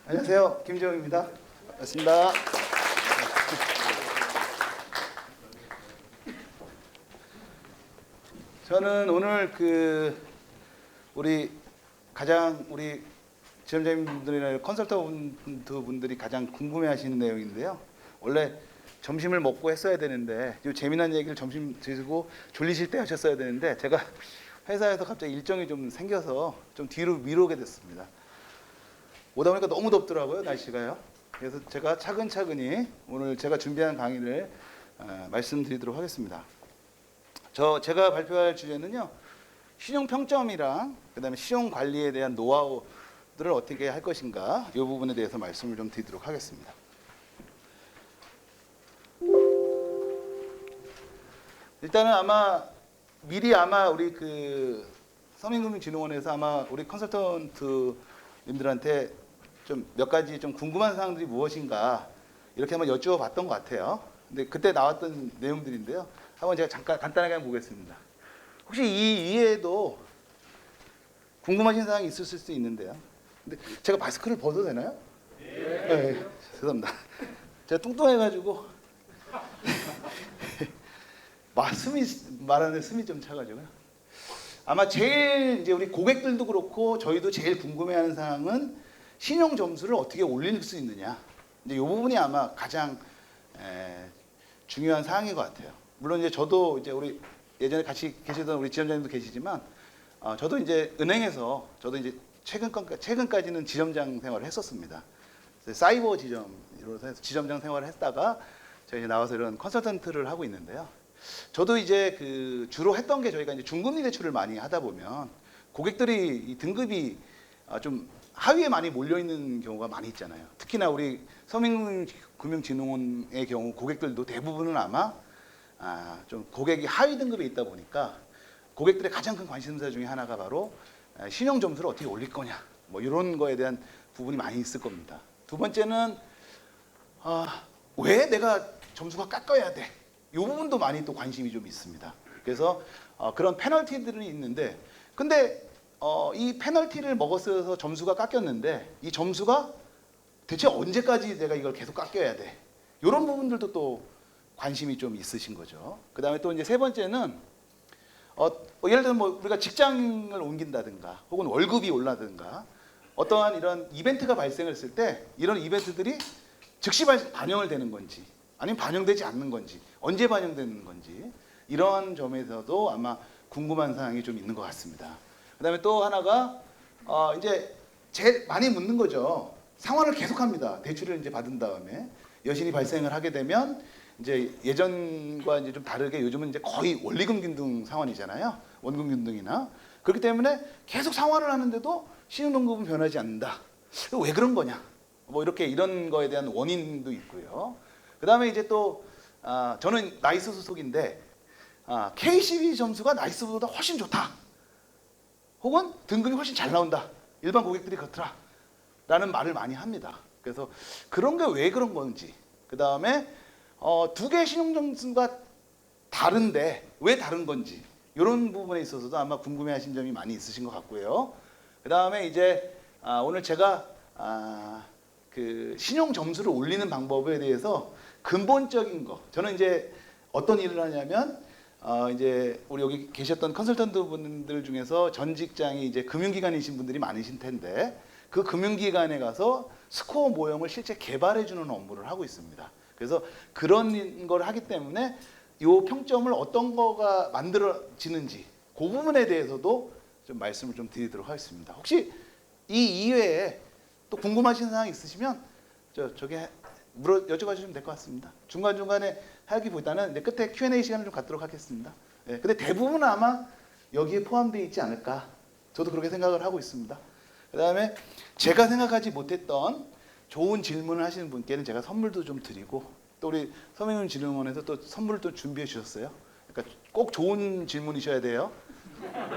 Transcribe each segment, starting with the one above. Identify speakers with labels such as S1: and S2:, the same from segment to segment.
S1: 안녕하세요. 김재웅입니다. 반갑습니다. 저는 오늘 우리 지점장님들이나 컨설턴트 분들이 가장 궁금해하시는 내용인데요. 원래 점심을 먹고 했어야 되는데 이 재미난 얘기를 점심 드시고 졸리실 때 하셨어야 되는데 제가 회사에서 갑자기 일정이 좀 생겨서 좀 뒤로 미루게 됐습니다. 오다 보니까 너무 덥더라고요, 날씨가요. 그래서 제가 차근차근히 오늘 제가 준비한 강의를 말씀드리도록 하겠습니다. 제가 발표할 주제는요, 신용 평점이랑 그다음에 신용 관리에 대한 노하우들을 어떻게 할 것인가, 이 부분에 대해서 말씀을 좀 드리도록 하겠습니다. 일단은 미리 우리 서민금융진흥원에서 아마 우리 컨설턴트님들한테 좀 몇 가지 좀 궁금한 사항들이 무엇인가 이렇게 한번 여쭈어봤던 것 같아요. 근데 그때 나왔던 내용들인데요. 한번 제가 잠깐 간단하게 한번 보겠습니다. 혹시 이 이외에도 궁금하신 사항이 있으실 수 있는데요. 근데 제가 마스크를 벗어도 되나요? 네. 죄송합니다. 제가 뚱뚱해가지고 말하는 숨이 좀 차가지고요. 아마 제일 이제 우리 고객들도 그렇고 저희도 제일 궁금해하는 사항은 신용 점수를 어떻게 올릴 수 있느냐. 이제 이 부분이 아마 가장 중요한 사항인 것 같아요. 물론 이제 저도 이제 우리 예전에 같이 계시던 우리 지점장님도 계시지만 저도 이제 은행에서 저도 이제 최근까지는 지점장 생활을 했었습니다. 사이버 지점으로서 지점장 생활을 했다가 제가 이제 나와서 이런 컨설턴트를 하고 있는데요. 저도 이제 주로 했던 게 저희가 이제 중금리 대출을 많이 하다 보면 고객들이 이 등급이 좀 하위에 많이 몰려 있는 경우가 많이 있잖아요. 특히나 우리 서민금융진흥원의 경우 고객들도 대부분은 아마 좀 고객이 하위 등급에 있다 보니까 고객들의 가장 큰 관심사 중에 하나가 바로 신용 점수를 어떻게 올릴 거냐, 뭐 이런 거에 대한 부분이 많이 있을 겁니다. 두 번째는 왜 내가 점수가 깎여야 돼? 이 부분도 많이 또 관심이 좀 있습니다. 그래서 그런 페널티들이 있는데, 근데 이 페널티를 먹었어서 점수가 깎였는데 이 점수가 대체 언제까지 내가 이걸 계속 깎여야 돼? 이런 부분들도 또 관심이 좀 있으신 거죠. 그 다음에 또 이제 세 번째는 예를 들면 뭐 우리가 직장을 옮긴다든가 혹은 월급이 올라든가 어떠한 이런 이벤트가 발생을 했을 때 이런 이벤트들이 즉시 반영을 되는 건지 아니면 반영되지 않는 건지 언제 반영되는 건지 이런 점에서도 아마 궁금한 사항이 좀 있는 것 같습니다. 그 다음에 또 하나가 이제 제일 많이 묻는 거죠. 상환을 계속합니다. 대출을 이제 받은 다음에 여신이 발생을 하게 되면 이제 예전과 이제 좀 다르게 요즘은 이제 거의 원리금 균등 상환이잖아요. 원금 균등이나 그렇기 때문에 계속 상환을 하는데도 신용등급은 변하지 않는다. 왜 그런 거냐? 뭐 이런 거에 대한 원인도 있고요. 그 다음에 이제 또 저는 나이스 소속인데 KCB 점수가 나이스보다 훨씬 좋다. 혹은 등급이 훨씬 잘 나온다. 일반 고객들이 그렇더라. 라는 말을 많이 합니다. 그래서 그런 게 왜 그런 건지. 그 다음에 두 개의 신용 점수가 다른데 왜 다른 건지. 이런 부분에 있어서도 아마 궁금해하신 점이 많이 있으신 것 같고요. 그 다음에 이제 오늘 제가 신용 점수를 올리는 방법에 대해서 근본적인 거. 저는 이제 어떤 일을 하냐면 이제 우리 여기 계셨던 컨설턴트 분들 중에서 전 직장이 이제 금융기관이신 분들이 많으신 텐데 그 금융기관에 가서 스코어 모형을 실제 개발해 주는 업무를 하고 있습니다. 그래서 그런 걸 하기 때문에 이 평점을 어떤 거가 만들어지는지 그 부분에 대해서도 좀 말씀을 좀 드리도록 하겠습니다. 혹시 이 이외에 또 궁금하신 사항 있으시면 저기 여쭤봐 주시면 될 것 같습니다. 중간중간에 하기보다는 이제 끝에 Q&A 시간을 좀 갖도록 하겠습니다. 네, 근데 대부분 아마 여기에 포함되어 있지 않을까. 저도 그렇게 생각을 하고 있습니다. 그 다음에 제가 생각하지 못했던 좋은 질문을 하시는 분께는 제가 선물도 좀 드리고 또 우리 서민금융진흥원에서 또 선물을 또 준비해 주셨어요. 그러니까 꼭 좋은 질문이셔야 돼요.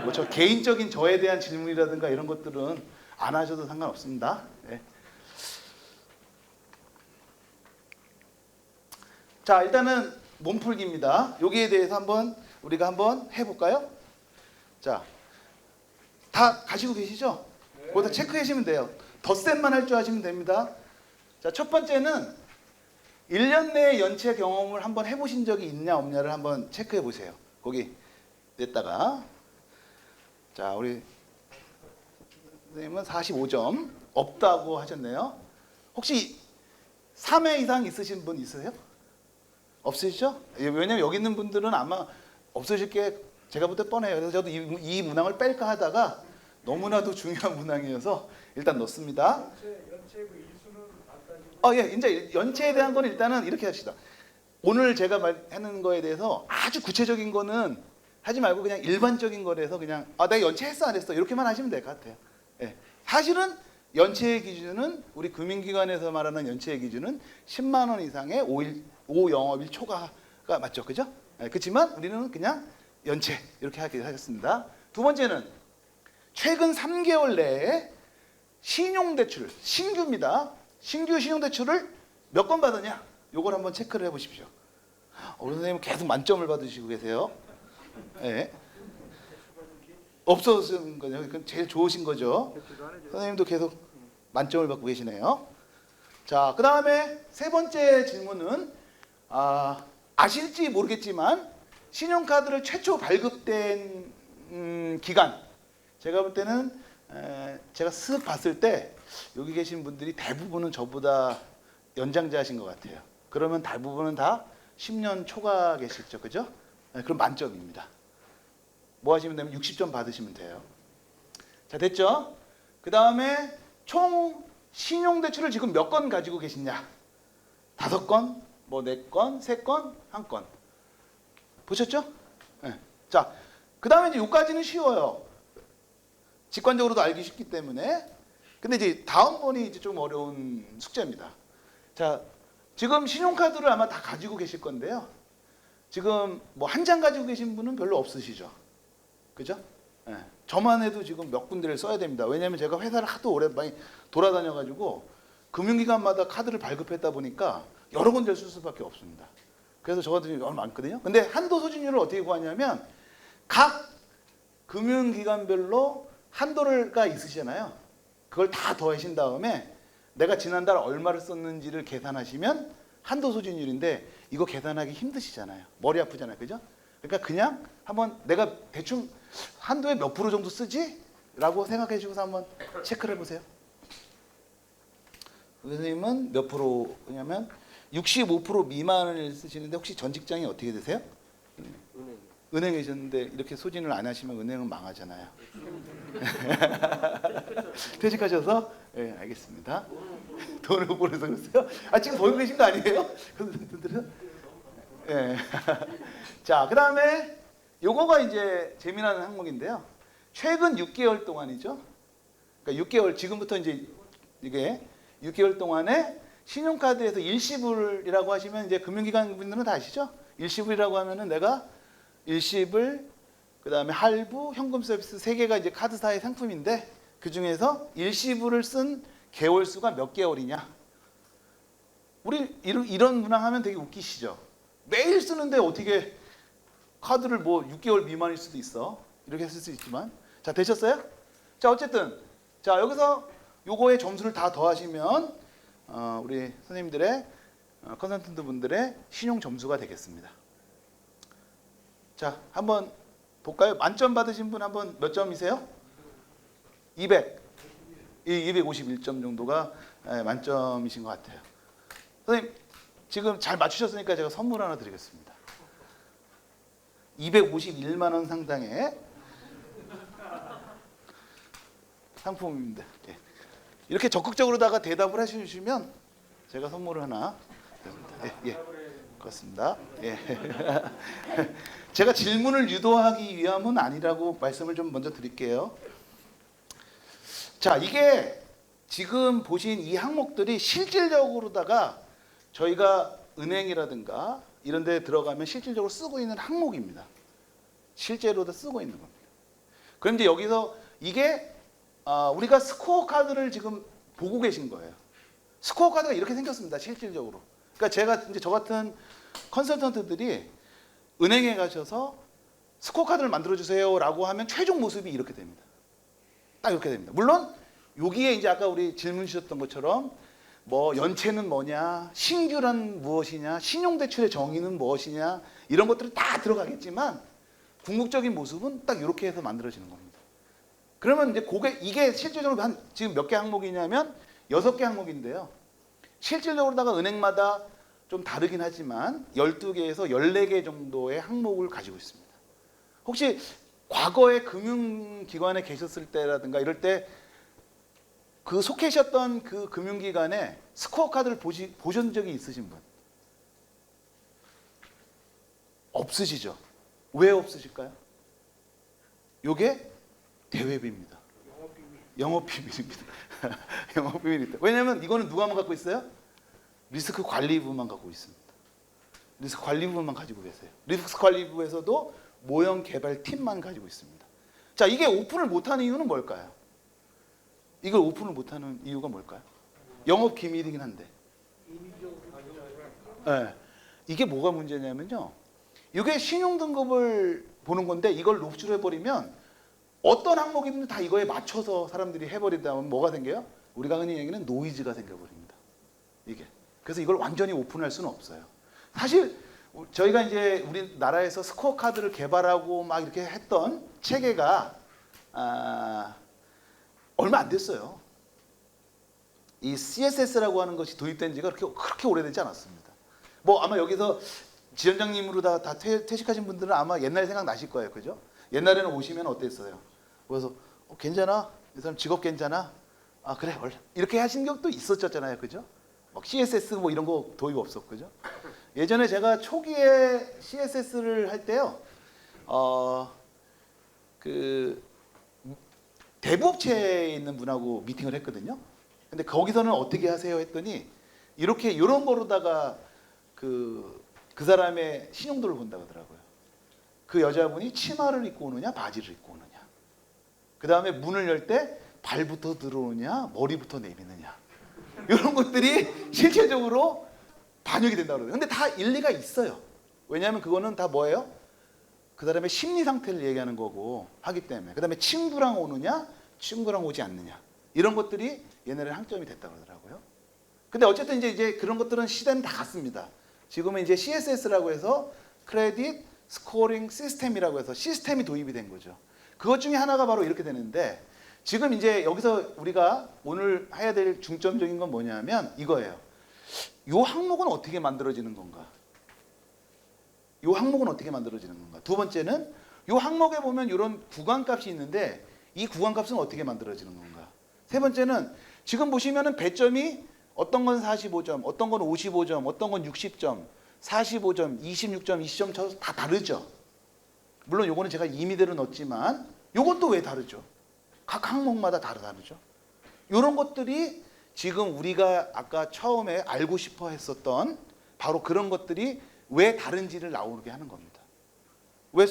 S1: 뭐 저 개인적인 저에 대한 질문이라든가 이런 것들은 안 하셔도 상관없습니다. 네. 자, 일단은 몸풀기입니다. 여기에 대해서 우리가 한번 해볼까요? 자, 다 가시고 계시죠? 거기다 체크하시면 돼요. 덧셈만 할 줄 아시면 됩니다. 자, 첫 번째는 1년 내에 연체 경험을 한번 해보신 적이 있냐 없냐를 한번 체크해 보세요. 거기 냈다가 자, 우리 선생님은 45점 없다고 하셨네요. 혹시 3회 이상 있으신 분 있으세요? 없으시죠? 왜냐면 여기 있는 분들은 아마 없으실 게 제가 볼 때 뻔해요. 그래서 저도 이 문항을 뺄까 하다가 너무나도 중요한 문항이어서 일단 넣습니다.
S2: 연체 그 일수는
S1: 예, 이제 연체에 대한 거는 일단은 이렇게 합시다. 오늘 제가 하는 거에 대해서 아주 구체적인 거는 하지 말고 그냥 일반적인 거라서 그냥 내가 연체했어 안 했어 이렇게만 하시면 될 것 같아요. 예. 사실은 연체의 기준은 우리 금융기관에서 말하는 연체의 기준은 10만 원 이상의 5영업일 초과가 맞죠, 그죠? 예, 그렇지만 우리는 그냥 연체 이렇게 하겠습니다. 두 번째는 최근 3개월 내에 신용대출 신규입니다. 신규 신용대출을 몇 건 받았냐? 요걸 한번 체크를 해보십시오. 우리 선생님은 계속 만점을 받으시고 계세요. 예. 없어진 거죠. 그건 제일 좋으신 거죠. 선생님도 계속 만점을 받고 계시네요. 자, 그 다음에 세 번째 질문은 아실지 모르겠지만 신용카드를 최초 발급된 기간 제가 볼 때는 제가 쓱 봤을 때 여기 계신 분들이 대부분은 저보다 연장자신 것 같아요. 그러면 대부분은 다 10년 초과 계시죠, 그죠? 그럼 만점입니다. 뭐 하시면 되면 60점 받으시면 돼요. 자, 됐죠? 그 다음에 총 신용대출을 지금 몇 건 가지고 계시냐? 5건, 뭐 4건, 3건, 1건. 보셨죠? 네. 자, 그 다음에 이제 여기까지는 쉬워요. 직관적으로도 알기 쉽기 때문에. 근데 이제 다음 번이 이제 좀 어려운 숙제입니다. 자, 지금 신용카드를 아마 다 가지고 계실 건데요. 지금 뭐 한 장 가지고 계신 분은 별로 없으시죠? 그죠? 네. 저만 해도 지금 몇 군데를 써야 됩니다. 왜냐하면 제가 회사를 하도 오래 많이 돌아다녀가지고 금융기관마다 카드를 발급했다 보니까 여러 군데를 쓸 수밖에 없습니다. 그래서 저 같은 경우 많거든요. 근데 한도 소진율을 어떻게 구하냐면 각 금융기관별로 한도가 있으시잖아요. 그걸 다 더하신 다음에 내가 지난달 얼마를 썼는지를 계산하시면 한도 소진율인데 이거 계산하기 힘드시잖아요. 머리 아프잖아요. 그죠? 그러니까 그냥 한번 내가 대충 한도에 몇 프로 정도 쓰지? 라고 생각해 주고서 한번 체크를 해보세요. 선생님은 몇 프로냐면 65% 미만을 쓰시는데 혹시 전 직장이 어떻게 되세요? 은행에 계셨는데 이렇게 소진을 안 하시면 은행은 망하잖아요. 퇴직하셔서? 네, 알겠습니다. 돈을 보내서 그러세요? 지금 벌고 계신 거 아니에요? 네. 자, 그 다음에 요거가 이제 재미나는 항목인데요. 최근 6개월 동안이죠. 그러니까 6개월, 지금부터 이제 이게 6개월 동안에 신용카드에서 일시불이라고 하시면 이제 금융기관 분들은 다 아시죠? 일시불이라고 하면은 내가 일시불, 그 다음에 할부, 현금 서비스 3개가 이제 카드사의 상품인데 그 중에서 일시불을 쓴 개월 수가 몇 개월이냐? 우리 이런 문항하면 되게 웃기시죠? 매일 쓰는데 어떻게 카드를 뭐 6개월 미만일 수도 있어. 이렇게 쓸 수 있지만. 자, 되셨어요? 자, 어쨌든 자, 여기서 요거의 점수를 다 더하시면 우리 선생님들의 컨설턴트 분들의 신용 점수가 되겠습니다. 자, 한번 볼까요? 만점 받으신 분 한번 몇 점이세요? 200. 251점 정도가 만점이신 것 같아요. 선생님, 지금 잘 맞추셨으니까 제가 선물 하나 드리겠습니다. 251만 원 상당의 상품입니다. 예. 이렇게 적극적으로다가 대답을 해주시면 제가 선물을 하나 예, 예. 그렇습니다. 예. 제가 질문을 유도하기 위함은 아니라고 말씀을 좀 먼저 드릴게요. 자, 이게 지금 보신 이 항목들이 실질적으로다가 저희가 은행이라든가 이런 데 들어가면 실질적으로 쓰고 있는 항목입니다. 실제로도 쓰고 있는 겁니다. 그런데 여기서 이게 우리가 스코어 카드를 지금 보고 계신 거예요. 스코어 카드가 이렇게 생겼습니다. 실질적으로. 그러니까 제가 이제 저 같은 컨설턴트들이 은행에 가셔서 스코어 카드를 만들어 주세요라고 하면 최종 모습이 이렇게 됩니다. 딱 이렇게 됩니다. 물론 여기에 이제 아까 우리 질문 주셨던 것처럼 뭐 연체는 뭐냐, 신규란 무엇이냐, 신용대출의 정의는 무엇이냐 이런 것들이 다 들어가겠지만 궁극적인 모습은 딱 이렇게 해서 만들어지는 겁니다. 그러면 이제 이게 실질적으로 한 지금 몇 개 항목이냐면 6개 항목인데요. 실질적으로다가 은행마다 좀 다르긴 하지만 12개에서 14개 정도의 항목을 가지고 있습니다. 혹시 과거에 금융기관에 계셨을 때라든가 이럴 때 그 속해 계셨던 그 금융기관에 스코어 카드를 보신 적이 있으신 분? 없으시죠? 왜 없으실까요? 요게 대외비입니다. 영업비밀입니다. 영업비밀입니다. 왜냐하면 이거는 누가만 갖고 있어요? 리스크 관리부만 갖고 있습니다. 리스크 관리부만 가지고 계세요. 리스크 관리부에서도 모형 개발팀만 가지고 있습니다. 자, 이게 오픈을 못하는 이유는 뭘까요? 이걸 오픈을 못하는 이유가 뭘까요? 영업 기밀이긴 한데. 네. 이게 뭐가 문제냐면요. 이게 신용등급을 보는 건데 이걸 노출을 해버리면 어떤 항목이든 다 이거에 맞춰서 사람들이 해버리다 보면 뭐가 생겨요? 우리가 흔히 얘기하는 노이즈가 생겨버립니다. 이게. 그래서 이걸 완전히 오픈할 수는 없어요. 사실 저희가 이제 우리나라에서 스코어 카드를 개발하고 막 이렇게 했던 체계가 얼마 안 됐어요. 이 CSS라고 하는 것이 도입된 지가 그렇게 오래되지 않았습니다. 뭐 아마 여기서 지원장님으로 다 퇴직하신 분들은 아마 옛날 생각 나실 거예요. 그죠? 옛날에는 오시면 어땠어요? 그래서 괜찮아? 이 사람 직업 괜찮아? 아 그래 원래 이렇게 하신 적도 있었잖아요. 그죠? 막 CSS 뭐 이런 거 도입 없었고 그죠? 예전에 제가 초기에 CSS를 할 때요. 그 대부업체에 있는 분하고 미팅을 했거든요. 근데 거기서는 어떻게 하세요 했더니 이렇게 이런 거로다가 그 사람의 신용도를 본다고 하더라고요. 그 여자분이 치마를 입고 오느냐 바지를 입고 오느냐. 그 다음에 문을 열 때 발부터 들어오느냐 머리부터 내미느냐. 이런 것들이 실질적으로 반영이 된다고 그래요. 근데 다 일리가 있어요. 왜냐하면 그거는 다 뭐예요? 그 사람의 심리 상태를 얘기하는 거고 하기 때문에. 그 다음에 친구랑 오느냐 친구랑 오지 않느냐. 이런 것들이 얘네를 항점이 됐다고 그러더라고요. 근데 어쨌든 이제 그런 것들은 시대는 다 갔습니다. 지금은 이제 CSS라고 해서 크레딧 스코어링 시스템이라고 해서 시스템이 도입이 된 거죠. 그것 중에 하나가 바로 이렇게 되는데 지금 이제 여기서 우리가 오늘 해야 될 중점적인 건 뭐냐면 이거예요. 요 항목은 어떻게 만들어지는 건가? 요 항목은 어떻게 만들어지는 건가? 두 번째는 요 항목에 보면 이런 구간값이 있는데 이 구간값은 어떻게 만들어지는 건가? 세 번째는 지금 보시면은 배점이 어떤 건 45점, 어떤 건 55점, 어떤 건 60점, 45점, 26점, 20점 다 다르죠. 물론 요거는 제가 임의대로 넣었지만 요것도 왜 다르죠? 각 항목마다 다르죠. 요런 것들이 지금 우리가 아까 처음에 알고 싶어 했었던 바로 그런 것들이 왜 다른지를 나오게 하는 겁니다. 왜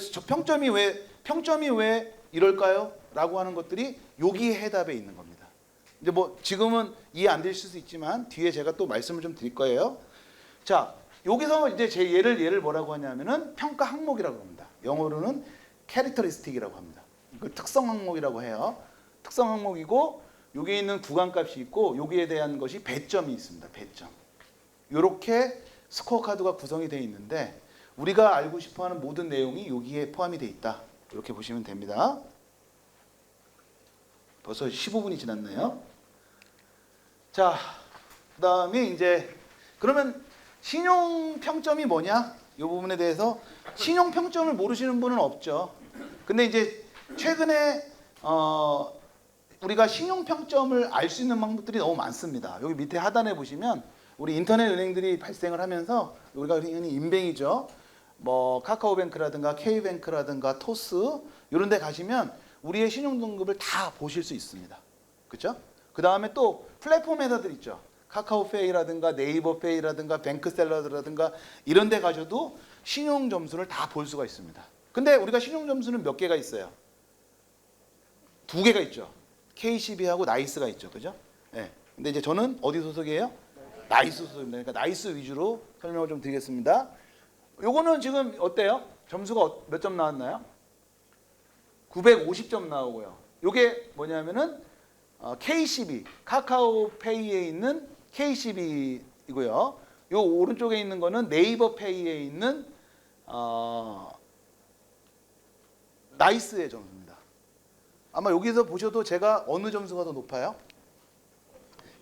S1: 평점이 왜 이럴까요? 라고 하는 것들이 여기에 해답에 있는 겁니다. 이제 뭐 지금은 이해 안 되실 수 있지만 뒤에 제가 또 말씀을 좀 드릴 거예요. 자, 여기서 이제 제 얘를 뭐라고 하냐면은 평가 항목이라고 합니다. 영어로는 캐릭터리스틱이라고 합니다. 그 특성 항목이라고 해요. 특성 항목이고 여기에 있는 구간값이 있고 여기에 대한 것이 배점이 있습니다. 배점. 이렇게 스코어 카드가 구성이 되어 있는데 우리가 알고 싶어하는 모든 내용이 여기에 포함이 되어 있다. 이렇게 보시면 됩니다. 벌써 15분이 지났네요. 자, 그다음에 이제 그러면 신용 평점이 뭐냐? 이 부분에 대해서 신용 평점을 모르시는 분은 없죠. 근데 이제 최근에 우리가 신용 평점을 알 수 있는 방법들이 너무 많습니다. 여기 밑에 하단에 보시면 우리 인터넷 은행들이 발생을 하면서 우리가 흔히 인뱅이죠. 뭐 카카오뱅크라든가 K뱅크라든가 토스 이런 데 가시면 우리의 신용 등급을 다 보실 수 있습니다. 그렇죠? 그다음에 또 플랫폼 회사들 있죠. 카카오페이라든가 네이버페이라든가 뱅크샐러드라든가 이런 데 가셔도 신용 점수를 다 볼 수가 있습니다. 근데 우리가 신용 점수는 몇 개가 있어요? 2개가 있죠. KCB하고 나이스가 있죠. 그죠? 네. 근데 이제 저는 어디 소속이에요? 나이스 소속입니다. 그러니까 나이스 위주로 설명을 좀 드리겠습니다. 요거는 지금 어때요? 점수가 몇 점 나왔나요? 950점 나오고요. 요게 뭐냐면은 K12 카카오페이에 있는 K12이고요. 요 오른쪽에 있는 거는 네이버페이에 있는 나이스의 점수입니다. 아마 여기서 보셔도 제가 어느 점수가 더 높아요?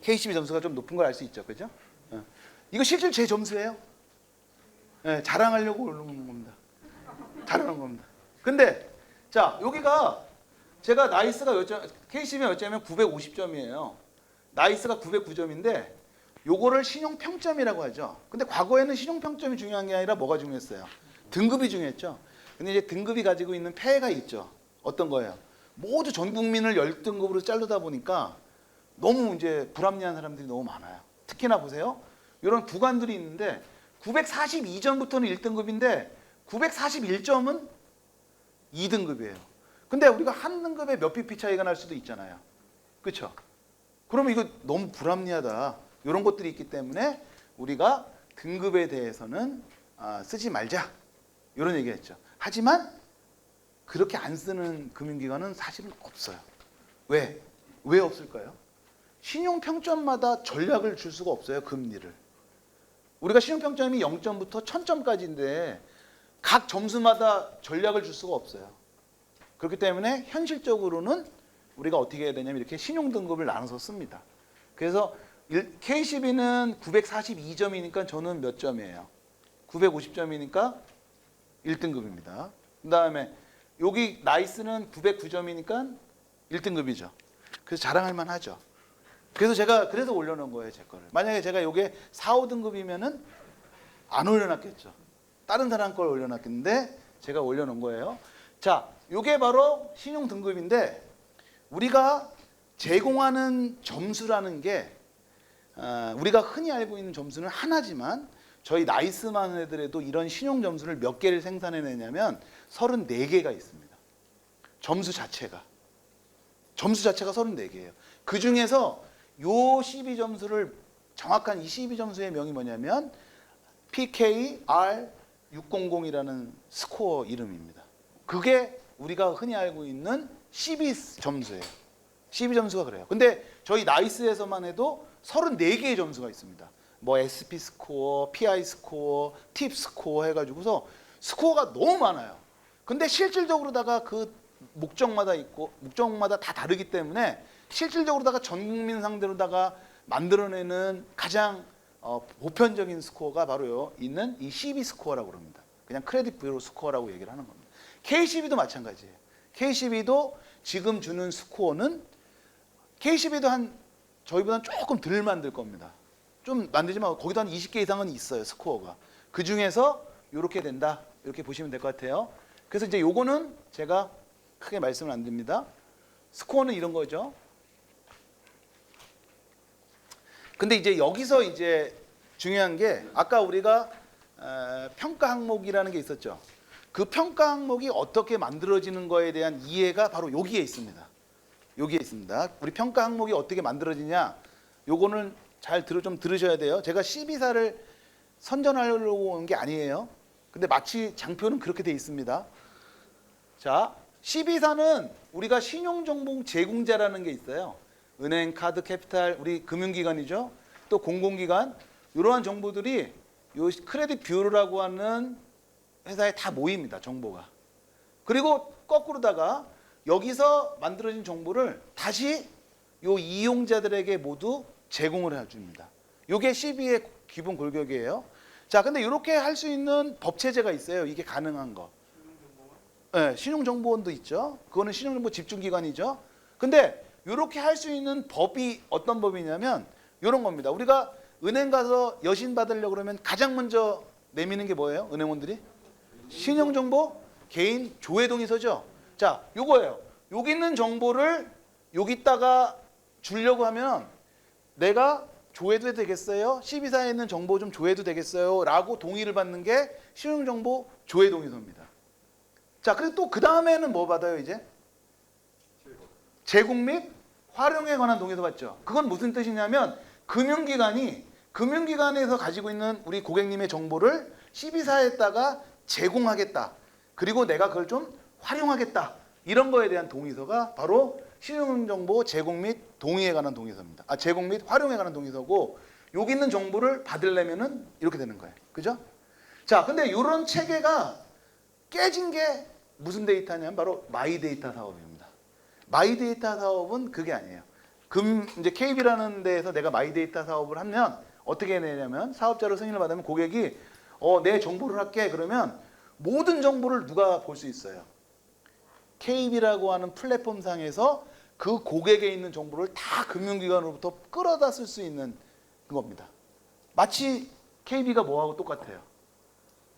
S1: K12 점수가 좀 높은 걸 알 수 있죠, 그죠? 이거 실제로 제 점수예요. 자랑하려고 올리는 겁니다. 자랑하는 겁니다. 근데 자 여기가 제가 나이스가 몇 점, K12가 몇 점이면 950점이에요. 나이스가 909점인데 요거를 신용평점이라고 하죠. 근데 과거에는 신용평점이 중요한 게 아니라 뭐가 중요했어요? 등급이 중요했죠. 근데 이제 등급이 가지고 있는 폐해가 있죠. 어떤 거예요? 모두 전 국민을 10등급으로 자르다 보니까 너무 이제 불합리한 사람들이 너무 많아요. 특히나 보세요. 이런 구간들이 있는데 942점부터는 1등급인데 941점은 2등급이에요. 근데 우리가 한 등급에 몇 pp 차이가 날 수도 있잖아요. 그렇죠? 그러면 이거 너무 불합리하다. 이런 것들이 있기 때문에 우리가 등급에 대해서는 쓰지 말자. 이런 얘기했죠. 하지만 그렇게 안 쓰는 금융기관은 사실은 없어요. 왜? 왜 없을까요? 신용평점마다 전략을 줄 수가 없어요. 금리를. 우리가 신용평점이 0점부터 1000점까지인데 각 점수마다 전략을 줄 수가 없어요. 그렇기 때문에 현실적으로는 우리가 어떻게 해야 되냐면 이렇게 신용등급을 나눠서 씁니다. 그래서 K12는 942점이니까 저는 몇 점이에요? 950점이니까 1등급입니다. 그 다음에 여기 나이스는 909점이니까 1등급이죠. 그래서 자랑할 만하죠. 그래서 제가 그래서 올려놓은 거예요, 제 거를. 만약에 제가 요게 4, 5등급이면은 안 올려놨겠죠. 다른 사람 걸 올려놨겠는데 제가 올려놓은 거예요. 자, 요게 바로 신용 등급인데 우리가 제공하는 점수라는 게 우리가 흔히 알고 있는 점수는 하나지만 저희 나이스만 애들에도 이런 신용 점수를 몇 개를 생산해내냐면 34개가 있습니다. 점수 자체가 34개예요. 그 중에서 요 12점수를 정확한 이 12점수의 명이 뭐냐면 PKR600이라는 스코어 이름입니다. 그게 우리가 흔히 알고 있는 12점수예요. 12점수가 그래요. 근데 저희 나이스에서만 해도 34개의 점수가 있습니다. 뭐 SP 스코어, PI 스코어, 팁 스코어 해가지고서 스코어가 너무 많아요. 근데 실질적으로다가 그 목적마다 있고 목적마다 다 다르기 때문에 실질적으로다가 전 국민 상대로다가 만들어내는 가장 보편적인 스코어가 바로 있는 이 CB 스코어라고 합니다. 그냥 크레딧 부로 스코어라고 얘기를 하는 겁니다. K12도 마찬가지예요. K12도 지금 주는 스코어는 K12도 한 저희보다는 조금 덜 만들 겁니다. 좀 만들지만 거기도 한 20개 이상은 있어요, 스코어가. 그 중에서 이렇게 된다. 이렇게 보시면 될 것 같아요. 그래서 이제 요거는 제가 크게 말씀을 안 드립니다. 스코어는 이런 거죠. 근데 이제 여기서 이제 중요한 게 아까 우리가 평가 항목이라는 게 있었죠. 그 평가 항목이 어떻게 만들어지는 거에 대한 이해가 바로 여기에 있습니다. 여기에 있습니다. 우리 평가 항목이 어떻게 만들어지냐? 요거는 좀 들으셔야 돼요. 제가 CB사를 선전하려고 온 게 아니에요. 근데 마치 장표는 그렇게 돼 있습니다. 자, CB사는 우리가 신용정보 제공자라는 게 있어요. 은행, 카드, 캐피탈, 우리 금융기관이죠. 또 공공기관 이러한 정보들이 요 크레딧 뷰로라고 하는 회사에 다 모입니다. 정보가. 그리고 거꾸로다가 여기서 만들어진 정보를 다시 요 이용자들에게 모두 제공을 해줍니다. 이게 CB의 기본 골격이에요. 자, 근데 이렇게 할 수 있는 법 체제가 있어요. 이게 가능한 거. 네, 신용정보원도 있죠. 그거는 신용정보 집중기관이죠. 근데 이렇게 할 수 있는 법이 어떤 법이냐면 이런 겁니다. 우리가 은행 가서 여신 받으려고 그러면 가장 먼저 내미는 게 뭐예요? 은행원들이? 신용정보 개인 조회동의서죠. 자, 요거예요. 여기 있는 정보를 여기다가 주려고 하면 내가 조회도 되겠어요? CB사에 있는 정보 좀 조회도 되겠어요? 라고 동의를 받는 게 신용정보 조회동의서입니다. 자, 그리고 또 그 다음에는 뭐 받아요 이제? 제공 및 활용에 관한 동의서 받죠. 그건 무슨 뜻이냐면 금융기관에서 가지고 있는 우리 고객님의 정보를 CB사에다가 제공하겠다. 그리고 내가 그걸 좀 활용하겠다. 이런 거에 대한 동의서가 바로 신용정보 제공 및 동의에 관한 동의서입니다. 제공 및 활용에 관한 동의서고 여기 있는 정보를 받으려면은 이렇게 되는 거예요. 그죠? 자, 근데 이런 체계가 깨진 게 무슨 데이터냐면 바로 마이데이터 사업입니다. 마이데이터 사업은 그게 아니에요. 이제 KB라는 데에서 내가 마이데이터 사업을 하면 어떻게 해내냐면 사업자로 승인을 받으면 고객이 내 정보를 할게 그러면 모든 정보를 누가 볼 수 있어요. KB라고 하는 플랫폼 상에서 그 고객에 있는 정보를 다 금융기관으로부터 끌어다 쓸 수 있는 겁니다. 마치 KB가 뭐하고 똑같아요.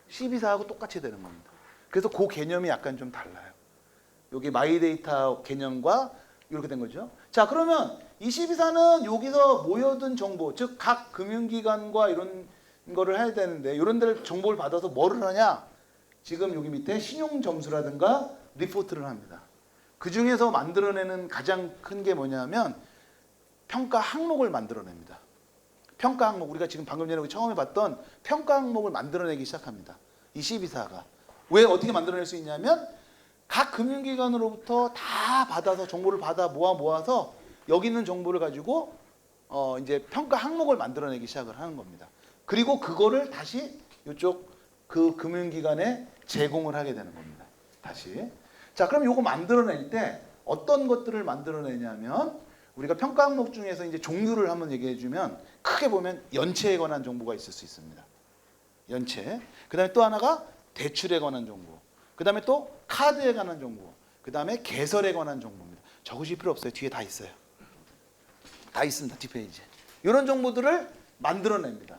S1: CB사하고 똑같이 되는 겁니다. 그래서 그 개념이 약간 좀 달라요. 여기 마이데이터 개념과 이렇게 된 거죠. 자, 그러면 이 CB사는 여기서 모여든 정보, 즉 각 금융기관과 이런 거를 해야 되는데 이런 데를 정보를 받아서 뭐를 하냐? 지금 여기 밑에 신용점수라든가 리포트를 합니다. 그 중에서 만들어내는 가장 큰 게 뭐냐면 평가 항목을 만들어냅니다. 평가 항목, 우리가 지금 방금 전에 처음에 봤던 평가 항목을 만들어내기 시작합니다. 이 CB사가. 왜 어떻게 만들어낼 수 있냐면 각 금융기관으로부터 다 받아서 정보를 받아 모아서 여기 있는 정보를 가지고 이제 평가 항목을 만들어내기 시작을 하는 겁니다. 그리고 그거를 다시 이쪽 그 금융기관에 제공을 하게 되는 겁니다. 다시. 자, 그럼 요거 만들어낼 때 어떤 것들을 만들어내냐면 우리가 평가 항목 중에서 이제 종류를 한번 얘기해 주면 크게 보면 연체에 관한 정보가 있을 수 있습니다. 연체. 그다음에 또 하나가 대출에 관한 정보. 그다음에 또 카드에 관한 정보. 그다음에 개설에 관한 정보입니다. 적으실 필요 없어요. 뒤에 다 있어요. 다 있습니다. 뒷페이지에. 이런 정보들을 만들어냅니다.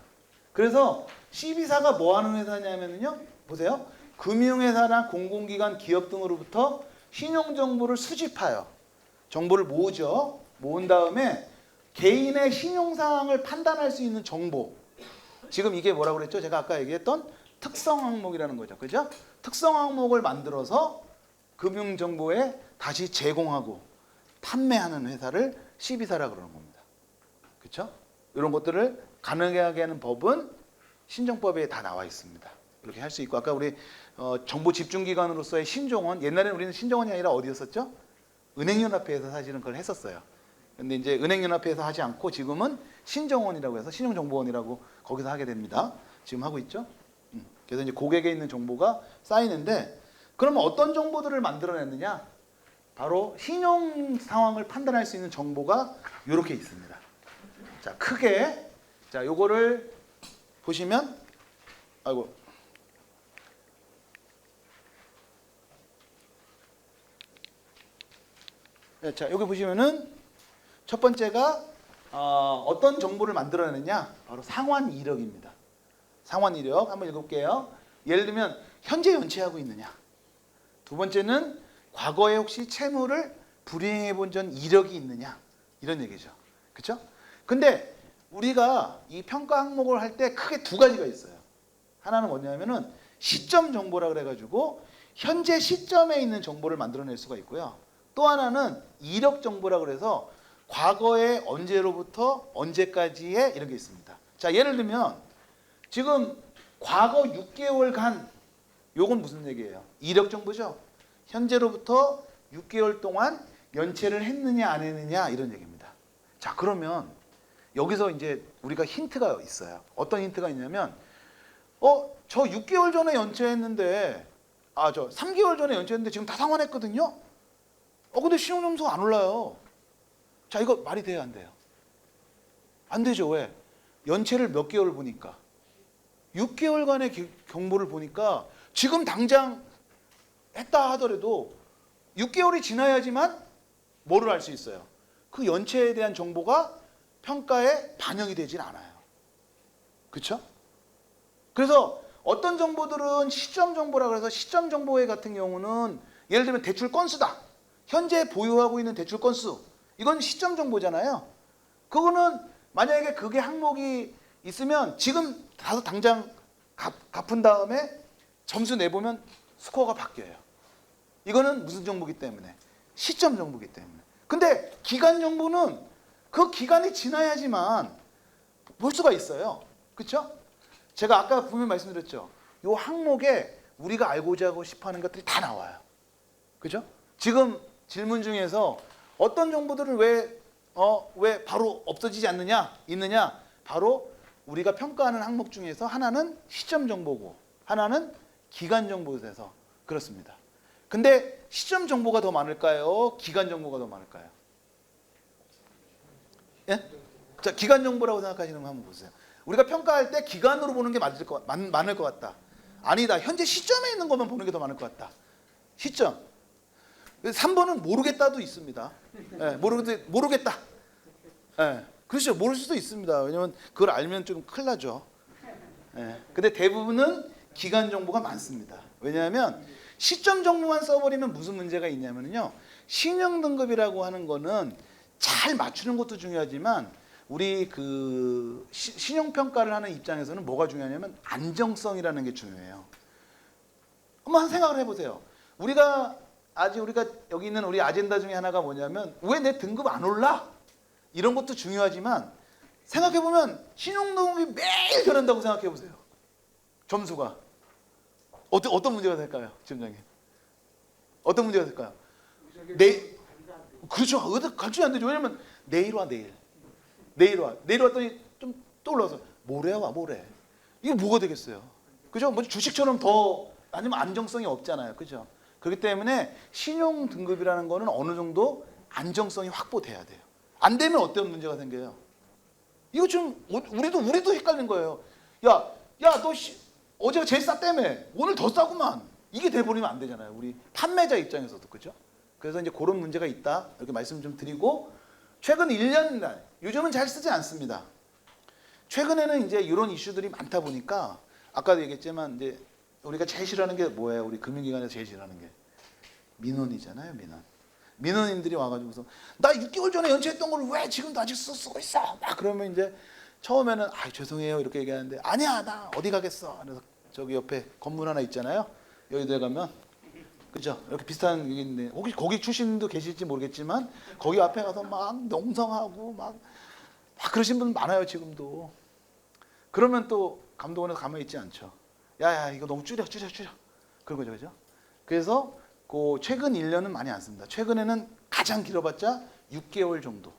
S1: 그래서 CB사가 뭐 하는 회사냐면요. 보세요. 금융회사나 공공기관, 기업 등으로부터 신용정보를 수집하여 정보를 모으죠. 모은 다음에 개인의 신용상황을 판단할 수 있는 정보. 지금 이게 뭐라고 그랬죠? 제가 아까 얘기했던 특성 항목이라는 거죠. 그죠? 특성 항목을 만들어서 금융정보에 다시 제공하고 판매하는 회사를 CB사라 그러는 겁니다. 그렇죠? 이런 것들을 가능하게 하는 법은 신정법에 다 나와 있습니다. 이렇게 할 수 있고 아까 우리 정보 집중기관으로서의 신종원, 옛날에는 우리는 신종원이 아니라 어디였었죠? 은행연합회에서 사실은 그걸 했었어요. 근데 이제 은행연합회에서 하지 않고 지금은 신정원이라고 해서 신용정보원이라고 거기서 하게 됩니다. 지금 하고 있죠. 그래서 이제 고객에 있는 정보가 쌓이는데 그러면 어떤 정보들을 만들어냈느냐? 바로 신용 상황을 판단할 수 있는 정보가 이렇게 있습니다. 자, 크게 자, 요거를 보시면 아이고. 네, 자, 여기 보시면은 첫 번째가 어떤 정보를 만들어내느냐? 바로 상환 이력입니다. 상환 이력 한번 읽어볼게요. 예를 들면 현재 연체하고 있느냐? 두 번째는 과거에 혹시 채무를 불이행해 본 전 이력이 있느냐? 이런 얘기죠. 그렇죠? 근데 우리가 이 평가 항목을 할 때 크게 두 가지가 있어요. 하나는 뭐냐면은 시점 정보라 그래 가지고 현재 시점에 있는 정보를 만들어낼 수가 있고요. 또 하나는 이력 정보라 그래서 과거에 언제로부터 언제까지의 이런 게 있습니다. 자, 예를 들면 지금 과거 6개월간 요건 무슨 얘기예요? 이력 정보죠. 현재로부터 6개월 동안 연체를 했느냐 안 했느냐 이런 얘기입니다. 자, 그러면 여기서 이제 우리가 힌트가 있어요. 어떤 힌트가 있냐면 저 6개월 전에 연체했는데 저 3개월 전에 연체했는데 지금 다 상환했거든요. 근데 신용점수가 안 올라요. 자, 이거 말이 돼요, 안 돼요? 안 되죠. 왜? 연체를 몇 개월 보니까 6개월간의 경보를 보니까 지금 당장 했다 하더라도 6개월이 지나야지만 뭐를 알 수 있어요? 그 연체에 대한 정보가 평가에 반영이 되질 않아요. 그렇죠? 그래서 어떤 정보들은 시점 정보라 그래서 시점 정보회 같은 경우는 예를 들면 대출 건수다. 현재 보유하고 있는 대출 건수. 이건 시점 정보잖아요. 그거는 만약에 그게 항목이 있으면 지금 가서 당장 갚은 다음에 점수 내보면 스코어가 바뀌어요. 이거는 무슨 정보기 때문에? 시점 정보기 때문에. 근데 기간 정보는 그 기간이 지나야지만 볼 수가 있어요. 그렇죠? 제가 아까 분명히 말씀드렸죠. 이 항목에 우리가 알고자 하고 싶어하는 것들이 다 나와요. 그죠? 지금 질문 중에서 어떤 정보들은 왜 바로 없어지지 않느냐? 있느냐? 바로 우리가 평가하는 항목 중에서 하나는 시점 정보고 하나는 기간 정보에서 그렇습니다. 근데 시점 정보가 더 많을까요? 기간 정보가 더 많을까요? 예? 자, 기간 정보라고 생각하시는 거 한번 보세요. 우리가 평가할 때 기간으로 보는 게 많을 것 같다. 아니다. 현재 시점에 있는 것만 보는 게 더 많을 것 같다. 시점. 3번은 모르겠다도 있습니다. 예, 모르겠다. 예, 그렇죠. 모를 수도 있습니다. 왜냐면 그걸 알면 좀 큰일 나죠. 예, 근데 대부분은 기간 정보가 많습니다. 왜냐하면 시점 정보만 써버리면 무슨 문제가 있냐면요. 신용 등급이라고 하는 거는 잘 맞추는 것도 중요하지만 우리 그 신용 평가를 하는 입장에서는 뭐가 중요하냐면 안정성이라는 게 중요해요. 한번 생각을 해보세요. 우리가 여기 있는 우리 아젠다 중에 하나가 뭐냐면 왜 내 등급 안 올라? 이런 것도 중요하지만 생각해보면 신용 등급이 매일 변한다고 생각해보세요. 점수가 어떤 문제가 될까요, 지점장님? 어떤 문제가 될까요? 그렇죠. 갈증이 안 되죠. 왜냐면 내일 와. 내일 왔더니 좀 또 올라와서 모레 와. 이게 뭐가 되겠어요? 그죠? 뭐 주식처럼 더 아니면 안정성이 없잖아요. 그죠? 그렇기 때문에 신용 등급이라는 거는 어느 정도 안정성이 확보돼야 돼요. 안 되면 어떤 문제가 생겨요? 이거 좀 우리도 헷갈린 거예요. 야, 너 어제가 제일 쌌다며. 오늘 더 싸구만. 이게 돼버리면 안 되잖아요. 우리 판매자 입장에서도 그죠? 그래서 이제 그런 문제가 있다 이렇게 말씀 좀 드리고 최근 1년 요즘은 잘 쓰지 않습니다. 최근에는 이제 이런 이슈들이 많다 보니까 아까도 얘기했지만 이제 우리가 제일 싫어하는 게 뭐예요? 우리 금융기관에서 제일 싫어하는 게 민원이잖아요. 민원인들이 와가지고서 나 6개월 전에 연체했던 걸 왜 지금도 아직 쓰고 있어? 막 그러면 이제 처음에는 죄송해요 이렇게 얘기하는데 아니야 나 어디 가겠어. 그래서 저기 옆에 건물 하나 있잖아요. 여의도에 가면 그죠? 이렇게 비슷한 게 있는데 혹시 거기 출신도 계실지 모르겠지만 거기 앞에 가서 막 농성하고 막 그러신 분 많아요 지금도. 그러면 또 감독원에서 가만히 있지 않죠. 야 이거 너무 줄여. 그런 거죠, 그죠? 그래서 그 최근 1년은 많이 안 씁니다. 최근에는 가장 길어봤자 6개월 정도.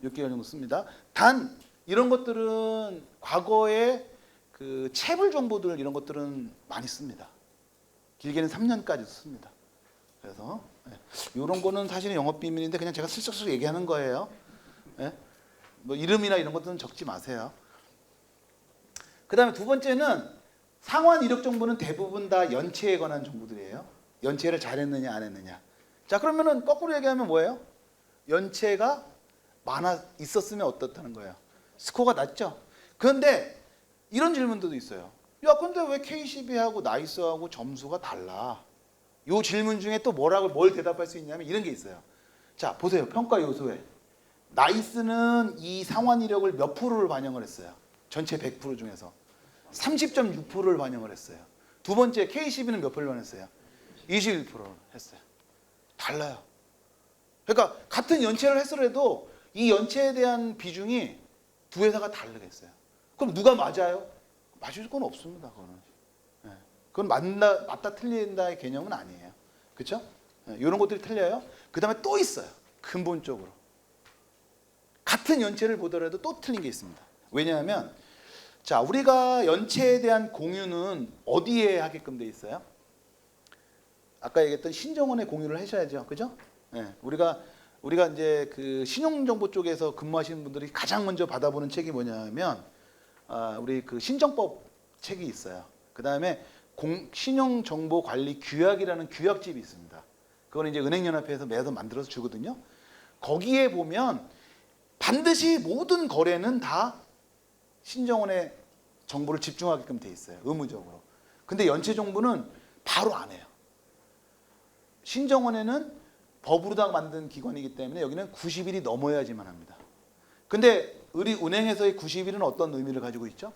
S1: 6개월 정도 씁니다. 단 이런 것들은 과거에 그 체불 정보들 이런 것들은 많이 씁니다. 길게는 3년까지 씁니다. 그래서 이런 거는 사실은 영업 비밀인데 그냥 제가 슬쩍슬쩍 얘기하는 거예요. 뭐 이름이나 이런 것들은 적지 마세요. 그 다음에 두 번째는 상환 이력 정보는 대부분 다 연체에 관한 정보들이에요. 연체를 잘했느냐 안 했느냐. 자 그러면은 거꾸로 얘기하면 뭐예요? 연체가 있었으면 어떻다는 거예요? 스코어가 낮죠. 그런데 이런 질문도 있어요. 야 근데 왜 K12하고 나이스하고 점수가 달라? 이 질문 중에 또 뭘 대답할 수 있냐면 이런 게 있어요. 자 보세요. 평가 요소에 나이스는 이 상환 이력을 몇 프로를 반영을 했어요? 전체 100% 중에서 30.6%를 반영을 했어요. 두 번째 K12는 몇 프로를 반영했어요? 21%를 했어요. 달라요. 그러니까 같은 연체를 했더라도 이 연체에 대한 비중이 두 회사가 다르겠어요. 그럼 누가 맞아요? 맞을 건 없습니다. 그건 맞다 틀린다의 개념은 아니에요. 그렇죠? 이런 것들이 틀려요. 그 다음에 또 있어요. 근본적으로. 같은 연체를 보더라도 또 틀린 게 있습니다. 왜냐하면 자 우리가 연체에 대한 공유는 어디에 하게끔 돼 있어요? 아까 얘기했던 신정원에 공유를 하셔야죠. 그죠? 우리가 이제 그 신용정보 쪽에서 근무하시는 분들이 가장 먼저 받아보는 책이 뭐냐면 우리 그 신정법 책이 있어요. 그 다음에 신용정보관리 규약이라는 규약집이 있습니다. 그거는 이제 은행연합회에서 매달 만들어서 주거든요. 거기에 보면 반드시 모든 거래는 다 신정원의 정보를 집중하게끔 돼 있어요. 의무적으로. 근데 연체 정보는 바로 안 해요. 신정원에는 법으로 다 만든 기관이기 때문에 여기는 90일이 넘어야지만 합니다. 근데 우리 은행에서의 90일은 어떤 의미를 가지고 있죠?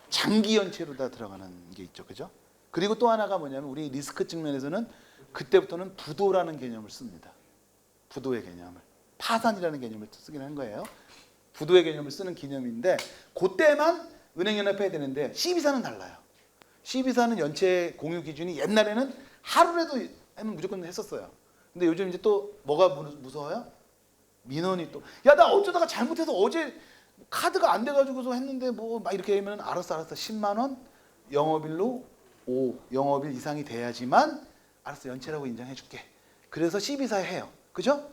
S1: 장기 연체로 다 들어가는 게 있죠. 그죠? 그리고 또 하나가 뭐냐면 우리 리스크 측면에서는 그때부터는 부도라는 개념을 씁니다. 부도의 개념을. 파산이라는 개념을 쓰긴 한 거예요. 부도의 개념을 쓰는 개념인데 그때만 은행연합 해야 되는데 C비사는 달라요. C비사는 연체 공유 기준이 옛날에는 하루라도 하면 무조건 했었어요. 근데 요즘 이제 또 뭐가 무서워요? 민원이 또 야 나 어쩌다가 잘못해서 어제 카드가 안 돼가지고서 했는데 뭐 막 이렇게 하면 알았어 10만 원 영업일로 5 영업일 이상이 돼야지만 알았어 연체라고 인정해줄게. 그래서 CB사에 해요. 그죠?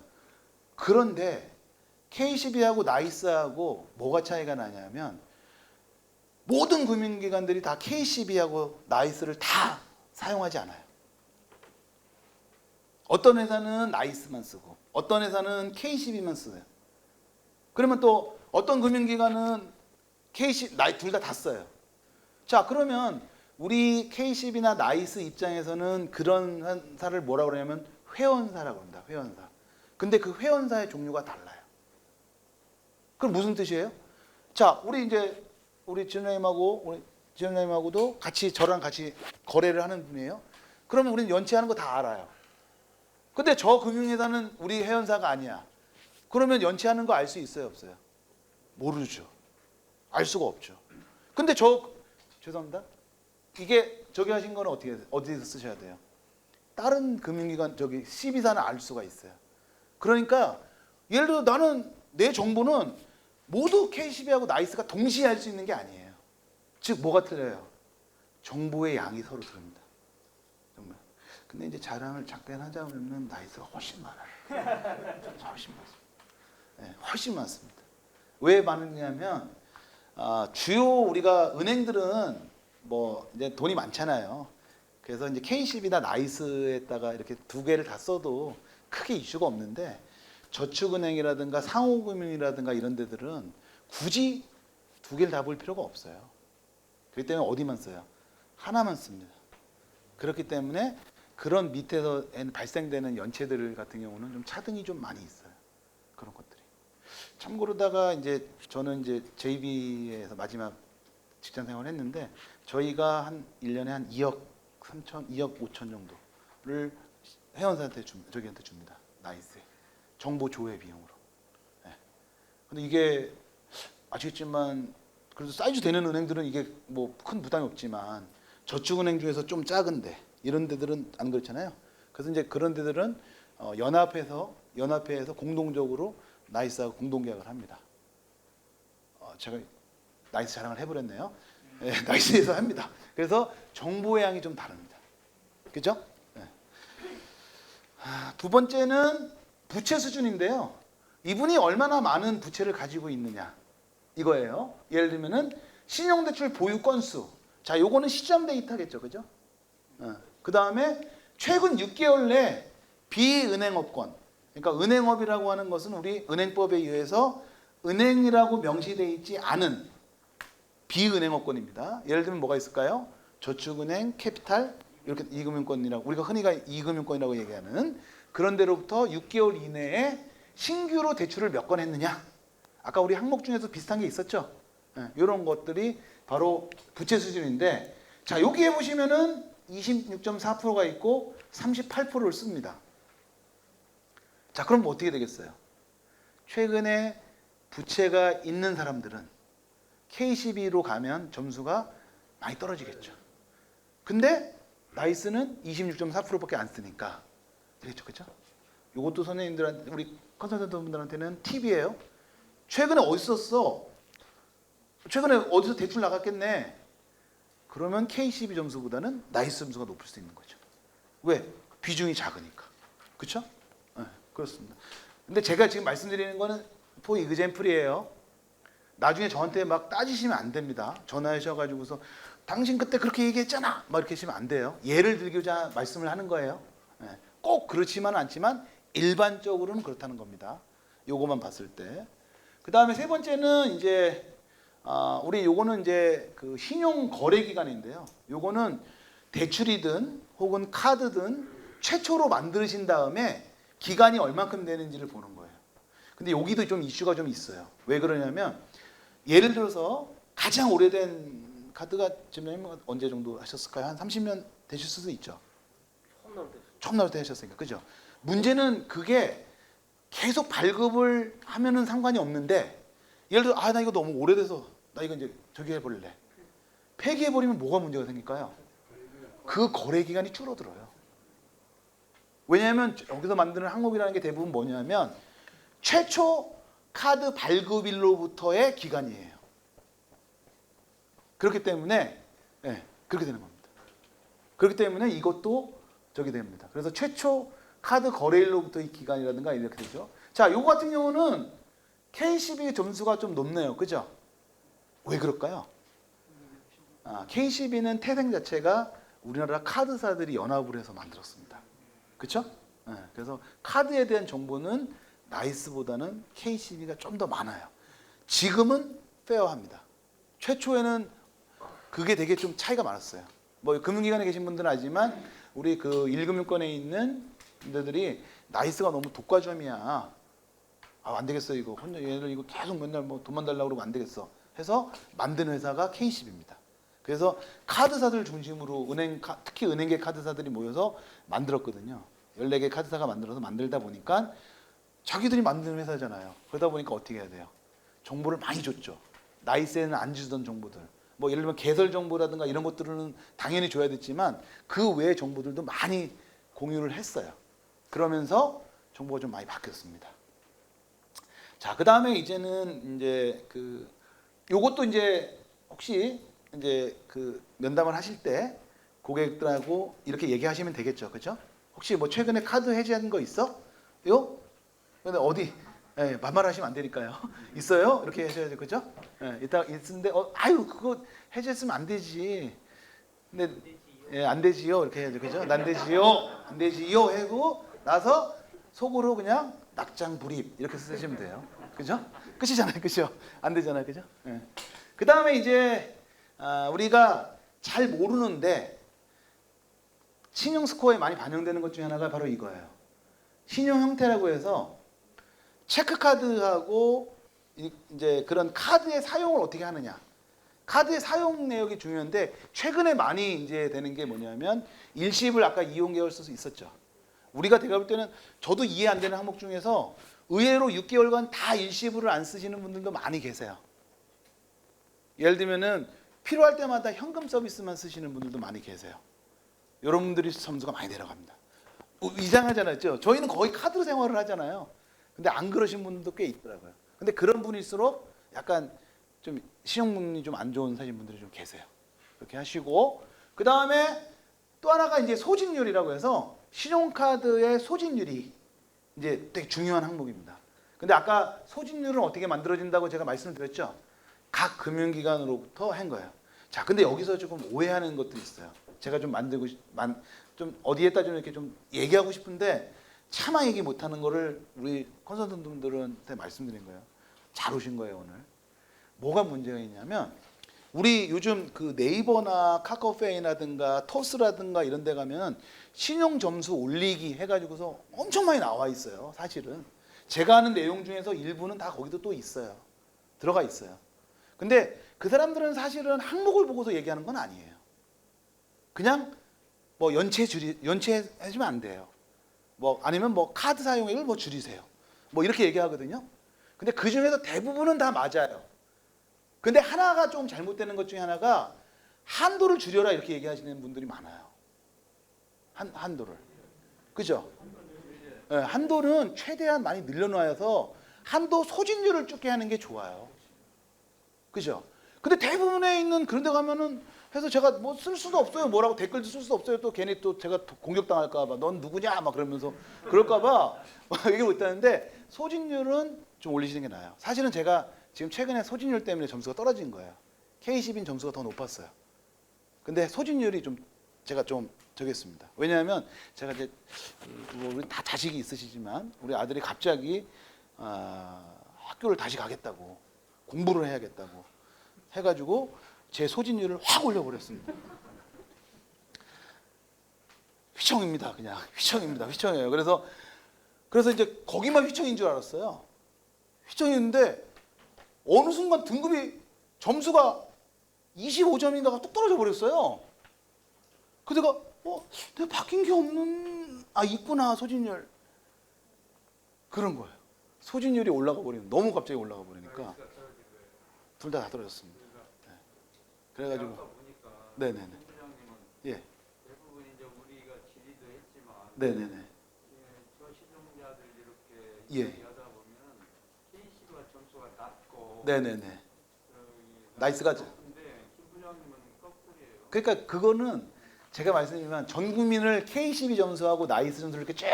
S1: 그런데 KCB하고 나이스하고 뭐가 차이가 나냐면 모든 금융기관들이 다 KCB하고 나이스를 다 사용하지 않아요. 어떤 회사는 나이스만 쓰고 어떤 회사는 KCB만 써요. 그러면 또 어떤 금융기관은 둘 다 써요. 자 그러면 우리 KCB나 나이스 입장에서는 그런 회사를 뭐라고 그러냐면 회원사라고 합니다. 회원사. 근데 그 회원사의 종류가 달라요. 그럼 무슨 뜻이에요? 자 우리 지원장님하고도 같이 저랑 같이 거래를 하는 분이에요. 그러면 우리는 연체하는 거 다 알아요. 근데 저 금융회사는 우리 회원사가 아니야. 그러면 연체하는 거 알 수 있어요, 없어요? 모르죠. 알 수가 없죠. 근데 죄송합니다. 이게 저기 하신 거는 어디서 쓰셔야 돼요? 다른 금융기관 CB사는 알 수가 있어요. 그러니까 예를 들어 나는 내 정보는 모두 KCB하고 나이스가 동시에 할 수 있는 게 아니에요. 즉 뭐가 틀려요? 정보의 양이 서로 다릅니다. 정말. 근데 이제 자랑을 잠깐 하자면 나이스가 훨씬 많아요. 훨씬 많습니다. 네, 훨씬 많습니다. 왜 많으냐면 주요 우리가 은행들은 뭐 이제 돈이 많잖아요. 그래서 이제 KCB나 나이스에다가 이렇게 두 개를 다 써도 크게 이슈가 없는데 저축은행이라든가 상호금융이라든가 이런 데들은 굳이 두 개를 다 볼 필요가 없어요. 그렇기 때문에 어디만 써요? 하나만 씁니다. 그렇기 때문에 그런 밑에서 발생되는 연체들 같은 경우는 좀 차등이 좀 많이 있어요. 그런 것들이. 참고로다가 이제 저는 이제 JB에서 마지막 직장 생활을 했는데 저희가 한 1년에 한 2억 3천, 2억 5천 정도를 회원사한테 저기한테 줍니다. 나이스에. 정보 조회 비용으로. 네. 근데 이게 아시겠지만 그래도 사이즈 되는 은행들은 이게 뭐 큰 부담이 없지만 저축은행 중에서 좀 작은데 이런 데들은 안 그렇잖아요. 그래서 이제 그런 데들은 연합회에서 공동적으로 나이스하고 공동계약을 합니다. 제가 나이스 자랑을 해버렸네요. 네, 나이스에서 합니다. 그래서 정보의 양이 좀 다릅니다. 그죠? 네. 두 번째는 부채 수준인데요. 이분이 얼마나 많은 부채를 가지고 있느냐 이거예요. 예를 들면은 신용대출 보유 건수. 자, 요거는 시점 데이터겠죠, 그죠? 그 다음에 최근 6개월 내 비은행업권. 그러니까 은행업이라고 하는 것은 우리 은행법에 의해서 은행이라고 명시되어 있지 않은 비은행업권입니다. 예를 들면 뭐가 있을까요? 저축은행, 캐피탈, 이렇게 이금융권이라고 우리가 흔히가 이금융권이라고 얘기하는 그런 데로부터 6개월 이내에 신규로 대출을 몇 건 했느냐. 아까 우리 항목 중에서 비슷한 게 있었죠. 이런 것들이 바로 부채 수준인데, 자 여기에 보시면은 26.4%가 있고 38%를 씁니다. 자 그럼 어떻게 되겠어요? 최근에 부채가 있는 사람들은 KCB로 가면 점수가 많이 떨어지겠죠. 근데 나이스는 26.4%밖에 안 쓰니까 되겠죠, 그렇죠? 이것도 선생님들한테 우리 컨설턴트 분들한테는 팁이에요. 최근에 어디서 썼어? 최근에 어디서 대출 나갔겠네. 그러면 KCB 점수보다는 나이스 점수가 높을 수 있는 거죠. 왜? 비중이 작으니까. 그렇죠? 네, 그렇습니다. 근데 제가 지금 말씀드리는 거는 포 이그젠플이에요. 나중에 저한테 막 따지시면 안 됩니다. 전화하셔가지고서 당신 그때 그렇게 얘기했잖아. 막 이렇게 하시면 안 돼요. 예를 들고자 말씀을 하는 거예요. 네, 꼭 그렇지만은 않지만 일반적으로는 그렇다는 겁니다. 요거만 봤을 때. 그 다음에 세 번째는 이제 우리 요거는 이제 그 신용 거래 기간인데요. 요거는 대출이든 혹은 카드든 최초로 만드신 다음에 기간이 얼만큼 되는지를 보는 거예요. 근데 여기도 좀 이슈가 좀 있어요. 왜 그러냐면 예를 들어서 가장 오래된 카드가 지금 언제 정도 하셨을까요? 한 30년 되실 수도 있죠. 처음 나올 때 하셨으니까. 그죠? 문제는 그게 계속 발급을 하면은 상관이 없는데 예를 들어 나 이거 너무 오래돼서 나 이거 이제 저기 해버릴래. 폐기해버리면 뭐가 문제가 생길까요? 그 거래 기간이 줄어들어요. 왜냐하면 여기서 만드는 항목이라는 게 대부분 뭐냐면 최초 카드 발급일로부터의 기간이에요. 그렇기 때문에 그렇게 되는 겁니다. 그렇기 때문에 이것도 저기 됩니다. 그래서 최초 카드 거래일로부터의 기간이라든가 이렇게 되죠. 자, 요거 같은 경우는 K12 점수가 좀 높네요. 그죠? 왜 그럴까요? K12는 태생 자체가 우리나라 카드사들이 연합을 해서 만들었습니다. 그렇죠? 그래서 카드에 대한 정보는 나이스보다는 K12가 좀 더 많아요. 지금은 페어합니다. 최초에는 그게 되게 좀 차이가 많았어요. 뭐 금융기관에 계신 분들은 알지만 우리 그 1금융권에 있는 분들이 나이스가 너무 독과점이야. 안 되겠어 이거. 혼자 얘들 이거 계속 맨날 뭐 돈만 달라고 그러고 안 되겠어. 해서 만든 회사가 K10입니다. 그래서 카드사들 중심으로 특히 은행계 카드사들이 모여서 만들었거든요. 14개 카드사가 만들다 보니까 자기들이 만드는 회사잖아요. 그러다 보니까 어떻게 해야 돼요? 정보를 많이 줬죠. 나이스에는 안 주던 정보들. 뭐 예를 들면 개설 정보라든가 이런 것들은 당연히 줘야 됐지만 그 외의 정보들도 많이 공유를 했어요. 그러면서 정보가 좀 많이 바뀌었습니다. 자, 그 다음에 이제는 이제 요것도 이제 혹시 이제 면담을 하실 때 고객들하고 이렇게 얘기하시면 되겠죠, 그렇죠? 혹시 뭐 최근에 카드 해지한 거 있어? 요? 근데 어디? 반말하시면 안 되니까요. 있어요? 이렇게 하셔야죠, 그죠? 이따 있는데 아유 그거 해지했으면 안 되지. 근데 안 되지요, 이렇게 해야죠, 그죠? 안 되지요 하고 나서 속으로 그냥 낙장불입 이렇게 쓰시면 돼요, 그죠? 끝이잖아요, 그죠? 안 되잖아요, 그죠? 그 다음에 이제 우리가 잘 모르는데 신용 스코어에 많이 반영되는 것 중에 하나가 바로 이거예요. 신용 형태라고 해서 체크카드하고 이제 그런 카드의 사용을 어떻게 하느냐. 카드의 사용 내역이 중요한데 최근에 많이 이제 되는 게 뭐냐면 일시불 아까 이용 계획 쓸 수 있었죠. 우리가 제가 볼 때는 저도 이해 안 되는 항목 중에서 의외로 6개월간 다 일시불을 안 쓰시는 분들도 많이 계세요. 예를 들면은 필요할 때마다 현금 서비스만 쓰시는 분들도 많이 계세요. 이런 분들이 점수가 많이 내려갑니다. 이상하잖아요. 저희는 거의 카드로 생활을 하잖아요. 근데 안 그러신 분들도 꽤 있더라고요. 근데 그런 분일수록 약간 좀 신용문이 좀 안 좋은 사신 분들이 좀 계세요. 그렇게 하시고 그 다음에 또 하나가 이제 소진율이라고 해서 신용카드의 소진율이 이제 되게 중요한 항목입니다. 근데 아까 소진율은 어떻게 만들어진다고 제가 말씀을 드렸죠? 각 금융기관으로부터 한 거예요. 자, 근데 여기서 조금 오해하는 것들이 있어요. 제가 좀 좀 어디에다 좀 이렇게 좀 얘기하고 싶은데 차마 얘기 못하는 거를 우리 컨설턴트분들한테 말씀드린 거예요. 잘 오신 거예요, 오늘. 뭐가 문제가 있냐면 우리 요즘 그 네이버나 카카오페이라든가 토스라든가 이런 데 가면 신용 점수 올리기 해가지고서 엄청 많이 나와 있어요, 사실은. 제가 아는 내용 중에서 일부는 다 거기도 또 있어요. 들어가 있어요. 근데 그 사람들은 사실은 항목을 보고서 얘기하는 건 아니에요. 그냥 뭐 연체해주면 안 돼요. 뭐 아니면 뭐 카드 사용액을 뭐 줄이세요. 뭐 이렇게 얘기하거든요. 근데 그 중에서 대부분은 다 맞아요. 근데 하나가 좀 잘못되는 것 중에 하나가 한도를 줄여라 이렇게 얘기하시는 분들이 많아요. 한도를. 그죠? 네, 한도는 최대한 많이 늘려놔서 한도 소진율을 줄게 하는 게 좋아요. 그죠? 근데 대부분에 있는 그런 데 가면은 해서 제가 뭐 쓸 수도 없어요. 뭐라고 댓글도 쓸 수 없어요. 또 괜히 또 제가 공격당할까 봐. 넌 누구냐? 막 그러면서 그럴까 봐 얘기 못 하는데 소진율은 좀 올리시는 게 나아요. 사실은 제가 지금 최근에 소진율 때문에 점수가 떨어진 거예요. K10인 점수가 더 높았어요. 근데 소진율이 좀 제가 좀 저기 했습니다. 왜냐하면 제가 이제 우리 다 자식이 있으시지만 우리 아들이 갑자기 학교를 다시 가겠다고 공부를 해야겠다고 해가지고 제 소진율을 확 올려버렸습니다. 휘청입니다. 그냥 휘청입니다. 휘청이에요. 그래서 이제 거기만 휘청인 줄 알았어요. 휘청이었는데 어느 순간 등급이 점수가 25점인가가 뚝 떨어져 버렸어요. 그래서 내가 바뀐 게 있구나 소진율. 그런 거예요. 소진율이 올라가 버리는 너무 갑자기 올라가 버리니까 둘 다 떨어졌습니다. 네. 그래가지고 네네네.
S2: 본부장님은
S1: 예.
S2: 대부분 이제 우리가 질의도 했지만
S1: 네네네. 예.
S2: 하다 보면 K12가 점수가 낮고
S1: 네네네. 나이스가
S2: 근데 김 부장님은 거꾸로예요.
S1: 그러니까 그거는 제가 말씀드리면 전 국민을 K12 점수하고 나이스 점수를 이렇게 쭉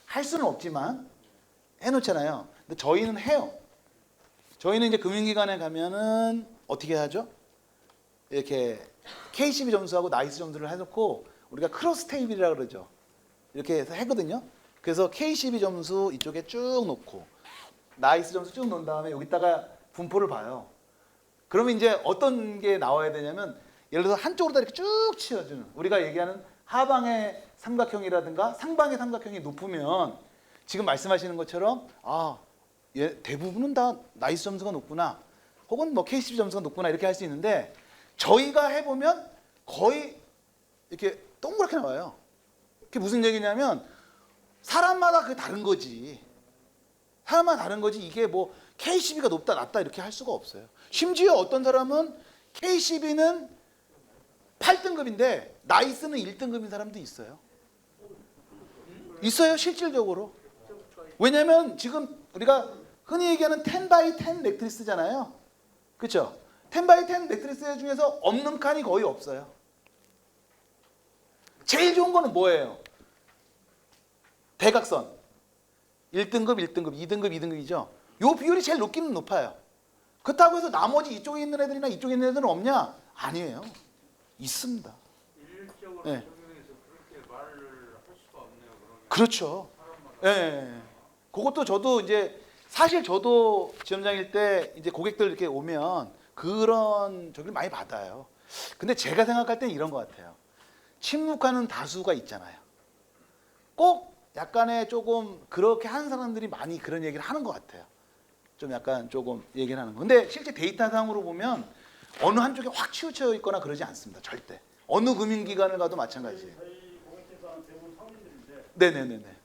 S1: 할 수는 없지만 해놓잖아요. 근데 저희는 해요. 저희는 이제 금융기관에 가면은 어떻게 하죠? 이렇게 K12 점수하고 나이스 점수를 해놓고 우리가 크로스 테이블이라고 그러죠. 이렇게 해서 하거든요. 그래서 K12 점수 이쪽에 쭉 놓고 나이스 점수 쭉 놓은 다음에 여기다가 분포를 봐요. 그러면 이제 어떤 게 나와야 되냐면 예를 들어서 한쪽으로 다 이렇게 쭉 치워주는 우리가 얘기하는 하방의 삼각형이라든가 상방의 삼각형이 높으면 지금 말씀하시는 것처럼 대부분은 다 나이스 점수가 높구나 혹은 뭐 K12 점수가 높구나 이렇게 할 수 있는데 저희가 해보면 거의 이렇게 동그랗게 나와요. 그게 무슨 얘기냐면 사람마다 그게 다른 거지. 사람마다 다른 거지 이게 뭐 K12가 높다 낮다 이렇게 할 수가 없어요. 심지어 어떤 사람은 K12는 8등급인데 나이스는 1등급인 사람도 있어요. 있어요 실질적으로. 왜냐면 지금 우리가 흔히 얘기하는 10x10 매트리스잖아요. 그렇죠? 10x10 매트리스 중에서 없는 칸이 거의 없어요. 제일 좋은 거는 뭐예요? 대각선. 1등급, 1등급, 2등급, 2등급이죠. 요 비율이 제일 높기는 높아요. 그렇다고 해서 나머지 이쪽에 있는 애들이나 이쪽에 있는 애들은 없냐? 아니에요. 있습니다.
S2: 일률적으로
S1: 네.
S2: 적용해서 그렇게 말을 할 수가 없네요. 그러면.
S1: 그렇죠. 예. 네. 그것도 저도 이제 사실 저도 지점장일 때 이제 고객들 이렇게 오면 그런 저기를 많이 받아요. 근데 제가 생각할 때는 이런 것 같아요. 침묵하는 다수가 있잖아요. 꼭 약간의 조금 그렇게 하는 사람들이 많이 그런 얘기를 하는 것 같아요. 좀 약간 조금 얘기를 하는 거. 근데 실제 데이터상으로 보면 어느 한쪽에 확 치우쳐 있거나 그러지 않습니다. 절대. 어느 금융기관을 가도 마찬가지예요.
S2: 저희 고객회사는 대부분 상인들인데
S1: 네네네네.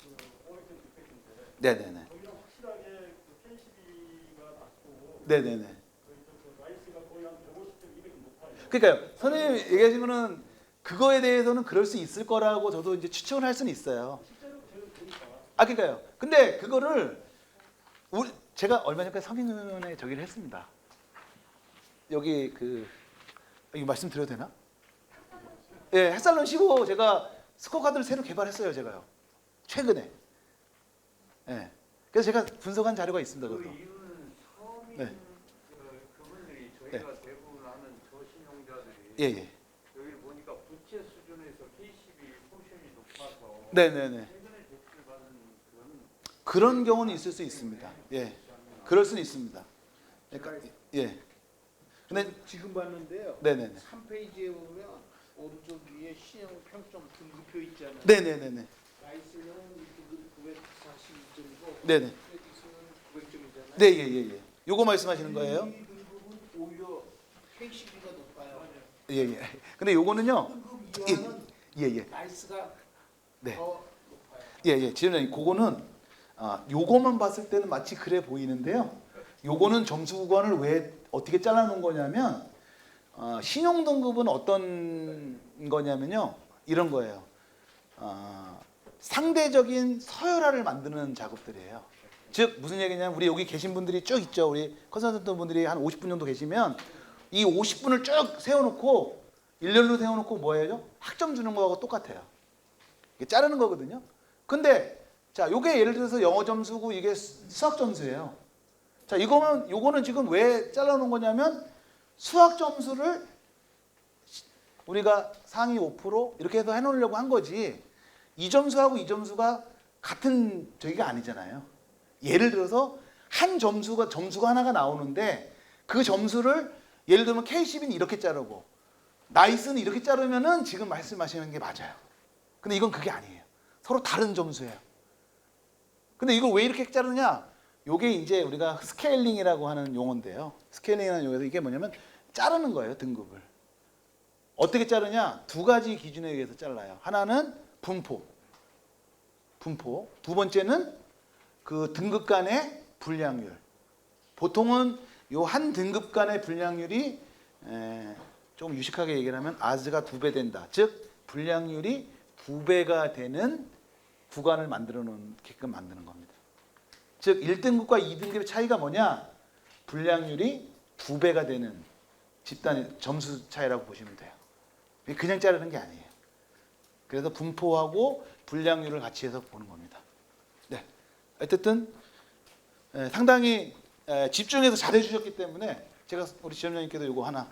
S2: 고객들 빅백인데
S1: 네네네.
S2: 거기는 확실하게 그 K12가 낮고
S1: 네네네.
S2: 그 나이스가 거의 한 150점, 200점 높아요.
S1: 그러니까요. 선생님 얘기하신 거는 그거에 대해서는 그럴 수 있을 거라고 저도 이제 추측을 할 수는 있어요.
S2: 실제로 제가 보니까
S1: 그러니까요. 근데 그거를 제가 얼마 전까지 서민의원에 저기를 했습니다. 여기 이거 말씀드려도 되나? 예, 햇살론 15 제가 스코어 카드를 새로 개발했어요, 제가요. 최근에. 예. 그래서 제가 분석한 자료가 있습니다,
S2: 그
S1: 그것도.
S2: 이유는 서민
S1: 네.
S2: 그분들이 저희가 대부분 아는 저신용자들이
S1: 예, 예.
S2: 여기 보니까 부채 수준에서 K12 포션이 높아서
S1: 네네네.
S2: 최근에 대출받은 그런
S1: 그런 경우는 있을 수 있습니다. 예. 그럴 수는 있습니다. 그러니까, 예. 근데
S3: 지금 봤는데요.
S1: 네네네.
S3: 3페이지에 보면 오른쪽 위에 신용 평점 등급표 있잖아요.
S1: 네네네네.
S3: 나이스는 942점이고
S1: 네네.
S3: 크레딧은 900점이잖아요.
S1: 네, 예, 예, 예. 요거 말씀하시는 거예요?
S3: 이 등급은 오히려 K12가 높아요.
S1: 예, 예. 근데 요거는요.
S3: 등급 이하는
S1: 예, 예.
S3: 나이스가
S1: 네.
S3: 더 높아요.
S1: 예, 예. 지점장님, 그거는 요거만 봤을 때는 마치 그래 보이는데요. 요거는 점수 구간을 왜 어떻게 잘라놓은 거냐면 신용 등급은 어떤 거냐면요. 이런 거예요. 상대적인 서열화를 만드는 작업들이에요. 즉 무슨 얘기냐면 우리 여기 계신 분들이 쭉 있죠. 우리 컨설턴트 분들이 한 50분 정도 계시면 이 50분을 쭉 세워놓고 일렬로 세워놓고 뭐예요? 학점 주는 거하고 똑같아요. 이게 자르는 거거든요. 근데 자, 요게 예를 들어서 영어 점수고 이게 수학 점수예요. 자, 요거는 지금 왜 잘라놓은 거냐면 수학 점수를 우리가 상위 5% 이렇게 해서 해놓으려고 한 거지. 이 점수하고 이 점수가 같은 저기가 아니잖아요. 예를 들어서 한 점수가 하나가 나오는데 그 점수를 예를 들면 K12는 이렇게 자르고 나이스는 이렇게 자르면은 지금 말씀하시는 게 맞아요. 근데 이건 그게 아니에요. 서로 다른 점수예요. 근데 이걸 왜 이렇게 자르냐? 요게 이제 우리가 스케일링이라고 하는 용어인데요. 스케일링이라는 용어에서 이게 뭐냐면 자르는 거예요, 등급을. 어떻게 자르냐? 두 가지 기준에 의해서 잘라요. 하나는 분포. 두 번째는 그 등급 간의 분량률. 보통은 요 한 등급 간의 분량률이 좀 유식하게 얘기를 하면 아즈가 2배 된다. 즉 분량률이 2배가 되는 구간을 만들어 놓게끔 만드는 겁니다. 즉 1등급과 2등급의 차이가 뭐냐? 불량률이 2배가 되는 집단의 점수 차이라고 보시면 돼요. 그냥 자르는 게 아니에요. 그래서 분포하고 불량률을 같이 해서 보는 겁니다. 네. 어쨌든 상당히 집중해서 잘해 주셨기 때문에 제가 우리 지점장님께도 이거 하나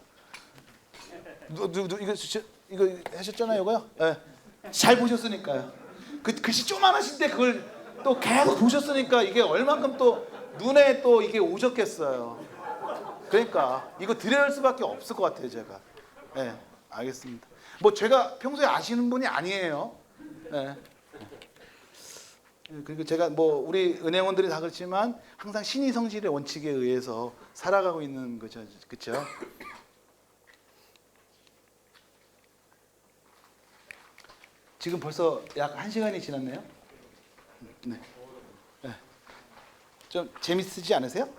S1: 이거 하셨잖아요, 이거요? 네. 잘 보셨으니까요. 그 글씨 조만하신데 그걸 또 계속 보셨으니까 이게 얼만큼 또 눈에 또 이게 오셨겠어요. 그러니까 이거 드려야 할 수밖에 없을 것 같아요, 제가. 네, 알겠습니다. 뭐 제가 평소에 아시는 분이 아니에요. 네. 그리고 제가 뭐 우리 은행원들이 다 그렇지만 항상 신의성실의 원칙에 의해서 살아가고 있는 거죠, 그렇죠? 지금 벌써 약 1시간이 지났네요. 네. 네. 좀 재밌으지 않으세요?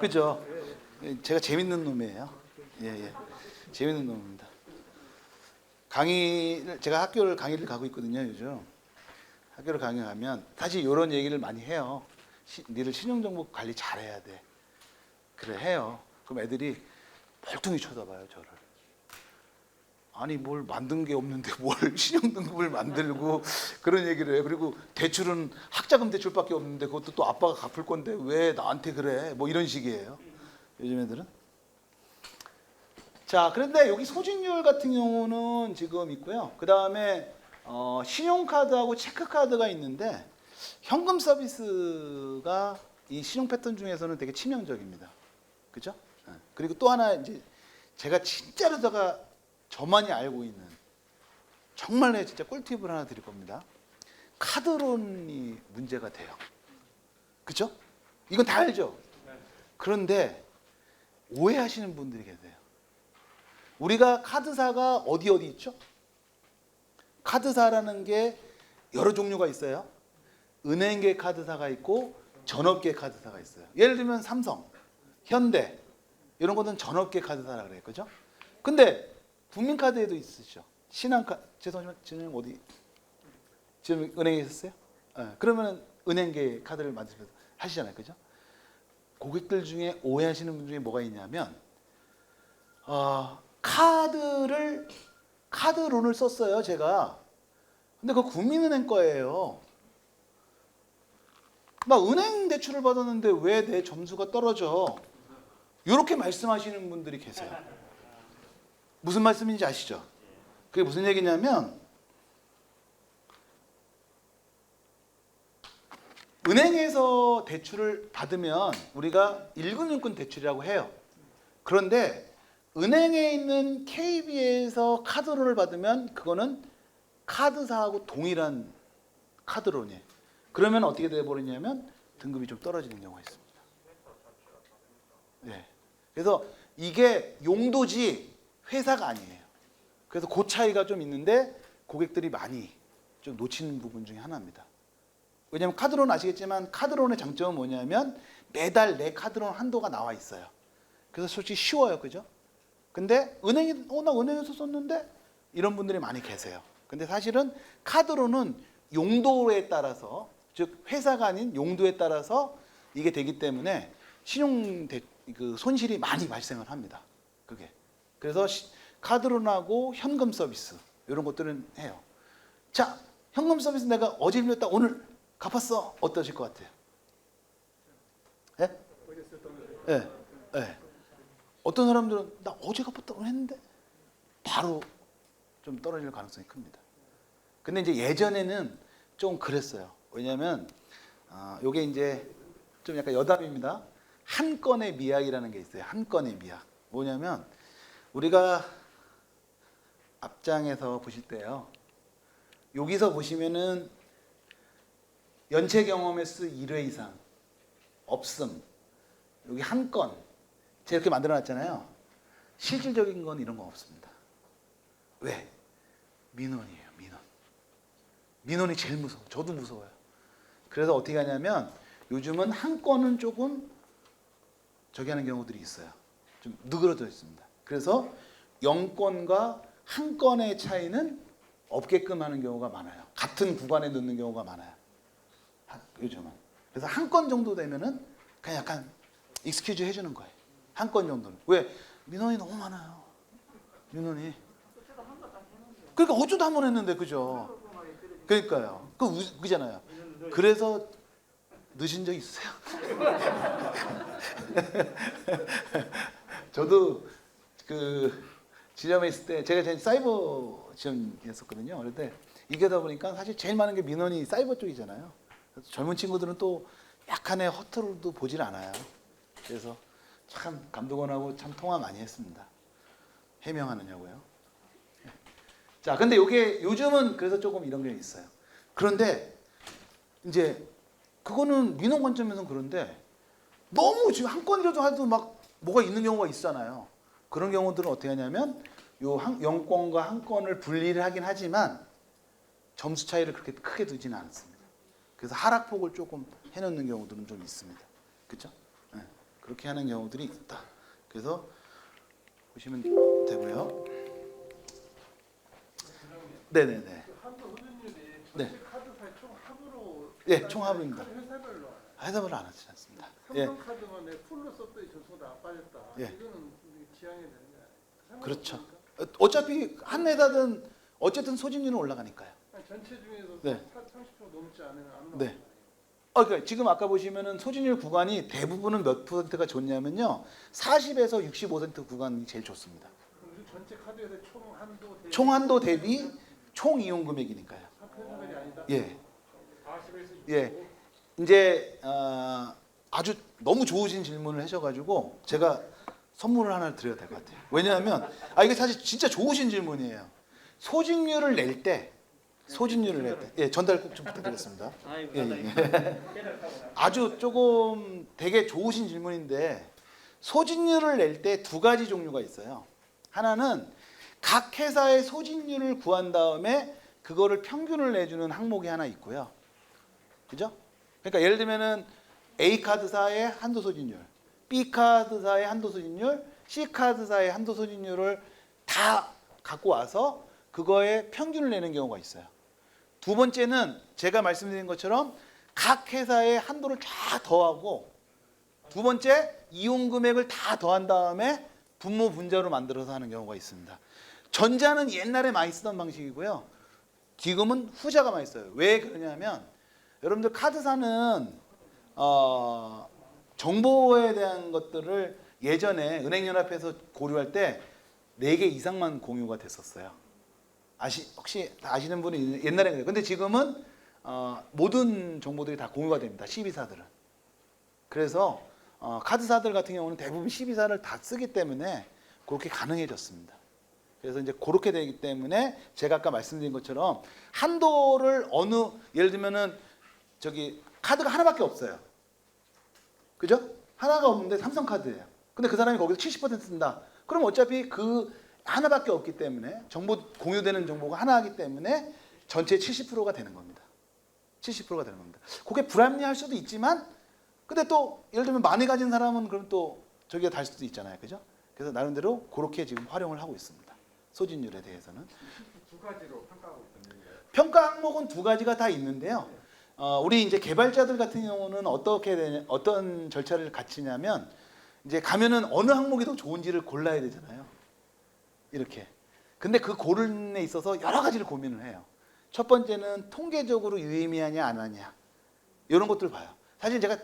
S1: 그죠? 제가 재밌는 놈이에요. 예. 재밌는 놈입니다. 제가 강의를 가고 있거든요, 요즘. 학교를 강의하면 사실 이런 얘기를 많이 해요. 니들 신용정보 관리 잘해야 돼. 그래, 해요. 그럼 애들이 멀뚱히 쳐다봐요, 저를. 아니 뭘 만든 게 없는데 뭘 신용등급을 만들고 그런 얘기를 해요. 그리고 대출은 학자금 대출밖에 없는데 그것도 또 아빠가 갚을 건데 왜 나한테 그래? 뭐 이런 식이에요. 요즘 애들은. 자, 그런데 여기 소진율 같은 경우는 지금 있고요. 그 다음에 신용카드하고 체크카드가 있는데 현금 서비스가 이 신용 패턴 중에서는 되게 치명적입니다. 그죠? 그리고 또 하나 이제 제가 진짜로 저만이 알고 있는 정말 진짜 꿀팁을 하나 드릴 겁니다. 카드론이 문제가 돼요. 그죠? 이건 다 알죠? 그런데 오해하시는 분들이 계세요. 우리가 카드사가 어디 있죠? 카드사라는 게 여러 종류가 있어요. 은행계 카드사가 있고 전업계 카드사가 있어요. 예를 들면 삼성, 현대 이런 것은 전업계 카드사라 그래요. 그죠? 근데 국민카드에도 있으시죠. 신한카드, 죄송하지만 지금 어디? 지금 은행에 있었어요? 그러면 은행계 카드를 만들면서 하시잖아요. 그죠? 고객들 중에 오해하시는 분 중에 뭐가 있냐면 카드론을 썼어요, 제가. 근데 그거 국민은행 거예요. 나 은행 대출을 받았는데 왜 내 점수가 떨어져? 이렇게 말씀하시는 분들이 계세요. 무슨 말씀인지 아시죠? 그게 무슨 얘기냐면 은행에서 대출을 받으면 우리가 1금융권 대출이라고 해요. 그런데 은행에 있는 KB에서 카드론을 받으면 그거는 카드사하고 동일한 카드론이에요. 그러면 어떻게 돼버리냐면 등급이 좀 떨어지는 경우가 있습니다. 네. 그래서 이게 용도지 회사가 아니에요. 그래서 그 차이가 좀 있는데 고객들이 많이 좀 놓치는 부분 중에 하나입니다. 왜냐하면 카드론 아시겠지만 카드론의 장점은 뭐냐면 매달 내 카드론 한도가 나와 있어요. 그래서 솔직히 쉬워요, 그죠? 근데 나 은행에서 썼는데 이런 분들이 많이 계세요. 근데 사실은 카드론은 용도에 따라서, 즉 회사가 아닌 용도에 따라서 이게 되기 때문에 손실이 많이 발생을 합니다. 그게. 그래서 카드론하고 현금 서비스 이런 것들은 해요. 자, 현금 서비스 내가 어제 빌렸다 오늘 갚았어. 어떠실 것 같아요? 예? 예. 예. 어떤 사람들은 나 어제 갚았다고 했는데 바로 좀 떨어질 가능성이 큽니다. 근데 이제 예전에는 좀 그랬어요. 왜냐하면 요게 이제 좀 약간 여담입니다. 한 건의 미약이라는 게 있어요. 한 건의 미약. 뭐냐면 우리가 앞장에서 보실 때요. 여기서 보시면은 연체 경험 횟수 1회 이상 없음. 여기 한 건. 제가 이렇게 만들어 놨잖아요. 실질적인 건 이런 거 없습니다. 왜? 민원이에요. 민원이 제일 무서워. 저도 무서워요. 그래서 어떻게 하냐면 요즘은 한 건은 조금 저기 하는 경우들이 있어요. 좀 누그러져 있습니다. 그래서 0건과 한 건의 차이는 없게끔 하는 경우가 많아요. 같은 구간에 넣는 경우가 많아요. 요즘은. 그래서 한 건 정도 되면은 그냥 약간 익스큐즈 해주는 거예요. 한 건 정도는. 왜? 민원이 너무 많아요. 민원이. 그러니까 어쩌다 한 번 했는데 그죠? 그러니까요. 그잖아요. 그래서 늦은 적 있어요. 저도 그 지점에 있을 때 제가 사이버 지점이었었거든요. 그런데 이게다 보니까 사실 제일 많은 게 민원이 사이버 쪽이잖아요. 그래서 젊은 친구들은 또 약간의 허투루도 보질 않아요. 그래서 참 감독원하고 참 통화 많이 했습니다. 해명하느냐고요. 자, 근데 이게 요즘은 그래서 조금 이런 게 있어요. 그런데 이제 그거는 민원 관점에서는 그런데 너무 지금 한 건이라도 해도 막 뭐가 있는 경우가 있잖아요. 그런 경우들은 어떻게 하냐면 요 0건과 한 건을 분리를 하긴 하지만 점수 차이를 그렇게 크게 두지는 않습니다. 그래서 하락폭을 조금 해놓는 경우들은 좀 있습니다. 그렇죠? 네, 그렇게 하는 경우들이 있다. 그래서 보시면 되고요. 네네네.
S3: 한도 후준율이
S1: 네.
S3: 전체 카드사의 총 합으로
S1: 예, 총합입니다.
S3: 회사별로
S1: 해답을 안 하지 않습니다. 예,
S3: 삼성카드만 내 풀로 썼더니 점수가 안 빠졌다.
S1: 예.
S3: 이거는 지양해야 되는 게 아니에요.
S1: 그렇죠. 어차피 한 회사든 어쨌든 소진율은 올라가니까요.
S3: 전체 중에서
S1: 네.
S3: 30% 넘지 않으면 안 나와요.
S1: 네. 그러니까 지금 아까 보시면은 소진율 구간이 대부분은 몇 퍼센트가 좋냐면요, 40에서 65% 구간이 제일 좋습니다.
S3: 그럼 전체 카드에서 총 한도 대비
S1: 총 한도 대비 총 이용 금액이니까요.
S3: 회사별이 아니다.
S1: 예,
S2: 40에서
S1: 예. 이제 아주 너무 좋으신 질문을 하셔가지고 제가 선물을 하나 드려야 될 것 같아요. 왜냐하면 이게 사실 진짜 좋으신 질문이에요. 소진율을 낼 때, 예, 전달 꼭 좀 부탁드리겠습니다. 예, 예. 아주 조금 되게 좋으신 질문인데 소진율을 낼 때 두 가지 종류가 있어요. 하나는 각 회사의 소진율을 구한 다음에 그거를 평균을 내주는 항목이 하나 있고요. 그죠? 그러니까 예를 들면은 A 카드사의 한도 소진율, B 카드사의 한도 소진율, C 카드사의 한도 소진율을 다 갖고 와서 그거에 평균을 내는 경우가 있어요. 두 번째는 제가 말씀드린 것처럼 각 회사의 한도를 다 더하고 두 번째 이용 금액을 다 더한 다음에 분모 분자로 만들어서 하는 경우가 있습니다. 전자는 옛날에 많이 쓰던 방식이고요. 지금은 후자가 많이 써요. 왜 그러냐면 여러분들 카드사는 정보에 대한 것들을 예전에 은행연합에서 고려할 때 4개 이상만 공유가 됐었어요. 혹시 다 아시는 분이 옛날에 그래요. 근데 지금은 모든 정보들이 다 공유가 됩니다. 12사들은. 그래서 카드사들 같은 경우는 대부분 12사를 다 쓰기 때문에 그렇게 가능해졌습니다. 그래서 이제 그렇게 되기 때문에 제가 아까 말씀드린 것처럼 한도를 예를 들면은 카드가 하나밖에 없어요. 그죠? 하나가 없는데 삼성카드예요. 근데 그 사람이 거기서 70% 쓴다. 그럼 어차피 그 하나밖에 없기 때문에 공유되는 정보가 하나이기 때문에 전체 70%가 되는 겁니다. 70%가 되는 겁니다. 그게 불합리할 수도 있지만 근데 또 예를 들면 많이 가진 사람은 그럼 또 저기가 달 수도 있잖아요. 그죠? 그래서 나름대로 그렇게 지금 활용을 하고 있습니다. 소진율에 대해서는.
S2: 두 가지로 평가하고 있는데
S1: 평가 항목은 두 가지가 다 있는데요. 우리 이제 개발자들 같은 경우는 어떤 절차를 갖추냐면 이제 가면은 어느 항목이 더 좋은지를 골라야 되잖아요. 이렇게. 근데 그 고른에 있어서 여러 가지를 고민을 해요. 첫 번째는 통계적으로 유의미하냐 안 하냐 이런 것들을 봐요. 사실 제가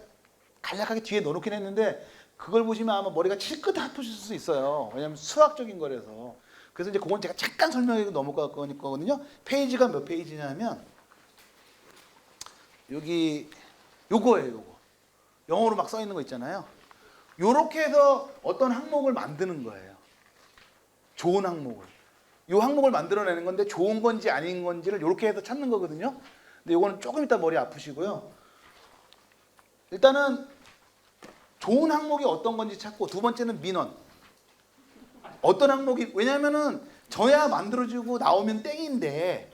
S1: 간략하게 뒤에 넣어놓긴 했는데 그걸 보시면 아마 머리가 칠끗 아프실 수 있어요. 왜냐하면 수학적인 거라서. 그래서 이제 그건 제가 잠깐 설명해 넘어갈 거거든요. 페이지가 몇 페이지냐면 여기 요거예요. 요거. 영어로 막 써 있는 거 있잖아요. 요렇게 해서 어떤 항목을 만드는 거예요. 좋은 항목을. 요 항목을 만들어내는 건데 좋은 건지 아닌 건지를 요렇게 해서 찾는 거거든요. 근데 요거는 조금 이따 머리 아프시고요. 일단은 좋은 항목이 어떤 건지 찾고 두 번째는 민원. 어떤 항목이 왜냐면은 저야 만들어지고 나오면 땡인데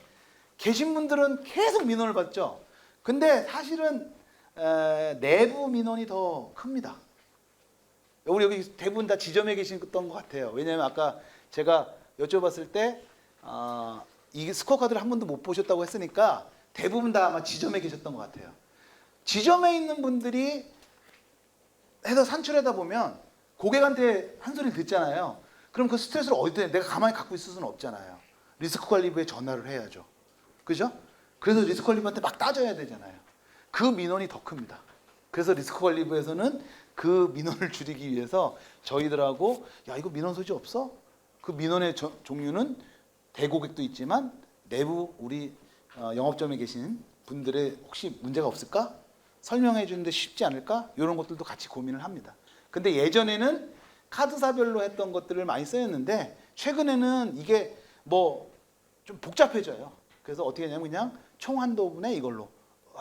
S1: 계신 분들은 계속 민원을 받죠. 근데 사실은 내부 민원이 더 큽니다. 우리 여기 대부분 다 지점에 계셨던 것 같아요. 왜냐하면 아까 제가 여쭤봤을 때 이 스코어 카드를 한 번도 못 보셨다고 했으니까 대부분 다 아마 지점에 계셨던 것 같아요. 지점에 있는 분들이 해서 산출하다 보면 고객한테 한 소리 듣잖아요. 그럼 그 스트레스를 어디다 내가 가만히 갖고 있을 수는 없잖아요. 리스크 관리부에 전화를 해야죠. 그죠? 그래서 리스크 관리부한테 막 따져야 되잖아요. 그 민원이 더 큽니다. 그래서 리스크 관리부에서는 그 민원을 줄이기 위해서 저희들하고 야 이거 민원 소지 없어? 그 민원의 종류는 대고객도 있지만 내부 우리 영업점에 계신 분들의 혹시 문제가 없을까? 설명해 주는데 쉽지 않을까? 이런 것들도 같이 고민을 합니다. 근데 예전에는 카드사별로 했던 것들을 많이 쓰였는데 최근에는 이게 뭐 좀 복잡해져요. 그래서 어떻게 하냐면 그냥 총 한도분에 이걸로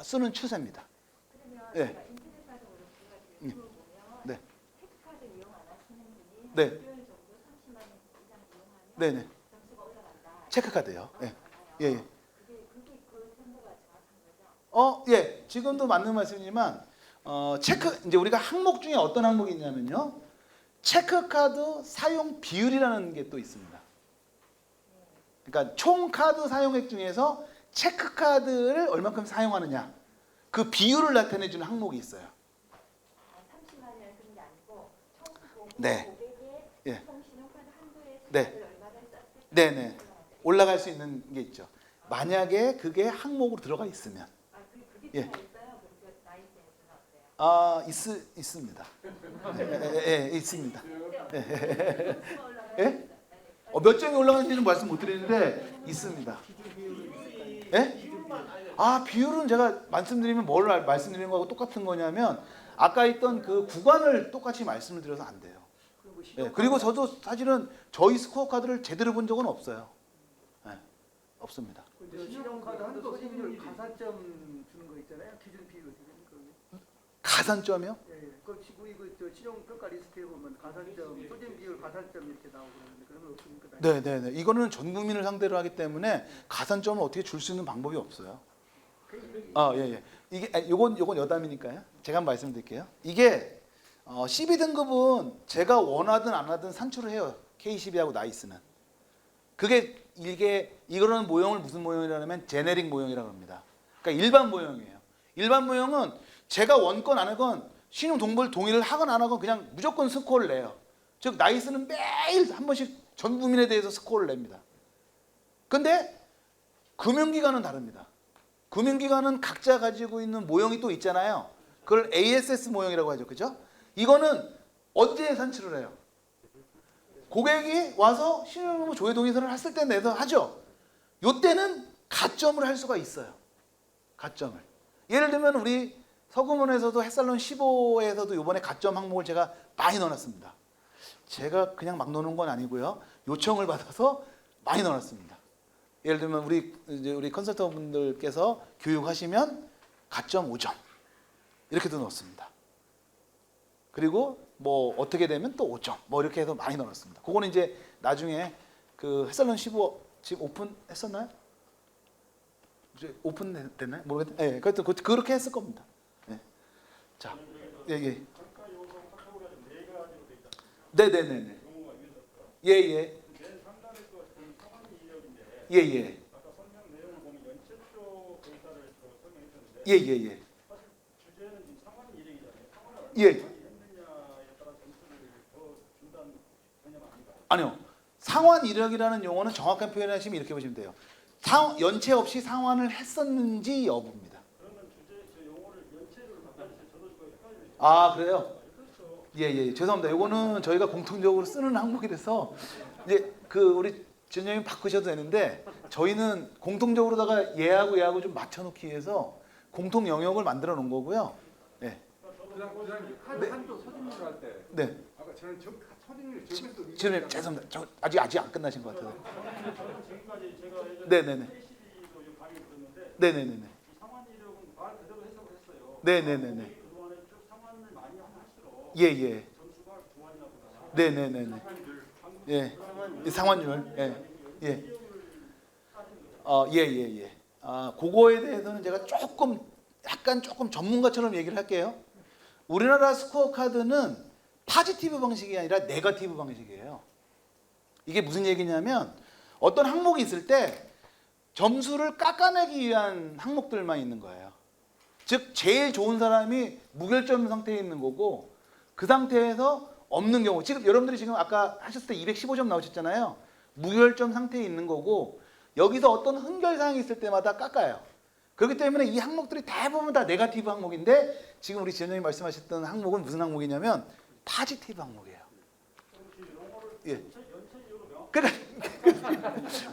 S1: 쓰는 추세입니다.
S4: 그러면
S1: 네.
S4: 제가 인터넷상으로 제가 유튜브 보면
S1: 네.
S4: 체크카드 이용 안 하시는 분이
S1: 네.
S4: 일주일 정도 30만 원 이상 이용하면
S1: 네네.
S4: 점수가 올라간다.
S1: 체크카드요. 예. 예, 예.
S4: 그게 그 정보가 정확한 거죠?
S1: 예. 지금도 맞는 말씀이지만 체크 이제 우리가 항목 중에 어떤 항목이 있냐면요. 체크카드 사용 비율이라는 게 또 있습니다. 그러니까 총 카드 사용액 중에서 체크카드를 얼마큼 사용하느냐 그 비율을 나타내 주는 항목이 있어요.
S4: 30만이라는 그런 게 아니고 총
S1: 네.
S4: 고객의
S1: 예.
S4: 총 신용카드 한도의
S1: 네.
S4: 수익을 얼마를 썼을 때
S1: 네네. 올라갈 수 있는 게 있죠. 만약에 그게 항목으로 들어가 있으면
S4: 그게
S1: 예.
S4: 들어가 있어요? 그럼 그 나이스에서는 어때요?
S1: 있습니다. 예, 있습니다.
S4: 점수가 올라가요?
S1: 예? 몇 점이 올라가는지는 말씀 못 드리는데 있습니다. 예? 비율은 제가 말씀드리면 뭘 말씀드리는 거하고 똑같은 거냐면 아까 있던 그 구간을 똑같이 말씀을 드려서 안 돼요. 예, 그리고 저도 사실은 저희 스코어 카드를 제대로 본 적은 없어요. 예, 없습니다.
S3: 신용카드 한도 소진율 가산점 주는 거 있잖아요. 기준 비율 어떻게
S1: 가산점이요?
S3: 예, 그 지금 이거 저 신용 평가 리스트에 보면 가산점, 소진 비율 가산점 이렇게 나오고 그러는데 그런 거 없습니까?
S1: 네네네. 이거는 전 국민을 상대로 하기 때문에 가산점을 어떻게 줄 수 있는 방법이 없어요. 예. 요건 여담이니까요. 제가 한번 말씀드릴게요. 이게 12등급은 제가 원하든 안 하든 산출을 해요. K12하고 나이스는. 이거는 모형을 무슨 모형이라면 제네릭 모형이라고 합니다. 그러니까 일반 모형이에요. 일반 모형은 제가 원건 안 하건 신용 동의를 하건 안 하건 그냥 무조건 스코어를 내요. 즉 나이스는 매일 한 번씩 전 국민에 대해서 스코어를 냅니다. 근데 금융기관은 다릅니다. 금융기관은 각자 가지고 있는 모형이 또 있잖아요. 그걸 ASS 모형이라고 하죠. 그죠? 이거는 언제 산출을 해요? 고객이 와서 신용등록 조회 동의서를 했을 때 내서 하죠. 요때는 가점을 할 수가 있어요. 가점을. 예를 들면 우리 서구문에서도 햇살론 15에서도 이번에 가점 항목을 제가 많이 넣어놨습니다. 제가 그냥 막 넣는 건 아니고요. 요청을 받아서 많이 넣어놨습니다. 예를 들면 우리 컨설턴트 분들께서 교육하시면 가점 5점 이렇게도 넣었습니다. 그리고 뭐 어떻게 되면 또 5점 뭐 이렇게 해서 많이 넣어놨습니다. 그거는 이제 나중에 그 햇살론 15 지금 오픈했었나요? 이제 오픈됐나요? 모르겠는데, 예, 그렇게 했을 겁니다. 예. 자, 예. 네네네네. 예. 예.
S2: 아까 설명 내용을 보면 연체표 공사를 설명했었는데
S1: 예.
S2: 사실 주제는 지금 상환 이력이잖아요. 상환을
S1: 예.
S2: 얼마나 많이 했느냐에 따라 점수를 더 준다는 개념 아닌가요?
S1: 아니요. 상환 이력이라는 용어는 정확한 표현하시면 이렇게 보시면 돼요. 연체 없이 상환을 했었는지 여부입니다.
S2: 그러면 저 용어를 연체를 바꿔주세요. 저도 그거 헷갈려요.
S1: 그래요?
S2: 그렇죠.
S1: 예. 죄송합니다. 이거는 저희가 공통적으로 쓰는 항목이라서 이제 우리 진영님 바꾸셔도 되는데 저희는 공통적으로다가 얘하고 좀 맞춰놓기 위해서 공통 영역을 만들어 놓은 거고요. 네.
S5: 그다음 카드 한도 소진율 할 때
S1: 네.
S5: 아까 저는 소진율 적에서
S1: 진영님 죄송합니다. 저 아직 안 끝나신 것 같아요.
S2: 저는 지금까지 제가 예전에
S1: 네네네.
S2: K12도 강의 들었는데
S1: 네네네네.
S2: 이 상환 이력은 말 그대로 해석을 했어요.
S1: 네네네네.
S2: 그동안에 쭉 상환을 많이 하면 할수록
S1: 예.
S2: 점수가 좋아지나 보다.
S1: 네네네네. 예. 이 상환율. 예. 그거에 대해서는 제가 약간 조금 전문가처럼 얘기를 할게요. 우리나라 스코어 카드는 파지티브 방식이 아니라 네거티브 방식이에요. 이게 무슨 얘기냐면 어떤 항목이 있을 때 점수를 깎아내기 위한 항목들만 있는 거예요. 즉 제일 좋은 사람이 무결점 상태에 있는 거고 그 상태에서 없는 경우 지금 여러분들이 지금 아까 하셨을 때 215점 나오셨잖아요. 무결점 상태에 있는 거고 여기서 어떤 흥결사항이 있을 때마다 깎아요. 그렇기 때문에 이 항목들이 대부분 다 네거티브 항목인데 지금 우리 지원장님 말씀하셨던 항목은 무슨 항목이냐면 파지티브 항목이에요. 예. 그러니까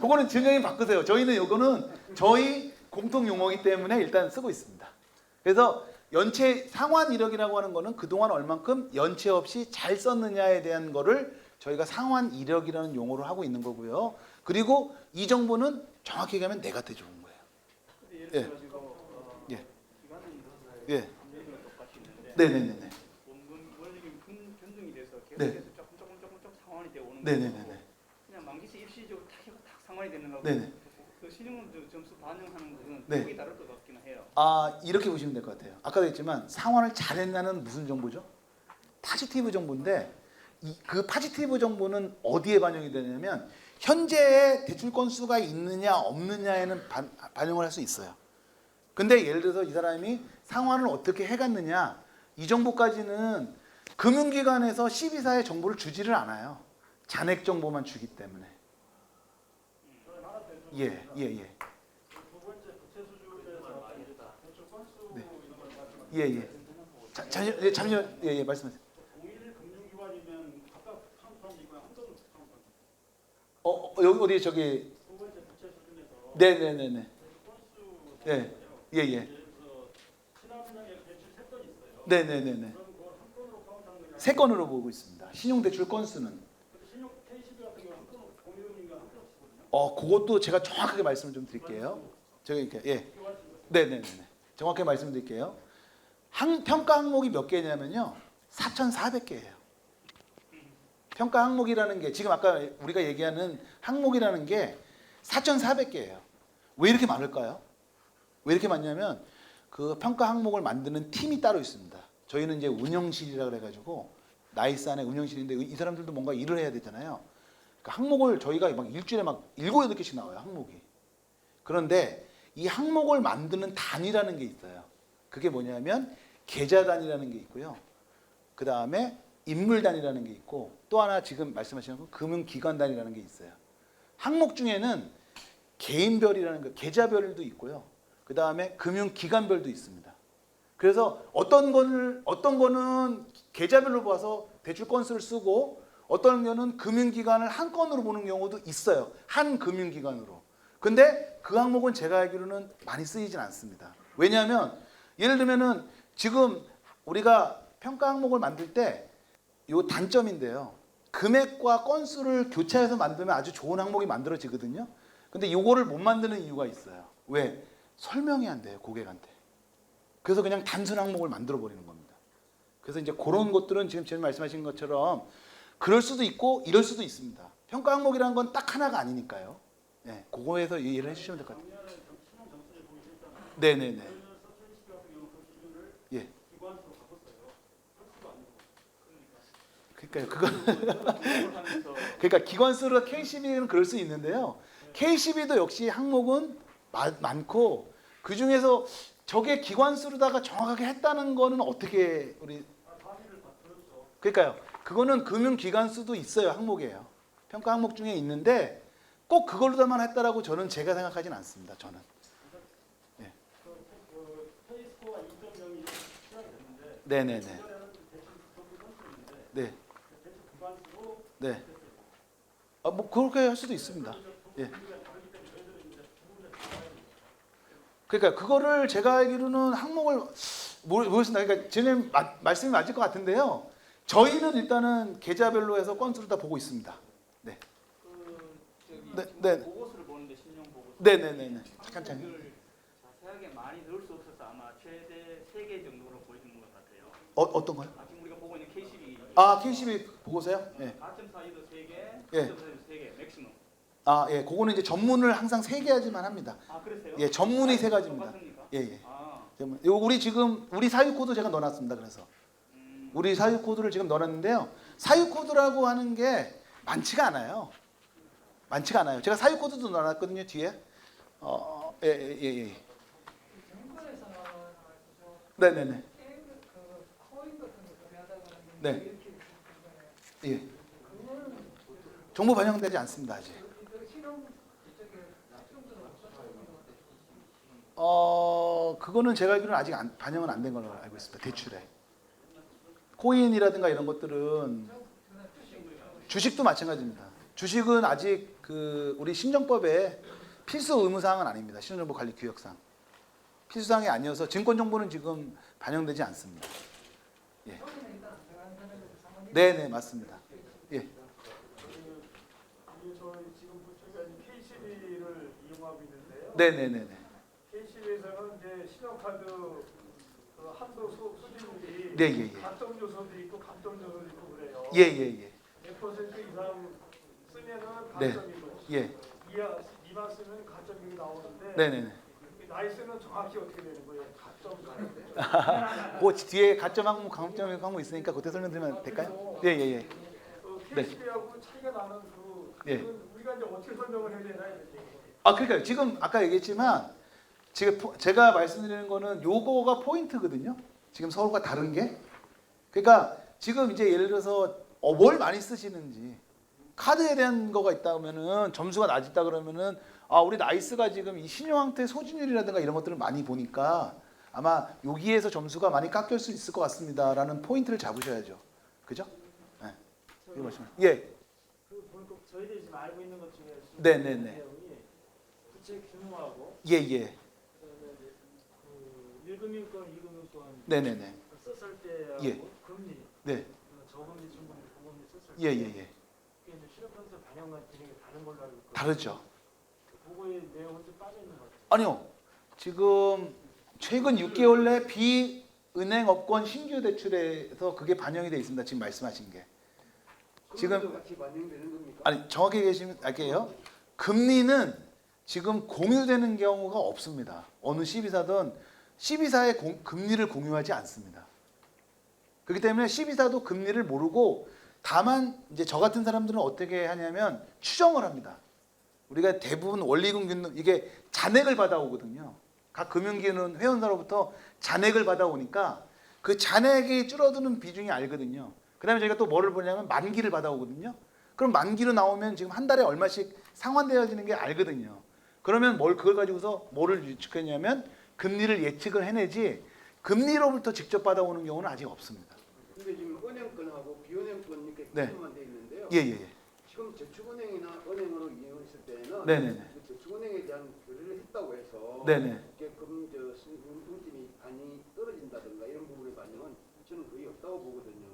S1: 그거는 지원장님 바꾸세요. 저희는 이거는 저희 공통 용어이기 때문에 일단 쓰고 있습니다. 그래서 연체 상환 이력이라고 하는 거는 그동안 얼만큼 연체 없이 잘 썼느냐에 대한 거를 저희가 상환 이력이라는 용어로 하고 있는 거고요. 그리고 이 정보는 정확히 얘기하면 내가 더 좋은 거예요.
S2: 근데 예를 들어가지고
S1: 예.
S2: 기간은
S1: 예.
S2: 감정이 똑같이 있는데
S1: 네네네네.
S2: 원금 원리금 변동이 돼서
S1: 네.
S2: 계속해서 조금 상환이 되어 오는
S1: 네네네네.
S2: 거고 그냥 만기세 일시적으로 딱 상환이 되는 거고
S1: 네네.
S2: 그 신용은 점수 반영하는 것은
S1: 네.
S2: 거기 다를 것 같기는 해요.
S1: 아 이렇게 보시면 될 것 같아요. 아까도 했지만 상환을 잘했냐는 무슨 정보죠? 파지티브 정보인데 그 파지티브 정보는 어디에 반영이 되냐면 현재의 대출 건수가 있느냐 없느냐에는 반영을 할 수 있어요. 근데 예를 들어서 이 사람이 상환을 어떻게 해갔느냐 이 정보까지는 금융기관에서 12사의 정보를 주지를 않아요. 잔액 정보만 주기 때문에. 예. 예. 잠시만 예 말씀하세요.
S5: 동일 금융기관이면 각각 상환이 있고 한 건으로 상환.
S1: 여기 어디 저기
S5: 두 번째 부채 수준에서
S1: 네네네네.
S5: 건수
S1: 예.
S5: 예를
S1: 예.
S5: 들어서 신한은행에 대출 3건 있어요.
S1: 네네네네.
S5: 그럼 그걸 한 건으로 카운트하는 거냐?
S1: 세 건으로 보고 있습니다. 신용대출 건수는.
S5: 근데 신용 KCB 같은 경우 한 건으로 공유금융과 한 건으로 쓰거든요.
S1: 그것도 제가 정확하게 말씀을 좀 드릴게요. 제가 이렇게 예. 네네네. 정확하게 말씀드릴게요. 평가 항목이 몇 개냐면요. 4,400개예요. 평가 항목이라는 게 지금 아까 우리가 얘기하는 항목이라는 게 4,400개예요. 왜 이렇게 많을까요? 왜 이렇게 많냐면 그 평가 항목을 만드는 팀이 따로 있습니다. 저희는 이제 운영실이라 그래가지고 나이스 안에 운영실인데 이 사람들도 뭔가 일을 해야 되잖아요. 그 항목을 저희가 막 일주일에 막 7, 8개씩 나와요. 항목이. 그런데 이 항목을 만드는 단위라는 게 있어요. 그게 뭐냐면 계좌 단위라는 게 있고요. 그 다음에 인물 단위라는 게 있고 또 하나 지금 말씀하시는 건 금융기관 단위라는 게 있어요. 항목 중에는 개인별이라는 거, 계좌별도 있고요. 그 다음에 금융기관별도 있습니다. 그래서 어떤 거는 계좌별로 봐서 대출 건수를 쓰고 어떤 거는 금융기관을 한 건으로 보는 경우도 있어요. 한 금융기관으로. 근데 그 항목은 제가 알기로는 많이 쓰이진 않습니다. 왜냐하면 예를 들면은 지금 우리가 평가 항목을 만들 때 요 단점인데요. 금액과 건수를 교차해서 만들면 아주 좋은 항목이 만들어지거든요. 근데 요거를 못 만드는 이유가 있어요. 왜? 설명이 안 돼요, 고객한테. 그래서 그냥 단순 항목을 만들어 버리는 겁니다. 그래서 이제 그런 것들은 지금 말씀하신 것처럼 그럴 수도 있고 이럴 수도 있습니다. 평가 항목이라는 건 딱 하나가 아니니까요. 네, 그거에서 이해를 해주시면 될 것 같아요. 네네네. 예. 그러니까요. 그러니까 기관수로 KCB는 그럴 수 있는데요. KCB도 역시 항목은 많고 그 중에서 저게 기관수로다가 정확하게 했다는 거는 어떻게 우리 그러니까요. 그거는 금융기관수도 있어요. 항목이에요. 평가 항목 중에 있는데 꼭 그걸로다만 했다라고 저는 제가 생각하진 않습니다. 저는. 예.
S5: K스코어가 2.0이 시작이 됐는데
S1: 네네네.
S5: 이번에는 대출 건수인데
S1: 네.
S5: 대출 기관수로
S1: 네. 뭐 그렇게 할 수도 있습니다. 예. 그러니까 그거를 제가 알기로는 항목을 모르겠습니다. 그러니까 지금 말씀이 맞을 것 같은데요. 저희는 일단은 계좌별로 해서 건수를 다 보고 있습니다. 네. 네.
S2: 보고서를 보는데 신용 보고서.
S1: 네네네네. 잠깐.
S2: 항목을 자세하게 많이 넣을 수 없어서 아마 최대 3개 정도로 보이는 것 같아요.
S1: 어떤 거요?
S2: 지금 우리가 보고 있는 KCB.
S1: KCB 보고서요? 네.
S2: 4.42도 3개,
S1: 예.
S2: 4.42도 3개, 맥시멈.
S1: 예. 그거는 이제 전문을 항상 3개 하지만 합니다.
S2: 그러세요?
S1: 예, 전문이 3가지입니다.
S2: 똑같습니까?
S1: 예.
S2: 아,
S1: 요 우리 지금 우리 사유 코드 제가 넣어놨습니다. 그래서 우리 사유 코드를 지금 넣어놨는데요. 사유 코드라고 하는 게 많지가 않아요. 제가 사유 코드도 넣어놨거든요. 뒤에. 예.
S4: 정부에서는
S1: 네네네.
S3: 코인 같은 거 거래하다가
S1: 네.
S3: 이렇게
S1: 예.
S3: 그거는
S1: 정보 반영되지 않습니다 아직.
S3: 신용 쪽에 신용도는
S1: 그거는 제가 알기로는 아직 반영은 안 된 걸로 알고 있습니다. 대출에. 코인이라든가 이런 것들은 주식도 마찬가지입니다. 주식은 아직 우리 신정법에 필수 의무 사항은 아닙니다. 신용정보관리규약상 필수 사항이 아니어서 증권 정보는 지금 반영되지 않습니다. 예. 네, 맞습니다. 예.
S5: 이게 저희 지금 저희가 K12를 이용하고 있는데요.
S1: 네.
S5: K12에서는 이제 신용카드 그 한도 수준이
S1: 네,
S5: 감점 요소도 있고 감점 요소도 있고 그래요.
S1: 예.
S5: 100% 이상 쓰면은
S1: 네.
S5: 감점이고
S1: 예.
S5: 미만 쓰면 감점이 나오는데
S1: 네네네.
S5: 나이스는 정확히 어떻게 되는 거예요? 감점
S1: 그 뒤에 가점 항목, 강점 항목 있으니까 그때 설명드리면 될까요? 예. 네.
S5: K12하고 차이가 나는
S1: 예.
S5: 그건 우리가 이제 어떻게 설명을 해야 되나 이렇게.
S1: 그러니까요. 지금 아까 얘기했지만 지금 제가 말씀드리는 거는 요거가 포인트거든요. 지금 서로가 다른 게. 그러니까 지금 이제 예를 들어서 뭘 많이 쓰시는지 카드에 대한 거가 있다면은 점수가 낮다 그러면은 우리 나이스가 지금 이 신용항태 소진율이라든가 이런 것들을 많이 보니까 아마 여기에서 점수가 많이 깎일 수 있을 것 같습니다라는 포인트를 잡으셔야죠. 그죠? 네. 이거 말씀. 예.
S5: 그 보니까 저희들이 지금 알고 있는 것 중에
S1: 네네네.
S5: 내용이 부채 규모하고
S1: 예.
S5: 그다음에 그 1금융권, 2금융권
S1: 네네네.
S5: 썼을 때하고
S1: 예.
S5: 금리,
S1: 네.
S5: 저금리, 중금리, 고금리 썼을 때
S1: 예.
S5: 그게 이제 실업연수 반영과 기능이 다른 걸로 알고 있거든요.
S1: 다르죠.
S5: 그거의 내용은 좀 빠져 있는 것 같아요.
S1: 아니요. 지금 최근 6개월 내 비은행업권 신규 대출에서 그게 반영이 되어 있습니다. 지금 말씀하신 게. 지금
S3: 같이 반영되는 겁니까?
S1: 아니 정확히 계시면 알게요. 금리는 지금 공유되는 경우가 없습니다. 어느 CB사든 CB사의 금리를 공유하지 않습니다. 그렇기 때문에 CB사도 금리를 모르고 다만 이제 저 같은 사람들은 어떻게 하냐면 추정을 합니다. 우리가 대부분 원리금 이게 잔액을 받아오거든요. 각 금융기관은 회원사로부터 잔액을 받아오니까 그 잔액이 줄어드는 비중이 알거든요. 그다음에 저희가 또 뭐를 보냐면 만기를 받아오거든요. 그럼 만기로 나오면 지금 한 달에 얼마씩 상환되어지는 게 알거든요. 그러면 그걸 가지고서 뭐를 예측했냐면 금리를 예측을 해내지 금리로부터 직접 받아오는 경우는 아직 없습니다.
S6: 근데 지금 은행권하고 비은행권 이렇게
S1: 네.
S6: 구분만 돼 있는데요.
S1: 예.
S6: 지금 저축은행이나 은행으로 이용했을 때는
S1: 네네네.
S6: 그 저축은행에 대한 거래를 했다고 해서
S1: 네네.
S6: 이게 금융팀이 많이 떨어진다든가 이런 부분의 반영은 저는 거의 없다고 보거든요.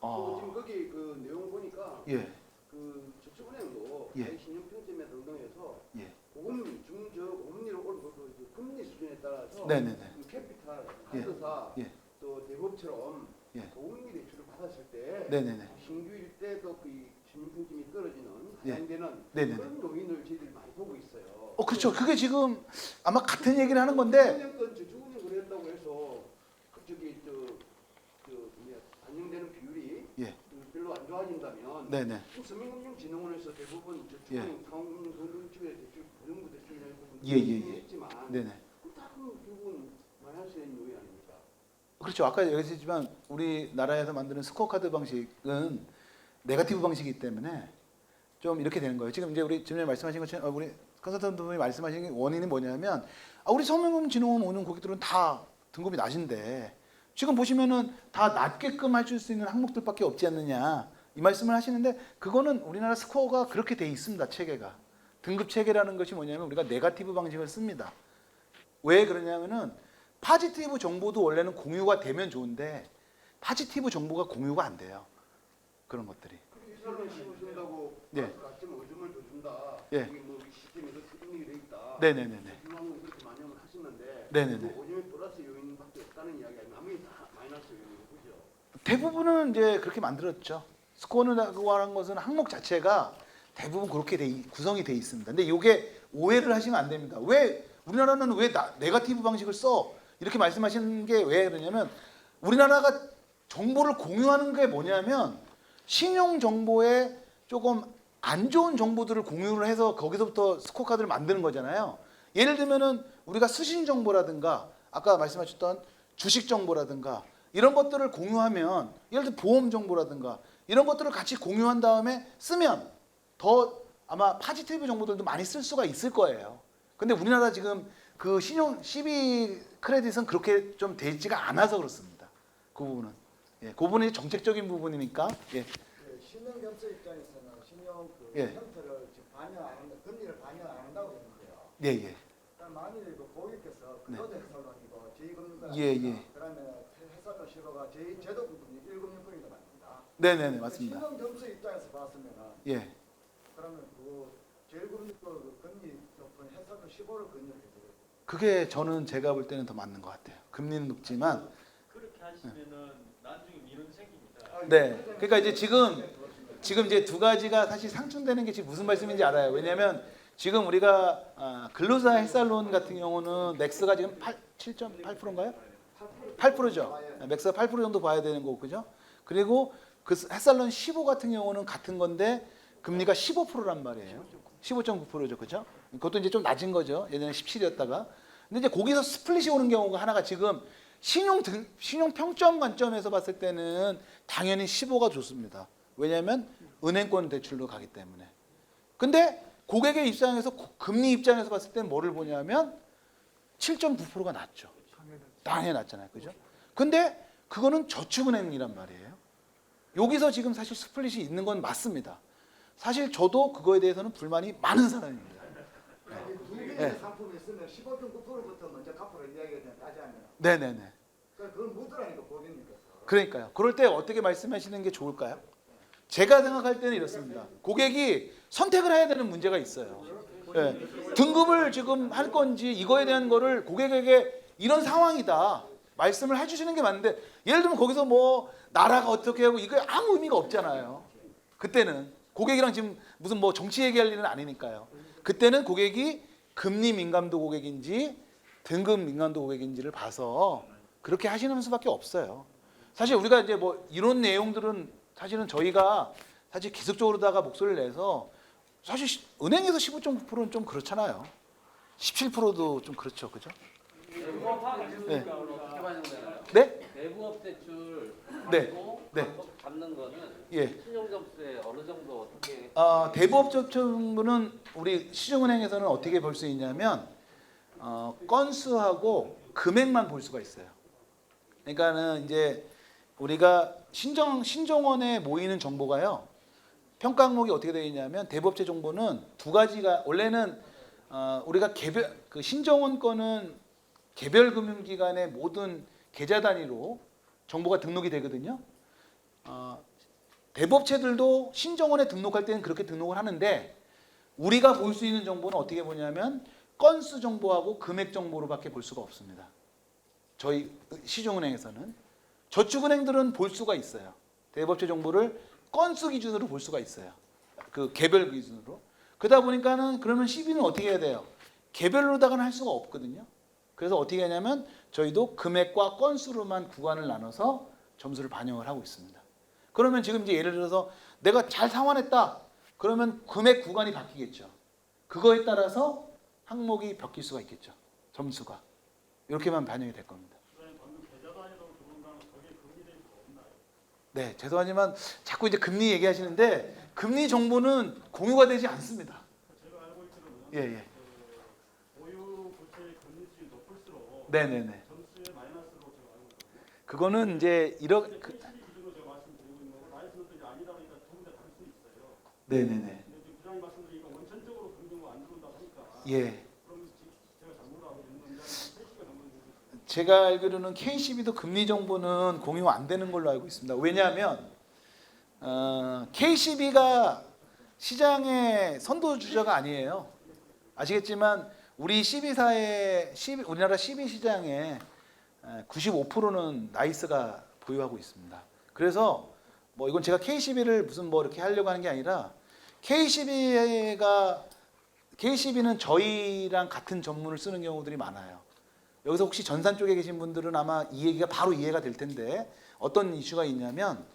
S6: 그리고 지금 거기 그 내용 보니까
S1: 예.
S6: 그 저축은행도
S1: 예.
S6: 자기 신용평점에 등등해서
S1: 예.
S6: 고금리, 고금리로 그 금리 수준에 따라서
S1: 네네네.
S6: 그 캐피탈,
S1: 예.
S6: 카드사,
S1: 예.
S6: 또 대법처럼
S1: 예.
S6: 고금리 대출을 받았을 때
S1: 네네네.
S6: 신규일 때도 그 신용평점이 떨어지는
S1: 예.
S6: 하향되는
S1: 네네네.
S6: 그런 요인을 저희들이 많이 보고 있어요.
S1: 그렇죠. 그게 지금 아마 같은 얘기를 하는 건데
S6: 은행권 저축은행 그랬다고 해서 반영되는 비율이
S1: 예.
S6: 별로 안 좋아진다면
S1: 네네.
S6: 서민금융진흥원에서 대부분 저축은행, 상업금융 대출, 고정부 대출 이런 부분
S1: 예.
S6: 했지만
S1: 네네.
S6: 다른 부분 많이 할 수 있는 요인 아닙니까?
S1: 그렇죠. 아까 얘기했지만 우리나라에서 만드는 스코어 카드 방식은 네거티브 방식이기 때문에 좀 이렇게 되는 거예요. 지금 이제 우리 지금 말씀하신 것처럼 우리 컨설턴트 분이 말씀하신 게 원인이 뭐냐면 우리 서민금융진흥원 오는 고객들은 다 등급이 낮은데 지금 보시면은 다 낮게끔 해줄 수 있는 항목들밖에 없지 않느냐 이 말씀을 하시는데 그거는 우리나라 스코어가 그렇게 돼 있습니다. 체계가 등급 체계라는 것이 뭐냐면 우리가 네거티브 방식을 씁니다. 왜 그러냐면은 파지티브 정보도 원래는 공유가 되면 좋은데 파지티브 정보가 공유가 안 돼요. 그런 것들이.
S6: 이사를 씌워준다고
S1: 예.
S6: 가점 5점을 더 준다.
S1: 예.
S6: 여기 뭐 시스템에서 입력이 돼 있다.
S1: 네네네네.
S6: 중앙은 그렇게 반영을 하시는데
S1: 네네네.
S6: 5점의 플러스 요인밖에 없다는 이야기 아니면 아무리 다 마이너스 요인이고 그죠?
S1: 대부분은 이제 그렇게 만들었죠. 스코어라고 하는 것은 항목 자체가 대부분 그렇게 구성이 돼 있습니다. 근데 이게 오해를 하시면 안 됩니다. 왜 우리나라는 왜 네거티브 방식을 써? 이렇게 말씀하시는 게 왜 그러냐면 우리나라가 정보를 공유하는 게 뭐냐면 신용 정보에 조금 안 좋은 정보들을 공유를 해서 거기서부터 스코어 카드를 만드는 거잖아요. 예를 들면은 우리가 수신 정보라든가 아까 말씀하셨던 주식 정보라든가 이런 것들을 공유하면, 예를 들어 보험 정보라든가 이런 것들을 같이 공유한 다음에 쓰면 더 아마 파지티브 정보들도 많이 쓸 수가 있을 거예요. 근데 우리나라 지금 그 신용 CB 크레딧은 그렇게 좀 되지가 않아서 그렇습니다. 그 부분은. 예, 그 부분이 정책적인 부분이니까. 예.
S7: 그 신용점수 입장에서는 신용 그
S1: 예.
S7: 형태를 지금 반영 안 한다, 금리를 반영 안 한다고 했는데요.
S1: 예, 예.
S7: 그럼 만일에 그 고객께서
S1: 네.
S7: 그거도 해설론이고 제2금융가
S1: 예, 예.
S7: 그다음에 해설론 실버가 제2제도 부분이 1금융권이다 말입니다.
S1: 네, 네, 네, 맞습니다.
S7: 신용점수 입장에서 봤으면은
S1: 예.
S7: 그러면 그 제1금융권 그 금리 높은 해설론 15를 건의해줘요.
S1: 그게 저는 제가 볼 때는 더 맞는 것 같아요. 금리는 높지만.
S5: 그렇게 하시면은 나중에 이런 생깁니다.
S1: 네. 그러니까 이제 지금 이제 두 가지가 사실 상충되는 게 지금 무슨 말씀인지 알아요. 왜냐하면 지금 우리가 근로자 햇살론 같은 경우는 맥스가 지금 7.8%인가요? 8%죠. 맥스가 8% 정도 봐야 되는 거고, 그죠? 그리고 그 햇살론 15 같은 경우는 같은 건데 금리가 15%란 말이에요. 15.9%죠, 그죠? 그것도 이제 좀 낮은 거죠. 예전에 17이었다가. 근데 이제 거기서 스플릿이 오는 경우가 하나가 지금 신용 평점 관점에서 봤을 때는 당연히 15가 좋습니다. 왜냐하면 은행권 대출로 가기 때문에. 근데 고객의 입장에서 금리 입장에서 봤을 때는 뭐를 보냐면 7.9%가 낮죠. 당연히 낮잖아요. 그죠? 근데 그거는 저축은행이란 말이에요. 여기서 지금 사실 스플릿이 있는 건 맞습니다. 사실 저도 그거에 대해서는 불만이 많은 사람입니다.
S7: 두 개의
S1: 네.
S7: 상품이 있으면 15.9%부터 먼저 갚으러 이야기가 되는 따지하면
S1: 네네네.
S7: 그걸 묻으라니까 고객님께서.
S1: 그러니까요. 그럴 때 어떻게 말씀하시는 게 좋을까요? 제가 생각할 때는 이렇습니다. 고객이 선택을 해야 되는 문제가 있어요. 예. 등급을 지금 할 건지 이거에 대한 거를 고객에게 이런 상황이다 말씀을 해주시는 게 맞는데, 예를 들면 거기서 뭐 나라가 어떻게 하고 이거 아무 의미가 없잖아요. 그때는 고객이랑 지금 무슨 뭐 정치 얘기할 일은 아니니까요. 그때는 고객이 금리 민감도 고객인지 등급 민감도 고객인지를 봐서 그렇게 하시는 수밖에 없어요. 사실 우리가 이제 뭐 이런 내용들은 사실은 저희가 사실 기습적으로다가 목소리를 내서 사실 은행에서 15.9%는 좀 그렇잖아요. 17%도 좀 그렇죠, 그죠?
S2: 내부업화
S1: 네.
S2: 어떻게 반영되나요?
S1: 네?
S8: 내부업 대출
S1: 네.
S8: 받고
S1: 네.
S8: 받는 거는
S1: 예.
S8: 신용점수에 어느 정도 어떻게
S1: 대부업적증은 우리 시중은행에서는 어떻게 볼 수 있냐면 건수하고 금액만 볼 수가 있어요. 그러니까는 이제 우리가 신정원에 모이는 정보가요. 평가 항목이 어떻게 되어 있냐면 대부업체 정보는 두 가지가, 원래는 우리가 신정원 거는 개별 금융기관의 모든 계좌 단위로 정보가 등록이 되거든요. 대부업체들도 신정원에 등록할 때는 그렇게 등록을 하는데, 우리가 볼 수 있는 정보는 어떻게 보냐면 건수 정보하고 금액 정보로밖에 볼 수가 없습니다. 저희 시중은행에서는. 저축은행들은 볼 수가 있어요. 대부업체 정보를 건수 기준으로 볼 수가 있어요. 그 개별 기준으로. 그러다 보니까는 그러면 CB는 어떻게 해야 돼요? 개별로다가는 할 수가 없거든요. 그래서 어떻게 하냐면 저희도 금액과 건수로만 구간을 나눠서 점수를 반영을 하고 있습니다. 그러면 지금 이제 예를 들어서 내가 잘 상환했다. 그러면 금액 구간이 바뀌겠죠. 그거에 따라서 항목이 바뀔 수가 있겠죠. 점수가. 이렇게만 반영이 될 겁니다.
S5: 방금 계좌 단위로 들어온다면 거기에 금리 대입이 없나요?
S1: 네, 죄송하지만 자꾸 이제 금리 얘기하시는데 금리 정보는 공유가 되지 않습니다.
S5: 제가 알고 있기로는
S1: 예, 예.
S5: 보유 부채의 금리 수준이 높을수록
S1: 네네네.
S5: 점수에 마이너스로 제가 알고 있거든요.
S1: 그거는 이제 이런
S5: 근데 KTB 기준으로 제가 말씀드리고 있는 거고 마이너스는 또 이제 아니다 보니까 전부 다 다를 수 있어요.
S1: 네네네.
S5: 근데 지금 부장님 말씀드리니까 원천적으로 금융가 안 들어온다고 하니까
S1: 예.
S5: 그럼 제가 잘못 알고 있는 건지 아니면 3시가 잘못 알고 있는
S1: 제가 알기로는 KCB도 금리 정보는 공유 안 되는 걸로 알고 있습니다. 왜냐하면 KCB가 시장의 선도주자가 아니에요. 아시겠지만 우리 우리나라 CB 시장의 95%는 나이스가 보유하고 있습니다. 그래서 뭐 이건 제가 KCB를 무슨 뭐 이렇게 하려고 하는 게 아니라 KCB는 저희랑 같은 전문을 쓰는 경우들이 많아요. 여기서 혹시 전산 쪽에 계신 분들은 아마 이 얘기가 바로 이해가 될 텐데, 어떤 이슈가 있냐면,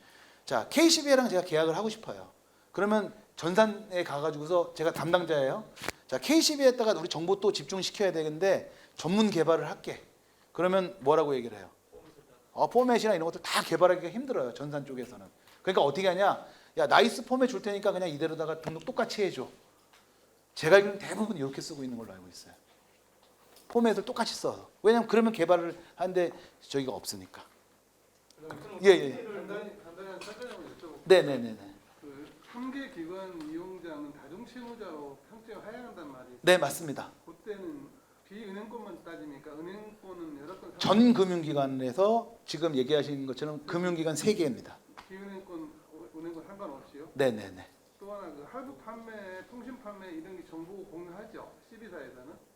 S1: 자, KCB랑 제가 계약을 하고 싶어요. 그러면 전산에 가가지고서 제가 담당자예요. 자, KCB에다가 우리 정보 또 집중시켜야 되는데 전문 개발을 할게. 그러면 뭐라고 얘기를 해요? 포맷이나 이런 것들 다 개발하기가 힘들어요. 전산 쪽에서는. 그러니까 어떻게 하냐? 야, 나이스 포맷 줄 테니까 그냥 이대로다가 등록 똑같이 해줘. 제가 알기로는 대부분 이렇게 쓰고 있는 걸로 알고 있어요. 포맷을 똑같이 써. 왜냐면 그러면 개발을 하는데 저기가 없으니까. 예예.
S9: 간단히 한 설명을 여쭤볼게요.
S1: 네네네네.
S9: 그 3개 기관 이용자는 다중 실무자로 평정해야 한단 말이에요.
S1: 네 맞습니다.
S9: 그때는 비은행권만 따지니까 은행권은 여러 건
S1: 전 금융기관에서 지금 얘기하시는 것처럼 금융기관 3개입니다.
S9: 비은행권 은행권 상관없이요.
S1: 네네네.
S9: 또 하나 그 할부 판매, 통신 판매 이런 게 정보 공유하죠. CB사에서는.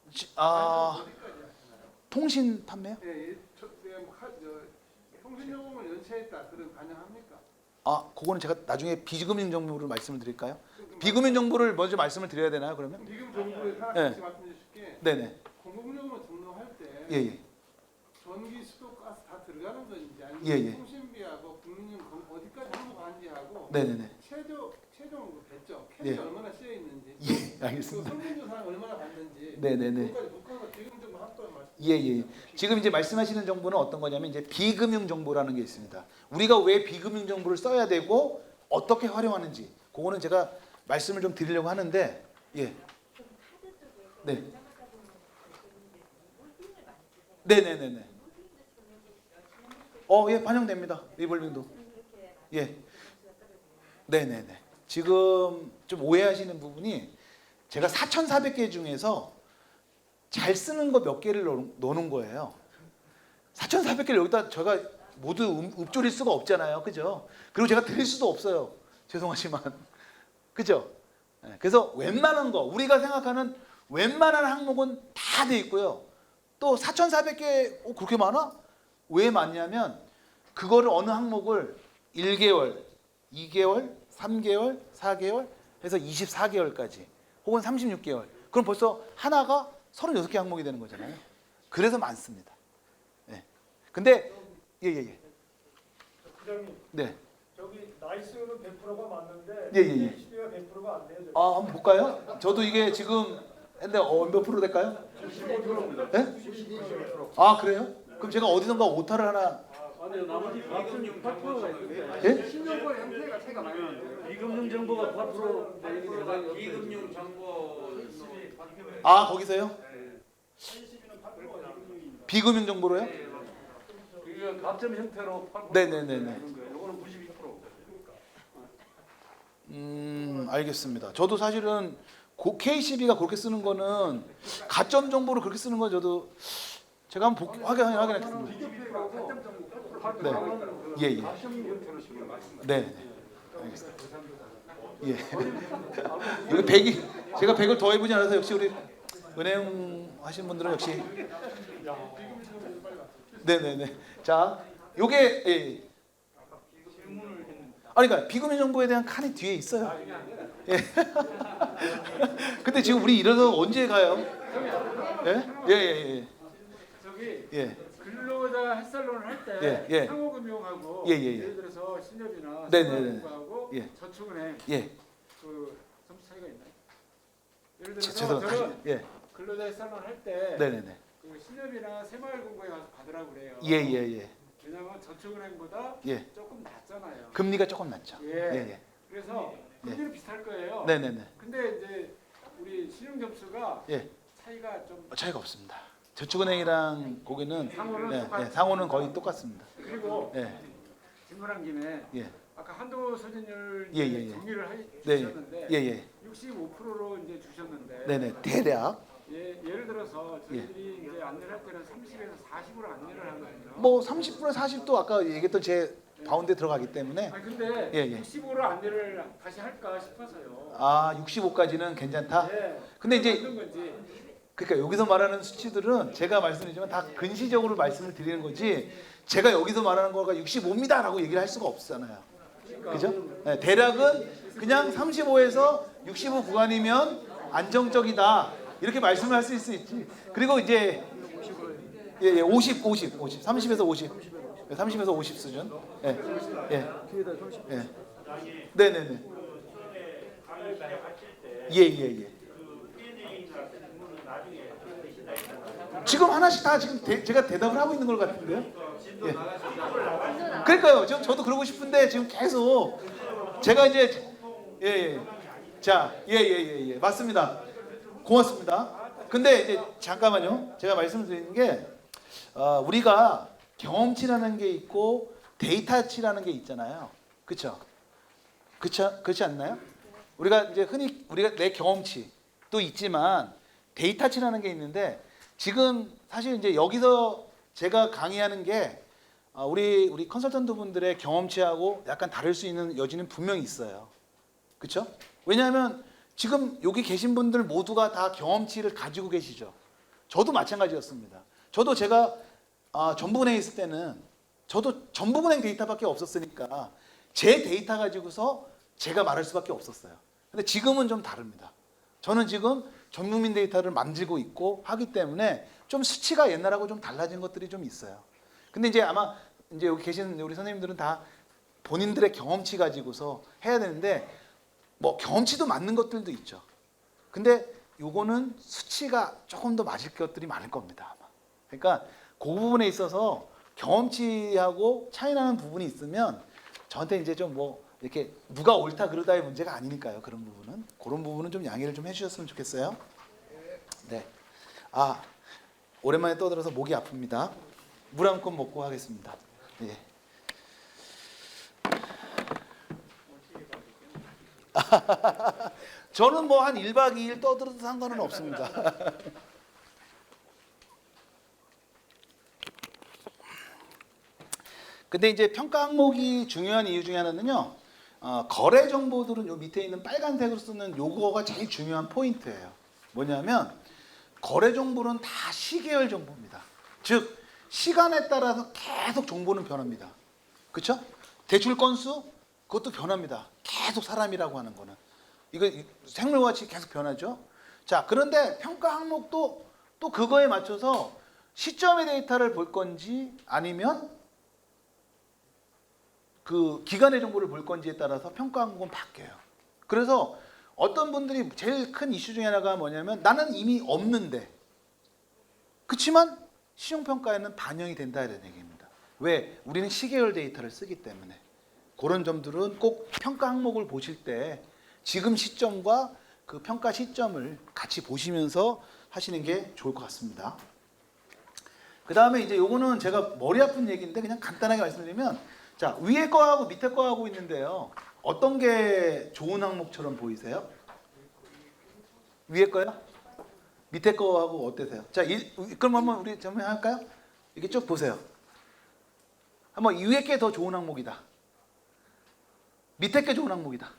S9: 어디까지 하시나요?
S1: 통신 판매요?
S9: 예, 통신 요금을 연체했다 그런 반영합니까?
S1: 그거는 제가 나중에 비금융 정보를 말씀을 드릴까요? 비금융 정보를 먼저 말씀을 드려야 되나요? 그러면?
S9: 지금 정부에 하나
S1: 네.
S9: 같이 말씀해 주실게.
S1: 네네.
S9: 공공요금을 등록할 때
S1: 예예.
S9: 전기, 수도, 가스 다 들어가는 건지 아니면
S1: 예, 예.
S9: 통신비하고 국민요금 어디까지 항목하는지 하고
S1: 네네네.
S9: 최종 그 배점 캐시
S1: 예.
S9: 얼마나 쓰여 있는지
S1: 예, 알겠습니다.
S9: 성민조사는 얼마나 받는지
S1: 네네네.
S9: 그것까지 국가가 지금 좀 한번 말씀.
S1: 예예. 지금 이제 말씀하시는 정보는 어떤 거냐면 이제 비금융 정보라는 게 있습니다. 우리가 왜 비금융 정보를 써야 되고 어떻게 활용하는지 그거는 제가 말씀을 좀 드리려고 하는데 예.
S4: 좀 카드 쪽에서
S1: 네.
S4: 결정하다 보면 리볼빙을 많이 쓰잖아요.
S1: 네네네네.
S4: 리볼빙도 지금 여기
S1: 예 반영됩니다. 리볼빙도.
S4: 이렇게
S1: 예.
S4: 점수가 떨어지는
S1: 네네네. 지금 좀 오해하시는 부분이 제가 4,400개 중에서 잘 쓰는 거 몇 개를 넣는 거예요. 4,400개를 여기다 제가 모두 읊조릴 수가 없잖아요. 그죠? 그리고 제가 드릴 수도 없어요. 죄송하지만. 그죠? 네, 그래서 웬만한 거, 우리가 생각하는 웬만한 항목은 다 돼 있고요. 또 4,400개, 그렇게 많아? 왜 많냐면 그거를 어느 항목을 1개월, 2개월, 3개월, 4개월 해서 24개월까지 혹은 36개월. 그럼 벌써 하나가 36개 항목이 되는 거잖아요. 그래서 많습니다. 네. 근데 예예예.
S7: 부장님,
S1: 네.
S7: 저기 나이스는 100%가 맞는데
S1: 예, 예, 예.
S7: PHD가 100%가 안 돼요. 저기.
S1: 한번 볼까요? 저도 이게 지금 근데 몇 프로 될까요?
S7: 15%입니다.
S1: 네?
S7: 92%.
S1: 그래요? 그럼 제가 어디선가 오타를 하나
S5: 아니 나머지 비금융 8%가 있는데
S1: 예?
S9: 신용과 형태가 차이가 많이 나는데요.
S5: 비금융 정보가 8% 되는
S8: 비금융 정보
S1: 거기서요?
S5: 80이면 8%가 비금융입니다.
S1: 비금융 정보로요?
S5: 이게 가점 형태로 8%
S1: 네네네네.
S5: 되는 거예요. 이거는 92%.
S1: 알겠습니다. 저도 사실은 KCB가 그렇게 쓰는 거는 가점 정보를 그렇게 쓰는 건 저도 제가 한번 확인하겠습니다.
S9: 비교표가 가점 정보 8%
S1: 네. 예, 예.
S5: 가점 형태로 지금 말씀하셨습니다.
S1: 네. 알겠습니다. 예. 여기 100이 제가 100을 더해 보지 않아서 역시 우리 은행 하신 분들은 역시 네네네. 자, 요게 예. 그러니까 비금융 정보에 대한 칸이 뒤에 있어요. 예. 근데 지금 우리 이래서 언제 가요? 예? 예.
S10: 저기
S1: 예.
S10: 근로자 햇살론을 할 때
S1: 예, 예.
S10: 상호금융하고
S1: 예, 예, 예.
S10: 예를 들어서 신협이나
S1: 네네네.
S10: 생활금고하고
S1: 예.
S10: 저축은행
S1: 예.
S10: 그 점수 차이가 있나요? 예를
S1: 죄송
S10: 들어서 저는
S1: 예.
S10: 근로자 햇살론 할때
S1: 네네네.
S10: 그 신협이나 새마을금고에 가서 받으라고 그래요.
S1: 예.
S10: 왜냐하면 저축은행보다
S1: 예.
S10: 조금 낮잖아요.
S1: 금리가 조금 낮죠.
S10: 예. 그래서 금리는 비슷할 거예요.
S1: 네네네.
S10: 근데 이제 우리 신용 점수가
S1: 예.
S10: 차이가 좀
S1: 차이가 없습니다. 저축은행이랑 거기는
S10: 상호는 똑같-
S1: 상호는 거의 똑같습니다.
S10: 그리고
S1: 예.
S10: 질문한 김에
S1: 예.
S10: 아까 한도 소진율
S1: 예, 예, 예.
S10: 정리를
S1: 네.
S10: 주셨는데
S1: 예.
S10: 65%로 이제 주셨는데
S1: 네네. 대략
S10: 예를 들어서 저희들이 이제 안내를 할 때는 30에서 40으로 안내를 하거든요.
S1: 뭐 30%, 40도 아까 얘기했던 제 바운드에 들어가기 때문에
S10: 아니 근데
S1: 예.
S10: 65로 안내를 다시 할까 싶어서요.
S1: 65까지는 괜찮다.
S10: 예.
S1: 근데 이제
S10: 맞는 건지.
S1: 그러니까 여기서 말하는 수치들은 제가 말씀드리지만 다 근시적으로 말씀을 드리는 거지 제가 여기서 말하는 거가 65입니다라고 얘기를 할 수가 없잖아요. 그죠? 네, 대략은 그냥 35에서 65 구간이면 안정적이다 이렇게 말씀을 할 수 있지. 그리고 이제 50, 30에서 50, 30에서 50 수준. 예. 네네네. 예. 지금 하나씩 다 지금 제가 대답을 하고 있는 걸 같은데요. 예. 그러니까요. 저도 그러고 싶은데 지금 계속 제가 이제 자, 맞습니다. 고맙습니다. 근데 이제 잠깐만요. 제가 말씀드리는 게 우리가 경험치라는 게 있고 데이터치라는 게 있잖아요. 그렇죠? 그렇지 않나요? 우리가 이제 흔히 우리가 내 경험치도 있지만 데이터치라는 게 있는데 지금 사실 이제 여기서 제가 강의하는 게 우리 컨설턴트 분들의 경험치하고 약간 다를 수 있는 여지는 분명히 있어요. 그렇죠? 왜냐하면 지금 여기 계신 분들 모두가 다 경험치를 가지고 계시죠. 저도 마찬가지였습니다. 저도 제가 전북은행에 있을 때는 저도 전북은행 데이터밖에 없었으니까 제 데이터 가지고서 제가 말할 수밖에 없었어요. 근데 지금은 좀 다릅니다. 저는 지금 전국민 데이터를 만들고 있고 하기 때문에 좀 수치가 옛날하고 좀 달라진 것들이 좀 있어요. 근데 이제 아마 이제 여기 계신 우리 선생님들은 다 본인들의 경험치 가지고서 해야 되는데 뭐 경험치도 맞는 것들도 있죠. 근데 요거는 수치가 조금 더 맞을 것들이 많을 겁니다. 아마. 그러니까 그 부분에 있어서 경험치하고 차이 나는 부분이 있으면 저한테 이제 좀 뭐 이렇게 누가 옳다 그르다의 문제가 아니니까요. 그런 부분은 좀 양해를 좀 해주셨으면 좋겠어요. 네. 오랜만에 떠들어서 목이 아픕니다. 물 한 컵 먹고 하겠습니다. 예. 저는 뭐 한 1박 2일 떠들어도 상관은 없습니다. 근데 이제 평가 항목이 중요한 이유 중에 하나는요. 거래 정보들은 요 밑에 있는 빨간색으로 쓰는 요거가 제일 중요한 포인트예요. 뭐냐면 거래 정보는 다 시계열 정보입니다. 즉 시간에 따라서 계속 정보는 변합니다. 그렇죠? 대출 건수 그것도 변합니다. 계속 사람이라고 하는 거는 이거 생물과 같이 계속 변하죠. 자, 그런데 평가 항목도 또 그거에 맞춰서 시점의 데이터를 볼 건지 아니면 그 기간의 정보를 볼 건지에 따라서 평가 항목은 바뀌어요. 그래서 어떤 분들이 제일 큰 이슈 중에 하나가 뭐냐면 나는 이미 없는데 그렇지만 신용평가에는 반영이 된다 이런 얘기입니다. 왜? 우리는 시계열 데이터를 쓰기 때문에. 그런 점들은 꼭 평가 항목을 보실 때 지금 시점과 그 평가 시점을 같이 보시면서 하시는 게 좋을 것 같습니다. 그 다음에 이제 요거는 제가 머리 아픈 얘기인데 그냥 간단하게 말씀드리면 자, 위에 거하고 밑에 거하고 있는데요. 어떤 게 좋은 항목처럼 보이세요? 위에 거요? 밑에 거하고 어떠세요? 자, 그럼 한번 우리 좀 할까요? 이렇게 쭉 보세요. 한번 위에 게 더 좋은 항목이다. 밑에 게 좋은 항목이다.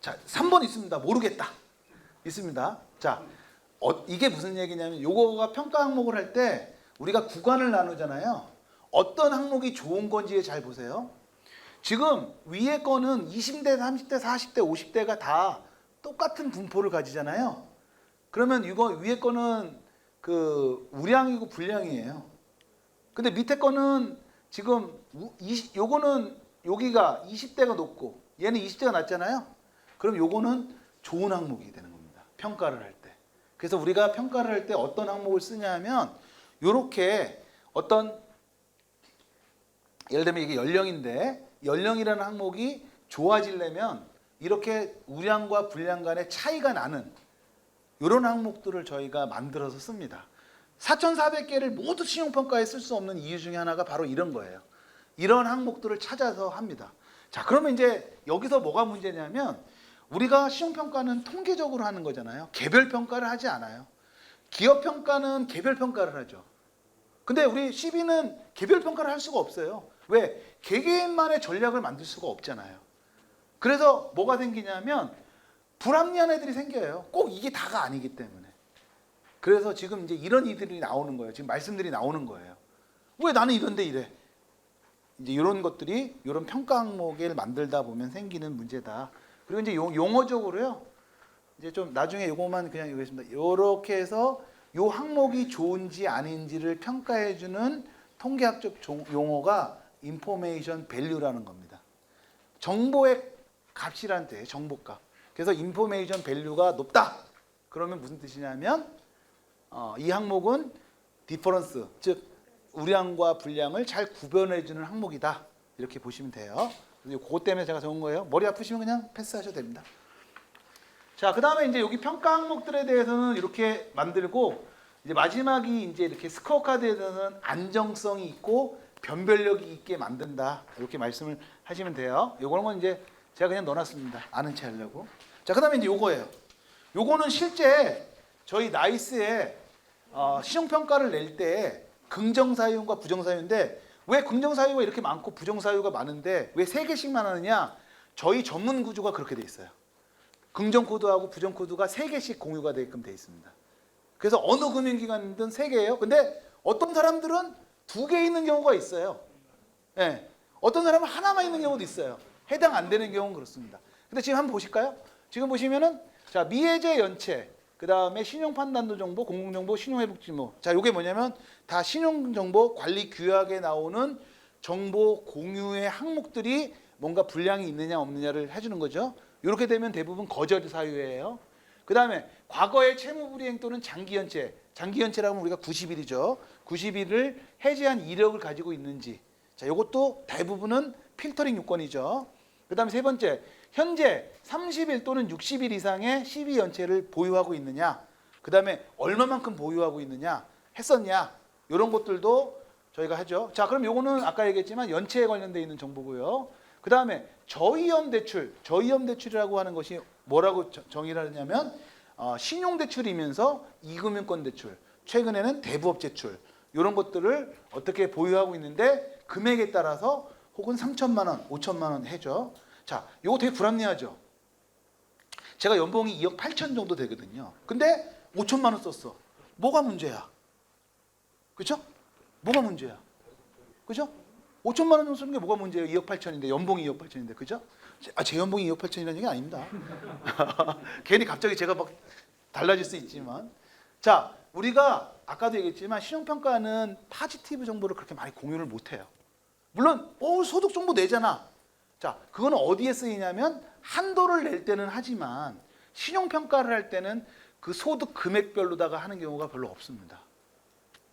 S1: 자, 3번 있습니다. 모르겠다. 있습니다. 자, 이게 무슨 얘기냐면 요거가 평가 항목을 할 때 우리가 구간을 나누잖아요. 어떤 항목이 좋은 건지 잘 보세요. 지금 위에 거는 20대, 30대, 40대, 50대가 다 똑같은 분포를 가지잖아요. 그러면 이거 위에 거는 그 우량이고 불량이에요. 근데 밑에 거는 지금 요거는 여기가 20대가 높고 얘는 20대가 낮잖아요. 그럼 요거는 좋은 항목이 되는 겁니다. 평가를 할 때. 그래서 우리가 평가를 할 때 어떤 항목을 쓰냐 하면 요렇게 어떤 예를 들면 이게 연령인데 연령이라는 항목이 좋아지려면 이렇게 우량과 불량 간의 차이가 나는 이런 항목들을 저희가 만들어서 씁니다. 4,400개를 모두 신용평가에 쓸 수 없는 이유 중에 하나가 바로 이런 거예요. 이런 항목들을 찾아서 합니다. 자, 그러면 이제 여기서 뭐가 문제냐면 우리가 신용평가는 통계적으로 하는 거잖아요. 개별평가를 하지 않아요. 기업평가는 개별평가를 하죠. 근데 우리 CB는 개별평가를 할 수가 없어요. 왜? 개개인만의 전략을 만들 수가 없잖아요. 그래서 뭐가 생기냐면 불합리한 애들이 생겨요. 꼭 이게 다가 아니기 때문에. 그래서 지금 이제 이런 이들이 나오는 거예요. 지금 말씀들이 나오는 거예요. 왜 나는 이런데 이래? 이제 이런 것들이 이런 평가 항목을 만들다 보면 생기는 문제다. 그리고 이제 용어적으로요. 이제 좀 나중에 요거만 그냥 얘기하겠습니다. 요렇게 해서 요 항목이 좋은지 아닌지를 평가해 주는 통계학적 용어가 인포메이션 밸류라는 겁니다. 정보의 값이란 뜻이에요. 정보값. 그래서 인포메이션 밸류가 높다. 그러면 무슨 뜻이냐면 이 항목은 디퍼런스, 즉 우량과 불량을 잘 구별해주는 항목이다. 이렇게 보시면 돼요. 그것 때문에 제가 적은 거예요. 머리 아프시면 그냥 패스하셔도 됩니다. 자, 그 다음에 이제 여기 평가 항목들에 대해서는 이렇게 만들고, 이제 마지막이 이제 이렇게 스코어 카드에 대해서는 안정성이 있고 변별력이 있게 만든다. 이렇게 말씀을 하시면 돼요. 요거는 건 이제 제가 그냥 넣어놨습니다. 아는 체 하려고. 자, 그 다음에 이제 요거예요. 요거는 실제 저희 나이스에 신용평가를 낼 때 긍정사유과 부정사유인데, 왜 긍정사유가 이렇게 많고 부정사유가 많은데 왜 3개씩만 하느냐? 저희 전문 구조가 그렇게 돼 있어요. 긍정 코드하고 부정 코드가 3개씩 공유가 되게끔 돼 있습니다. 그래서 어느 금융기관이든 3개예요. 근데 어떤 사람들은 2개 있는 경우가 있어요. 예. 어떤 사람은 하나만 있는 경우도 있어요. 해당 안 되는 경우는 그렇습니다. 근데 지금 한번 보실까요? 지금 보시면은 자, 미해제 연체, 그 다음에 신용판단도 정보, 공공정보, 신용회복지무. 자, 요게 뭐냐면 다 신용정보 관리 규약에 나오는 정보 공유의 항목들이 뭔가 불량이 있느냐 없느냐를 해주는 거죠. 이렇게 되면 대부분 거절 사유예요. 그 다음에 과거의 채무불이행 또는 장기연체. 장기연체라고 하면 우리가 90일이죠. 90일을 해지한 이력을 가지고 있는지. 자, 이것도 대부분은 필터링 요건이죠. 그 다음에 세 번째, 현재 30일 또는 60일 이상의 시비연체를 보유하고 있느냐. 그 다음에 얼마만큼 보유하고 있느냐. 했었냐. 이런 것들도 저희가 하죠. 자, 그럼 요거는 아까 얘기했지만 연체에 관련되어 있는 정보고요. 그 다음에 저위험 대출. 저위험 대출이라고 하는 것이 뭐라고 정의를 하냐면 신용대출이면서 이금융권 대출, 최근에는 대부업 제출, 이런 것들을 어떻게 보유하고 있는데 금액에 따라서 혹은 3천만 원, 5천만 원 해줘. 자, 이거 되게 불합리하죠. 제가 연봉이 2억 8천 정도 되거든요. 근데 5천만 원 썼어. 뭐가 문제야? 그렇죠? 뭐가 문제야? 그렇죠? 5천만 원 쓰는 게 뭐가 문제예요? 2억 8천인데 연봉이 2억 8천인데 그죠? 제 연봉이 2억 8천이라는 얘기 아닙니다. 괜히 갑자기 제가 막 달라질 수 있지만, 자, 우리가 아까도 얘기했지만 신용평가는 파지티브 정보를 그렇게 많이 공유를 못해요. 물론 소득 정보 내잖아. 자, 그거는 어디에 쓰이냐면 한도를 낼 때는 하지만 신용평가를 할 때는 그 소득 금액별로다가 하는 경우가 별로 없습니다.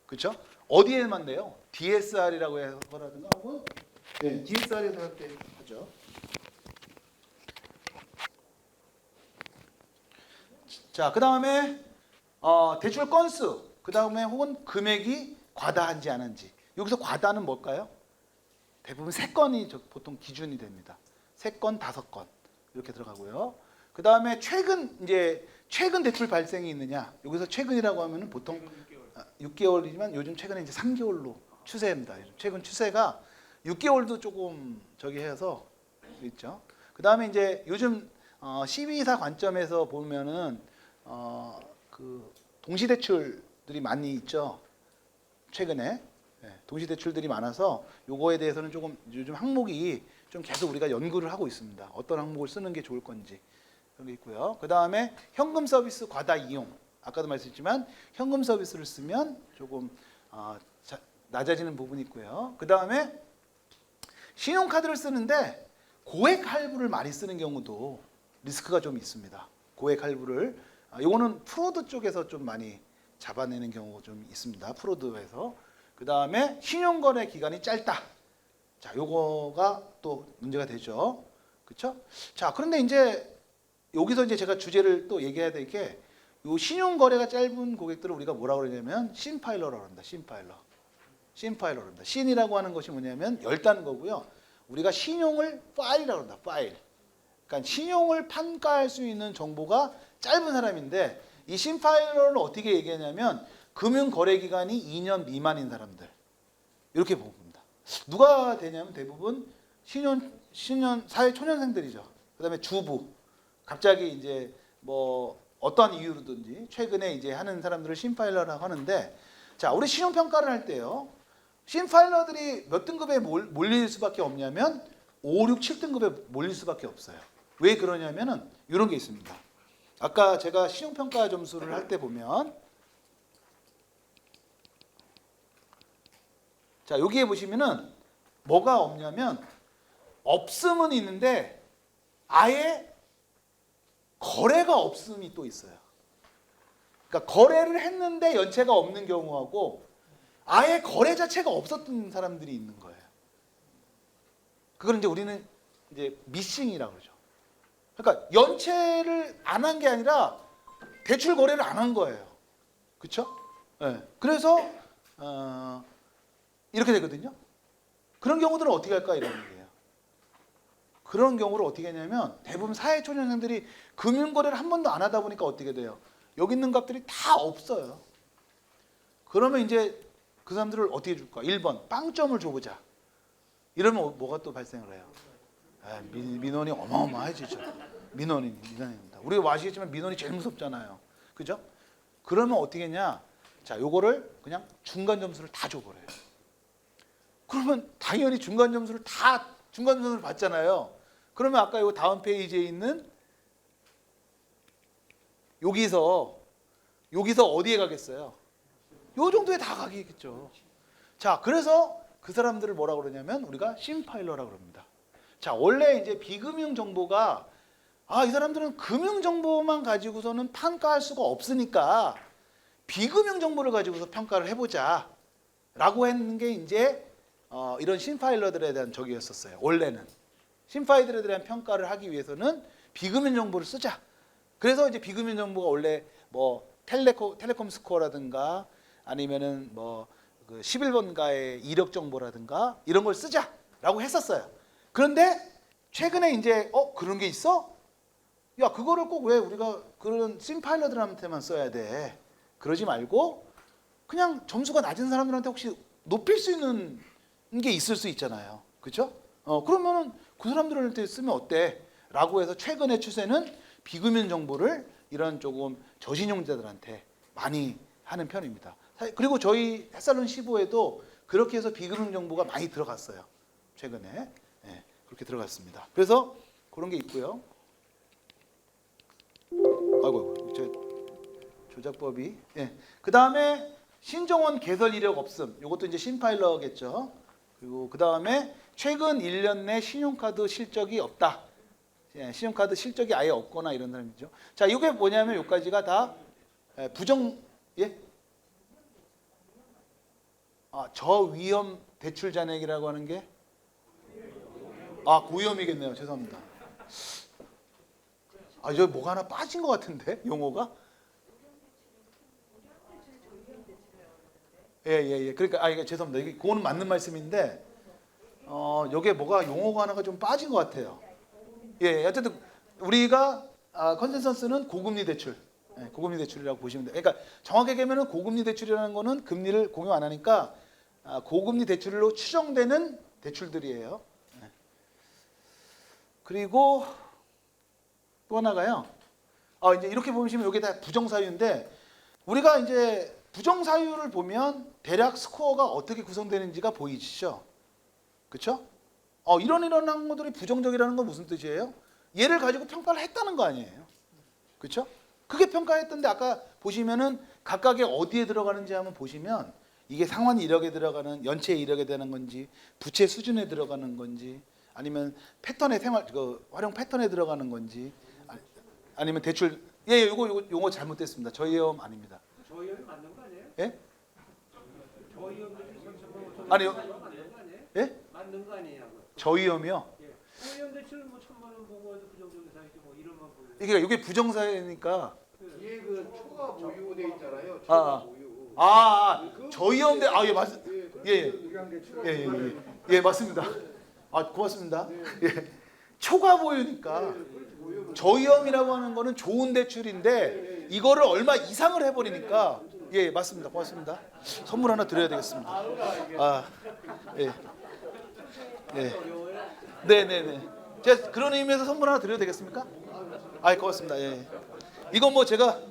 S1: 그렇죠? 어디에만 내요? DSR이라고 해서라든가 하고, 네, DSR에서 할 때 하죠. 자, 그 다음에 대출 건수, 그 다음에 혹은 금액이 과다한지 안 한지. 여기서 과다는 뭘까요? 대부분 3건이 보통 기준이 됩니다. 3건, 5건 이렇게 들어가고요. 그 다음에 최근 대출 발생이 있느냐. 여기서 최근이라고 하면은 보통 6개월이지만 요즘 최근에 이제 3개월로 추세입니다. 최근 추세가 6개월도 조금 해서 있죠. 그 다음에 이제 요즘 CB사 관점에서 보면은 그 동시대출들이 많이 있죠. 최근에 동시대출들이 많아서 요거에 대해서는 조금 요즘 항목이 좀 계속 우리가 연구를 하고 있습니다. 어떤 항목을 쓰는 게 좋을 건지 그런 게 있고요. 그 다음에 현금 서비스 과다 이용. 아까도 말씀드렸지만 현금 서비스를 쓰면 조금 낮아지는 부분이 있고요. 그 다음에 신용카드를 쓰는데 고액 할부를 많이 쓰는 경우도 리스크가 좀 있습니다. 고액 할부를 이거는 프로드 쪽에서 좀 많이 잡아내는 경우가 좀 있습니다. 프로드에서. 그 다음에 신용거래 기간이 짧다. 자, 요거가 또 문제가 되죠. 그렇죠? 자, 그런데 이제 여기서 이제 제가 주제를 또 얘기해야 될 게, 요 신용거래가 짧은 고객들을 우리가 뭐라고 그러냐면 신파일러라고 합니다. 신파일러라고 합니다. 신이라고 하는 것이 뭐냐면 열다는 거고요. 우리가 신용을 파일이라고 합니다. 파일. 그러니까 신용을 평가할 수 있는 정보가 짧은 사람인데, 이 신파일러를 어떻게 얘기하냐면 금융거래기간이 2년 미만인 사람들, 이렇게 봅니다. 누가 되냐면 대부분 사회 초년생들이죠. 그 다음에 주부, 갑자기 이제 뭐 어떠한 이유로든지 최근에 이제 하는 사람들을 신파일러라고 하는데, 자, 우리 신용평가를 할 때요, 신파일러들이 몇 등급에 몰릴 수밖에 없냐면 5, 6, 7등급에 몰릴 수밖에 없어요. 왜 그러냐면은 이런 게 있습니다. 아까 제가 신용평가 점수를 할 때 보면, 자, 여기에 보시면은 뭐가 없냐면 없음은 있는데 아예 거래가 없음이 또 있어요. 그러니까 거래를 했는데 연체가 없는 경우하고 아예 거래 자체가 없었던 사람들이 있는 거예요. 그걸 이제 우리는 이제 미싱이라고 그러죠. 그러니까 연체를 안 한 게 아니라 대출 거래를 안 한 거예요. 그렇죠? 네. 그래서 이렇게 되거든요. 그런 경우들은 어떻게 할까 이런 얘기예요. 그런 경우를 어떻게 하냐면 대부분 사회초년생들이 금융거래를 한 번도 안 하다 보니까 어떻게 돼요? 여기 있는 값들이 다 없어요. 그러면 이제 그 사람들을 어떻게 줄까? 1번 빵점을 줘보자. 이러면 뭐가 또 발생을 해요? 민원이 어마어마해지죠. 민원입니다. 우리가 아시겠지만 민원이 제일 무섭잖아요. 그죠? 그러면 어떻게 했냐? 자, 요거를 그냥 중간 점수를 다 줘버려요. 그러면 당연히 중간 점수를 받잖아요. 그러면 아까 요 다음 페이지에 있는 여기서 어디에 가겠어요? 요 정도에 다 가겠죠. 자, 그래서 그 사람들을 뭐라고 그러냐면 우리가 심파일러라고 그럽니다. 자, 원래 이제 비금융 정보가 이 사람들은 금융 정보만 가지고서는 평가할 수가 없으니까 비금융 정보를 가지고서 평가를 해보자 라고 했는 게 이제 이런 심파일러들에 대한 적이었었어요. 원래는 심파일러들에 대한 평가를 하기 위해서는 비금융 정보를 쓰자. 그래서 이제 비금융 정보가 원래 뭐 텔레콤 스코어라든가 아니면은 뭐 그 11번가의 이력 정보라든가 이런 걸 쓰자라고 했었어요. 그런데 최근에 이제 그런 게 있어? 야, 그거를 꼭 왜 우리가 그런 심파일러들한테만 써야 돼? 그러지 말고 그냥 점수가 낮은 사람들한테 혹시 높일 수 있는 게 있을 수 있잖아요. 그렇죠? 그러면은 그 사람들한테 쓰면 어때? 라고 해서 최근의 추세는 비금융 정보를 이런 조금 저신용자들한테 많이 하는 편입니다. 그리고 저희 햇살론 15에도 그렇게 해서 비금융 정보가 많이 들어갔어요. 최근에. 네, 그렇게 들어갔습니다. 그래서 그런 게 있고요. 아이고, 조작법이. 예. 그 다음에 신정원 개설 이력 없음. 이것도 이제 심파일러겠죠. 그리고 그 다음에 최근 1년 내 신용카드 실적이 없다. 예, 신용카드 실적이 아예 없거나 이런 사람이죠. 자, 이게 뭐냐면 여기까지가 다 부정, 예? 저위험 대출 잔액이라고 하는 게 고위험이겠네요. 죄송합니다. 여기 뭐가 하나 빠진 것 같은데 용어가? 예. 그러니까 이게 죄송합니다. 이게 그거는 맞는 말씀인데 여기에 뭐가 용어가 하나가 좀 빠진 것 같아요. 예, 어쨌든 우리가 컨센서스는 고금리 대출, 고금리 대출이라고 보시면 돼요. 그러니까 정확하게 하면은 고금리 대출이라는 거는 금리를 공유 안 하니까 고금리 대출로 추정되는 대출들이에요. 그리고 또 하나가요. 이제 이렇게 보시면 이게 다 부정사유인데 우리가 이제 부정사유를 보면 대략 스코어가 어떻게 구성되는지가 보이시죠? 그렇죠? 이런 것들이 부정적이라는 건 무슨 뜻이에요? 얘를 가지고 평가를 했다는 거 아니에요? 그렇죠? 그게 평가했던데 아까 보시면은 각각의 어디에 들어가는지 한번 보시면 이게 상환 이력에 들어가는 연체 이력에 되는 건지 부채 수준에 들어가는 건지 아니면 패턴의 활용 패턴에 들어가는 건지 아니면 대출 요거 용어 잘못됐습니다. 저위험 아닙니다.
S10: 저희형이 맞는 거 아니에요?
S1: 예?
S10: 저희형들이
S1: 아니요.
S10: 맞는 거 아니에요?
S1: 예?
S10: 맞는 거 아니에요?
S1: 저위험이요?
S10: 저희형 대출 뭐 1,000만 원 보고 해도 부정적인 사유지 뭐 이런만 보고.
S1: 이게 부정사유니까
S6: 뒤에 그 초과 보유돼 있잖아요. 초과 보유.
S1: 저위험대 예 맞습니다.
S6: 예.
S1: 예 맞습니다. 고맙습니다. 예. 초과 보유니까 저위험이라고 하는 거는 좋은 대출인데 이거를 얼마 이상을 해버리니까 예 맞습니다. 고맙습니다. 선물 하나 드려야 되겠습니다. 예. 네네네. 제가 그런 의미에서 선물 하나 드려도 되겠습니까? 고맙습니다. 예. 이건 뭐 제가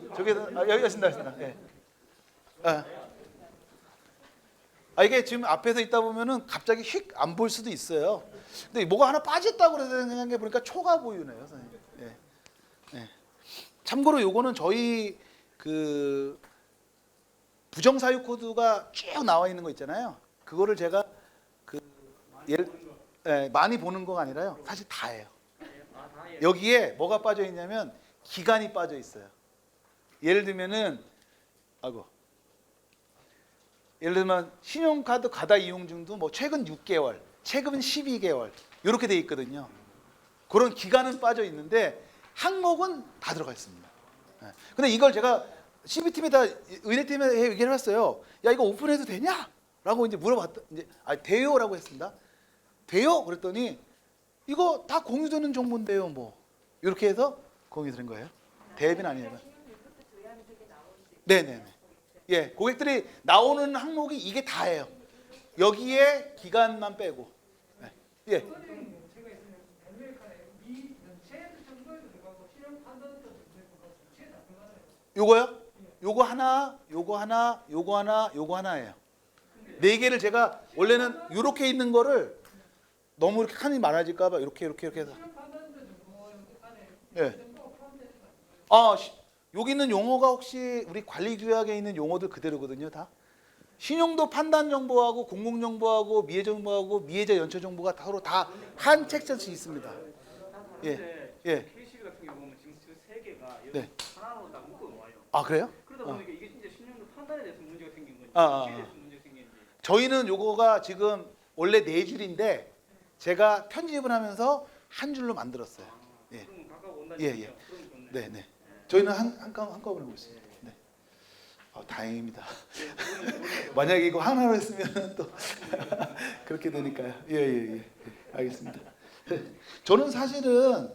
S1: 여기 있습니다. 예. 이게 지금 앞에서 있다 보면은 갑자기 휙 안 볼 수도 있어요. 근데 뭐가 하나 빠졌다고 그래서 생각해 보니까 초과 보유네요, 선생님. 예. 참고로 요거는 저희 그 부정사유 코드가 쭉 나와 있는 거 있잖아요. 그거를 제가 많이 보는 거가 아니라요. 사실 다예요. 여기에 뭐가 빠져 있냐면 기간이 빠져 있어요. 예를 들면은 예를 들면 신용카드 가다 이용 중도 뭐 최근 6개월, 최근 12개월 이렇게 돼 있거든요. 그런 기간은 빠져 있는데 항목은 다 들어가 있습니다. 예. 근데 이걸 제가 CB팀에다 의뢰팀에 얘기를 해봤어요. 야 이거 오픈해도 되냐? 라고 이제 물어봤다. 이제 돼요라고 했습니다. 돼요? 그랬더니 이거 다 공유되는 정보인데요, 뭐 이렇게 해서 공유되는 거예요. 대비는 아니에요. 네네네. 예, 고객들이 나오는 항목이 이게 다예요. 여기에 기간만 빼고. 네. 예.
S3: 선생님, 제가 있으면 벨메이카에 이 연체 정도에도 들어가고 신용 판단도 들어가고 전체 다 들어가잖아요.
S1: 요거요? 요거 하나, 요거 하나, 요거 하나, 요거 하나예요. 네 개를 제가 원래는 이렇게 있는 거를 너무 이렇게 칸이 많아질까봐 이렇게 해서.
S3: 신용 판단도 정보 안에
S1: 예.
S3: 정보가 포함되는 거 아니에요?
S1: 여기 있는 용어가 혹시 우리 관리 규약에 있는 용어들 그대로거든요, 다. 신용도 판단 정보하고 공공 정보하고 미해 정보하고 미해자 연체 정보가 서로 다 한 책자씩 있습니다. 예. 예.
S2: KCB 같은 경우 보면 지금 세 개가
S1: 네.
S2: 하나로 딱 묶어 놓아요.
S1: 아, 그래요?
S2: 그러다 보니까 이게 진짜 신용도 판단에 대해서 문제가 생긴 건지
S1: 아.
S2: 기회에 대해서 문제가 생긴지.
S1: 저희는 요거가 지금 원래 4줄인데 제가 편집을 하면서 한 줄로 만들었어요. 예.
S2: 그럼 가까워 온다는
S1: 예,
S2: 얘기죠.
S1: 예.
S2: 그럼 좋네.
S1: 네, 네. 저희는 한꺼번에 하고 있습니다. 네. 다행입니다. 만약에 이거 하나로 했으면 또 그렇게 되니까요. 예. 알겠습니다. 저는 사실은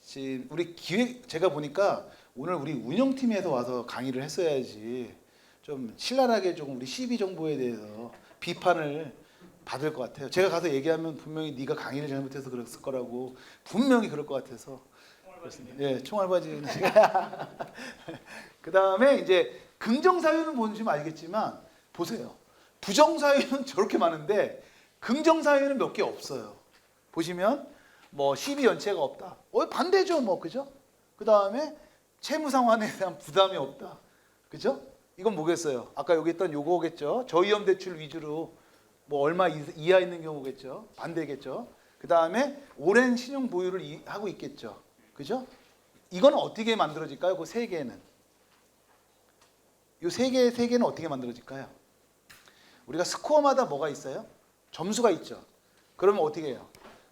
S1: 지금 우리 기획 제가 보니까 오늘 우리 운영팀에서 와서 강의를 했어야지 좀 신랄하게 조금 우리 CB 정보에 대해서 비판을 받을 것 같아요. 제가 가서 얘기하면 분명히 네가 강의를 잘못해서 그랬을 거라고 분명히 그럴 것 같아서 그렇습니다. 예, 총알바지. 그 다음에 이제 긍정 사유는 보시면 알겠지만 보세요. 부정 사유는 저렇게 많은데 긍정 사유는 몇 개 없어요. 보시면 뭐 시비 연체가 없다. 반대죠, 뭐 그죠? 그 다음에 채무 상환에 대한 부담이 없다. 그죠? 이건 뭐겠어요? 아까 여기 있던 요거겠죠. 저위험 대출 위주로 뭐 얼마 이하 있는 경우겠죠. 반대겠죠. 그 다음에 오랜 신용 보유를 하고 있겠죠. 그죠? 이건 어떻게 만들어질까요? 그 세 개는. 이 세 개는 어떻게 만들어질까요? 우리가 스코어마다 뭐가 있어요? 점수가 있죠. 그러면 어떻게 해요?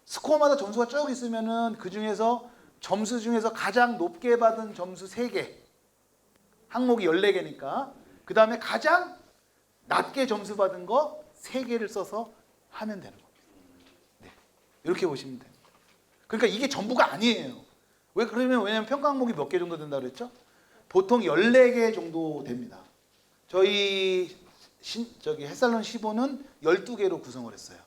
S1: 스코어마다 점수가 쭉 있으면은 그 중에서 점수 중에서 가장 높게 받은 점수 3개. 항목이 14개니까. 그 다음에 가장 낮게 점수 받은 거 3개를 써서 하면 되는 겁니다. 네. 이렇게 보시면 돼요. 그러니까 이게 전부가 아니에요. 왜냐면 평가 항목이 몇 개 정도 된다 그랬죠? 보통 14개 정도 됩니다. 저희 햇살론 15는 12개로 구성을 했어요.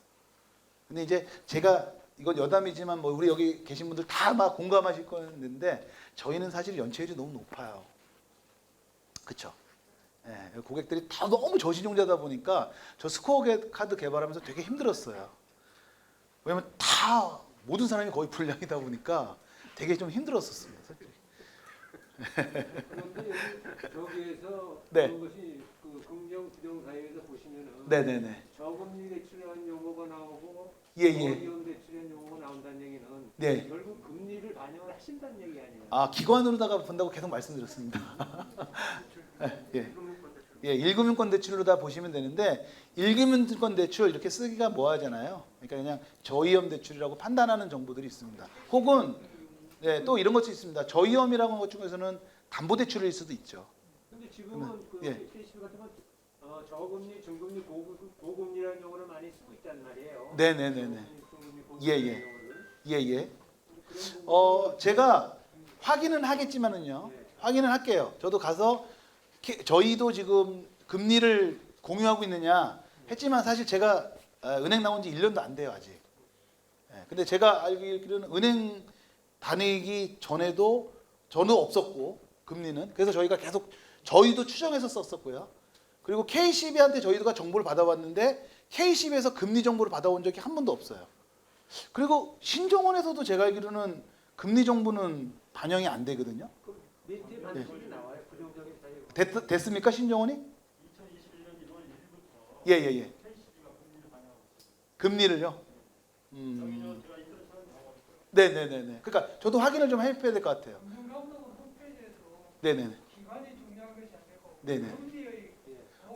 S1: 근데 이제 제가 이건 여담이지만 뭐 우리 여기 계신 분들 다 막 공감하실 거였는데 저희는 사실 연체율이 너무 높아요. 그렇죠? 예, 고객들이 다 너무 저신용자다 보니까 저 스코어 카드 개발하면서 되게 힘들었어요. 왜냐면 다 모든 사람이 거의 불량이다 보니까 되게 좀 힘들었었습니다.
S6: 그런데 여기에서
S1: 네.
S6: 그런 것이 그 긍정 부정 사이에서 보시면은
S1: 네네네.
S6: 저금리 대출한 용어가 나오고
S1: 예.
S6: 저위험 대출한 용어가 나온다는 얘기는
S1: 네.
S6: 결국 금리를 반영을 하신다는 얘기 아니에요?
S1: 기관으로다가 본다고 계속 말씀드렸습니다. 예. 1금융권 대출로다 보시면 되는데 1금융권 대출 이렇게 쓰기가 뭐하잖아요. 그러니까 그냥 저위험 대출이라고 판단하는 정보들이 있습니다. 혹은 또 이런 것도 있습니다. 저위험이라고 하는 것 중에서는 담보대출일 수도 있죠.
S6: 근데 지금은 그
S1: 예.
S6: KCB 같은 건 저금리, 중금리, 고금리라는 용어를 많이 쓰고 있단 말이에요.
S1: 네네네네.
S6: 저금리,
S1: 예.
S6: 용어를.
S1: 제가 확인은 하겠지만은요. 확인은 할게요. 저도 가서 저희도 지금 금리를 공유하고 있느냐 했지만 사실 제가 은행 나온 지 1년도 안 돼요 아직. 근데 제가 알기로는 은행 다니기 전에도 저는 없었고 금리는 그래서 저희가 계속 저희도 추정해서 썼었고요. 그리고 KCB한테 저희가 정보를 받아왔는데 KCB에서 금리 정보를 받아온 적이 한 번도 없어요. 그리고 신정원에서도 제가 알기로는 금리 정보는 반영이 안 되거든요.
S6: 그 밑에 반응이 나와요. 부정적인 사유.
S1: 됐습니까 신정원이?
S5: 2021년 1월 1일부터
S1: 예.
S5: KCB가 금리를 반영하고 있어요.
S1: 금리를요?
S5: 저희는 제가 인터넷 찾아보고
S1: 네네네네. 그러니까 저도 확인을 좀 해봐야 될 것 같아요.
S3: 금융감독원 홈페이지에서
S1: 네네네.
S3: 기관이 중요한 것이 아니고
S1: 네네.
S3: 금리의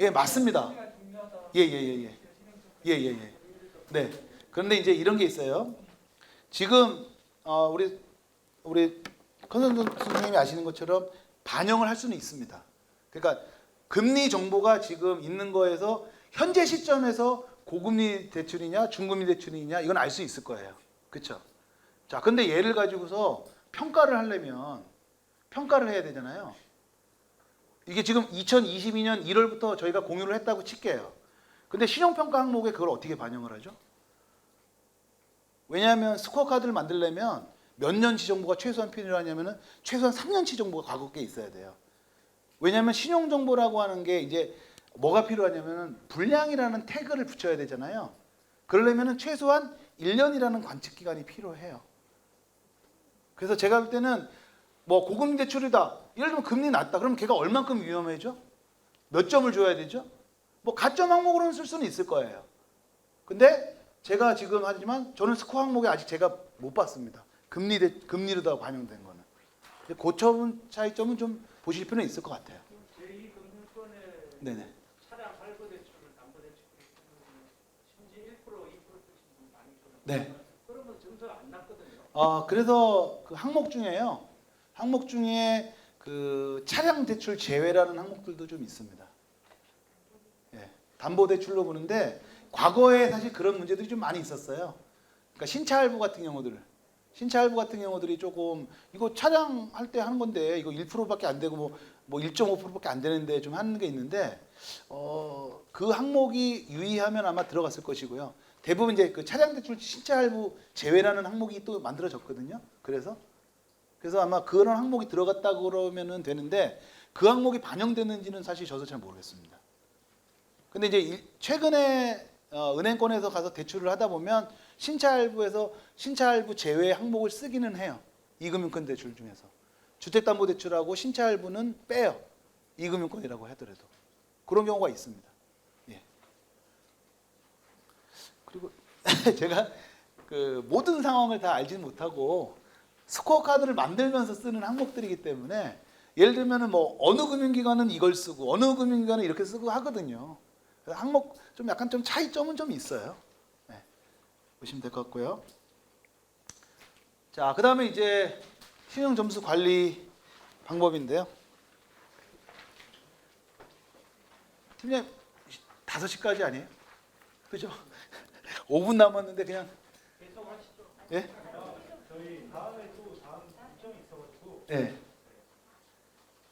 S1: 예, 맞습니다. 예. 네. 그런데 이제 이런 게 있어요. 지금 우리 컨설턴트 선생님이 아시는 것처럼 반영을 할 수는 있습니다. 그러니까 금리 정보가 지금 있는 거에서 현재 시점에서 고금리 대출이냐 중금리 대출이냐 이건 알 수 있을 거예요. 그렇죠? 자, 근데 얘를 가지고서 평가를 하려면 평가를 해야 되잖아요. 이게 지금 2022년 1월부터 저희가 공유를 했다고 칠게요. 근데 신용평가 항목에 그걸 어떻게 반영을 하죠? 왜냐하면 스코어 카드를 만들려면 몇 년치 정보가 최소한 필요하냐면은 최소한 3년치 정보가 과거에 있어야 돼요. 왜냐하면 신용 정보라고 하는 게 이제 뭐가 필요하냐면은 불량이라는 태그를 붙여야 되잖아요. 그러려면은 최소한 1년이라는 관측 기간이 필요해요. 그래서 제가 볼 때는 뭐 고금리 대출이다. 예를 들면 금리 낮다. 그럼 걔가 얼만큼 위험해져? 몇 점을 줘야 되죠? 뭐 가점 항목으로는 쓸 수는 있을 거예요. 근데 제가 지금 하지만 저는 스코어 항목에 아직 제가 못 봤습니다. 금리로 다 반영된 거는. 그 차이점은 좀 보실 필요는 있을 것 같아요.
S2: 제2금융권에
S1: 네네.
S2: 차량 할부 대출을 담보대출 심지 1% 2% 쓰신 분 많이 있거든요.
S1: 네.
S2: 그러면 점수가 안 났거든요.
S1: 그래서 그 항목 중에 그 차량 대출 제외라는 항목들도 좀 있습니다. 예, 담보 대출로 보는데 과거에 사실 그런 문제들이 좀 많이 있었어요. 그러니까 신차 할부 같은 경우들이 조금 이거 차량 할 때 하는 건데 이거 1%밖에 안 되고 뭐 1.5%밖에 안 되는데 좀 하는 게 있는데 그 항목이 유의하면 아마 들어갔을 것이고요. 대부분 이제 그 차량 대출 신차 할부 제외라는 항목이 또 만들어졌거든요. 그래서 아마 그런 항목이 들어갔다 그러면은 되는데 그 항목이 반영됐는지는 사실 저도 잘 모르겠습니다. 근데 이제 최근에 은행권에서 가서 대출을 하다 보면 신차 할부 제외 항목을 쓰기는 해요. 이금융권 대출 중에서 주택담보대출하고 신차 할부는 빼요. 이금융권이라고 하더라도 그런 경우가 있습니다. 예. 그리고 제가 그 모든 상황을 다 알지는 못하고 스코어 카드를 만들면서 쓰는 항목들이기 때문에 예를 들면은 뭐 어느 금융기관은 이걸 쓰고 어느 금융기관은 이렇게 쓰고 하거든요. 그래서 항목 좀 약간 좀 차이점은 좀 있어요. 네. 보시면 될 것 같고요. 자, 그다음에 이제 신용 점수 관리 방법인데요. 팀장님 5시까지 아니에요? 그죠? 5분 남았는데 그냥
S2: 계속 하시죠.
S1: 예?
S5: 저희 다음에 또 다음 일정이 있어가지고
S1: 네.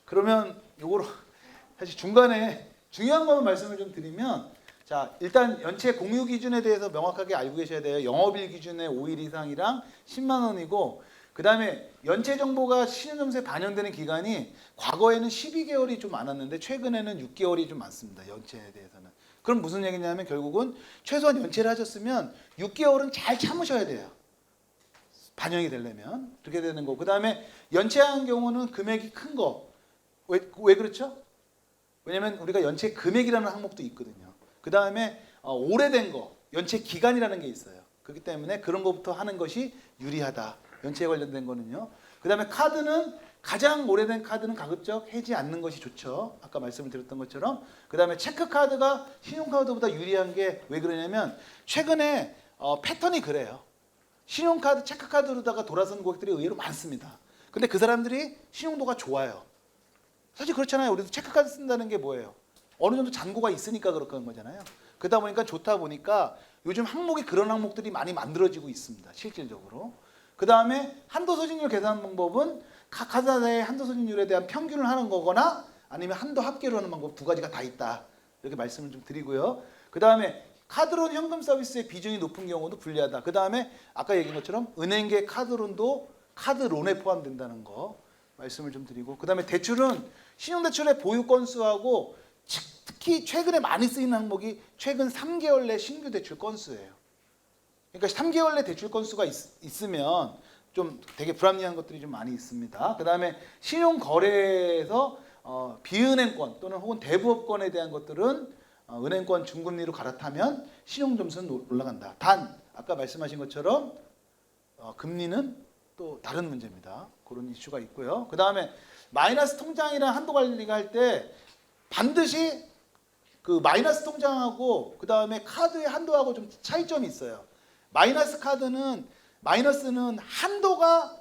S1: 그러면 요거로 사실 중간에 중요한 것만 말씀을 좀 드리면 자, 일단 연체 공유 기준에 대해서 명확하게 알고 계셔야 돼요. 영업일 기준에 5일 이상이랑 10만 원이고 그다음에 연체 정보가 신용점수에 반영되는 기간이 과거에는 12개월이 좀 많았는데 최근에는 6개월이 좀 많습니다. 연체에 대해서는. 그럼 무슨 얘기냐면 결국은 최소한 연체를 하셨으면 6개월은 잘 참으셔야 돼요. 반영이 되려면 그렇게 되는 거고 그다음에 연체한 경우는 금액이 큰 거. 왜 그렇죠? 왜냐면 우리가 연체 금액이라는 항목도 있거든요. 그다음에 오래된 거, 연체 기간이라는 게 있어요. 그렇기 때문에 그런 것부터 하는 것이 유리하다. 연체에 관련된 거는요. 그다음에 카드는 가장 오래된 카드는 가급적 해지 않는 것이 좋죠. 아까 말씀을 드렸던 것처럼. 그다음에 체크카드가 신용카드보다 유리한 게 왜 그러냐면 최근에 패턴이 그래요. 신용카드, 체크카드로다가 돌아선 고객들이 의외로 많습니다. 근데 그 사람들이 신용도가 좋아요. 사실 그렇잖아요. 우리도 체크카드 쓴다는 게 뭐예요? 어느 정도 잔고가 있으니까 그런 거잖아요. 그러다 보니까 좋다 보니까 요즘 항목이 그런 항목들이 많이 만들어지고 있습니다. 실질적으로. 그 다음에 한도 소진율 계산 방법은 각 카드사의 한도 소진율에 대한 평균을 하는 거거나 아니면 한도 합계로 하는 방법 두 가지가 다 있다. 이렇게 말씀을 좀 드리고요. 그 다음에 카드론 현금 서비스의 비중이 높은 경우도 불리하다. 그 다음에 아까 얘기한 것처럼 은행계 카드론도 카드론에 포함된다는 거 말씀을 좀 드리고 그 다음에 대출은 신용대출의 보유 건수하고 특히 최근에 많이 쓰이는 항목이 최근 3개월 내 신규 대출 건수예요. 그러니까 3개월 내 대출 건수가 있으면 좀 되게 불합리한 것들이 좀 많이 있습니다. 그 다음에 신용거래에서 비은행권 또는 혹은 대부업권에 대한 것들은 은행권 중금리로 갈아타면 신용점수는 올라간다. 단 아까 말씀하신 것처럼 금리는 또 다른 문제입니다. 그런 이슈가 있고요. 그 다음에 마이너스 통장이랑 한도 관리가 할 때 반드시 그 마이너스 통장하고 그 다음에 카드의 한도하고 좀 차이점이 있어요. 마이너스는 한도가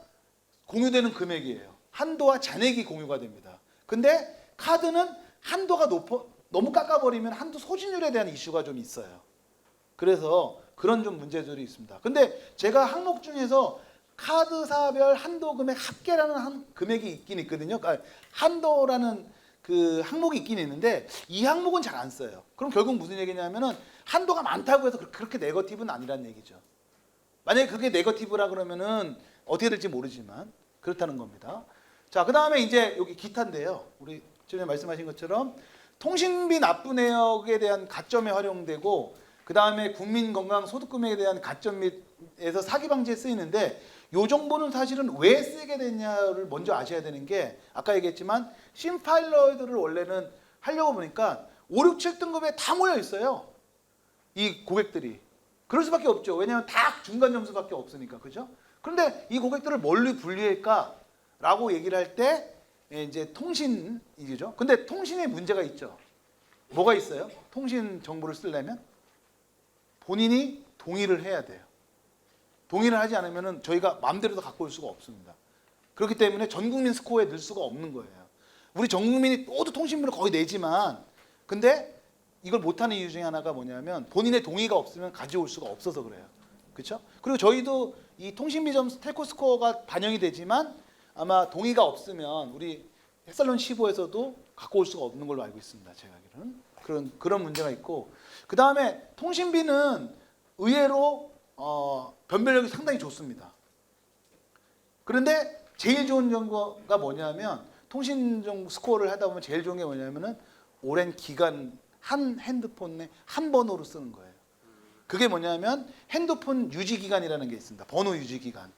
S1: 공유되는 금액이에요. 한도와 잔액이 공유가 됩니다. 근데 카드는 한도가 너무 깎아버리면 한도 소진율에 대한 이슈가 좀 있어요. 그래서 그런 좀 문제들이 있습니다. 근데 제가 항목 중에서 카드사별 한도 금액 합계라는 금액이 있긴 있거든요. 그러니까 한도라는 그 항목이 있긴 있는데 이 항목은 잘 안 써요. 그럼 결국 무슨 얘기냐면은 한도가 많다고 해서 그렇게 네거티브는 아니란 얘기죠. 만약에 그게 네거티브라 그러면은 어떻게 될지 모르지만 그렇다는 겁니다. 자, 그 다음에 이제 여기 기타인데요. 우리 전에 말씀하신 것처럼 통신비 납부 내역에 대한 가점에 활용되고 그 다음에 국민건강소득금액에 대한 가점 및에서 사기 방지에 쓰이는데 이 정보는 사실은 왜 쓰게 됐냐를 먼저 아셔야 되는 게 아까 얘기했지만 심파일러들을 원래는 하려고 보니까 5, 6, 7등급에 다 모여 있어요. 이 고객들이. 그럴 수밖에 없죠. 왜냐하면 다 중간 점수밖에 없으니까. 그죠? 그런데 이 고객들을 뭘로 분류할까라고 얘기를 할 때 이제 통신이죠. 근데 통신에 문제가 있죠. 뭐가 있어요? 통신 정보를 쓰려면 본인이 동의를 해야 돼요. 동의를 하지 않으면 저희가 마음대로 갖고 올 수가 없습니다. 그렇기 때문에 전 국민 스코어에 넣을 수가 없는 거예요. 우리 전 국민이 모두 통신비를 거의 내지만 근데 이걸 못하는 이유 중에 하나가 뭐냐면 본인의 동의가 없으면 가져올 수가 없어서 그래요. 그렇죠? 그리고 저희도 이 통신비 점수 텔코 스코어가 반영이 되지만 아마 동의가 없으면 우리 햇살론 15에서도 갖고 올 수가 없는 걸로 알고 있습니다. 제가 알기로는 그런 문제가 있고 그 다음에 통신비는 의외로 변별력이 상당히 좋습니다. 그런데 제일 좋은 정보가 뭐냐면 통신 스코어를 하다 보면 제일 좋은 게 뭐냐면은 오랜 기간 한 핸드폰에 한 번호로 쓰는 거예요. 그게 뭐냐면 핸드폰 유지 기간이라는 게 있습니다. 번호 유지 기간.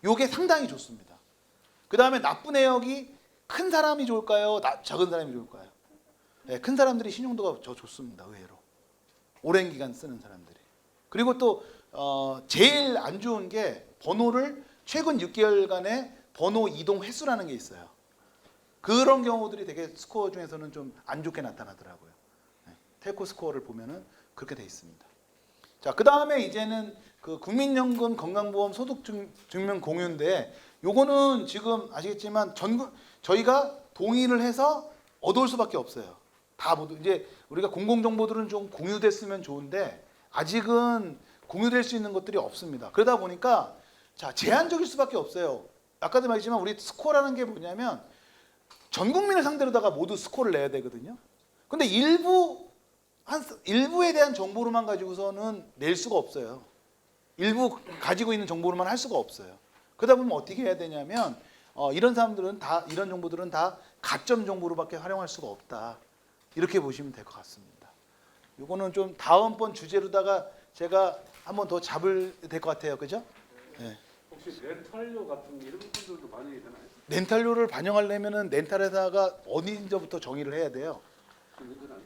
S1: 요게 상당히 좋습니다. 그 다음에 납부 내역이 큰 사람이 좋을까요? 작은 사람이 좋을까요? 네, 큰 사람들이 신용도가 더 좋습니다. 의외로. 오랜 기간 쓰는 사람들이. 그리고 또 제일 안 좋은 게 번호를 최근 6개월간의 번호 이동 횟수라는 게 있어요. 그런 경우들이 되게 스코어 중에서는 좀 안 좋게 나타나더라고요. 네, 텔코 스코어를 보면은 그렇게 돼 있습니다. 자, 그 다음에 이제는 그 국민연금 건강보험 소득증명 공유인데 요거는 지금 아시겠지만 저희가 동의를 해서 얻어올 수밖에 없어요. 다 모두 이제 우리가 공공정보들은 좀 공유됐으면 좋은데 아직은 공유될 수 있는 것들이 없습니다. 그러다 보니까 자, 제한적일 수밖에 없어요. 아까도 말했지만 우리 스코어라는 게 뭐냐면 전 국민을 상대로다가 모두 스코어를 내야 되거든요. 근데 일부에 대한 정보로만 가지고서는 낼 수가 없어요. 일부 가지고 있는 정보로만 할 수가 없어요. 그러다 보면 어떻게 해야 되냐면 이런 사람들은 다 이런 정보들은 다 가점 정보로밖에 활용할 수가 없다. 이렇게 보시면 될 것 같습니다. 이거는 좀 다음번 주제로다가 제가 한번 더 잡을 될 것 같아요. 그죠? 네.
S9: 혹시 렌탈료 같은 이런 분들도 반영이 되나요?
S1: 렌탈료를 반영하려면은 렌탈 회사가 어디서부터 정의를 해야 돼요?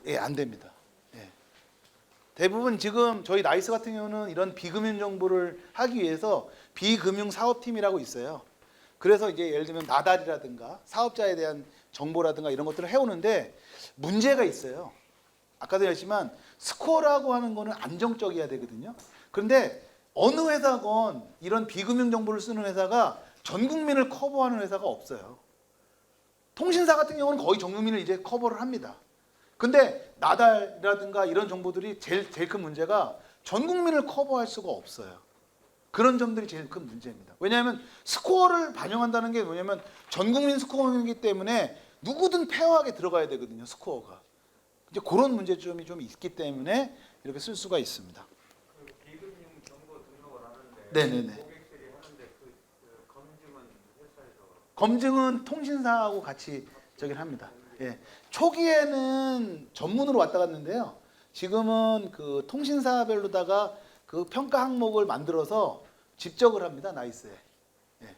S1: 예, 안 됩니다. 예. 대부분 지금 저희 나이스 같은 경우는 이런 비금융 정보를 하기 위해서 비금융 사업팀이라고 있어요. 그래서 이제 예를 들면 나달이라든가 사업자에 대한 정보라든가 이런 것들을 해오는데 문제가 있어요. 아까도 했지만 스코어라고 하는 거는 안정적이어야 되거든요. 그런데 어느 회사건 이런 비금융 정보를 쓰는 회사가 전 국민을 커버하는 회사가 없어요. 통신사 같은 경우는 거의 전 국민을 이제 커버를 합니다. 근데 나달이라든가 이런 정보들이 제일 큰 문제가 전 국민을 커버할 수가 없어요. 그런 점들이 제일 큰 문제입니다. 왜냐하면 스코어를 반영한다는 게 뭐냐면 전 국민 스코어이기 때문에 누구든 페어하게 들어가야 되거든요. 스코어가. 이제 그런 문제점이 좀 있기 때문에 이렇게 쓸 수가 있습니다.
S10: 그 비금융 정보 등록을 하는데
S1: 네네네.
S10: 고객들이 하는데 그 검증은 회사에서
S1: 검증은 통신사하고 같이 저기를 합니다. 예. 초기에는 전문으로 왔다 갔는데요. 지금은 그 통신사별로다가 그 평가 항목을 만들어서 집적을 합니다. 나이스에. 예.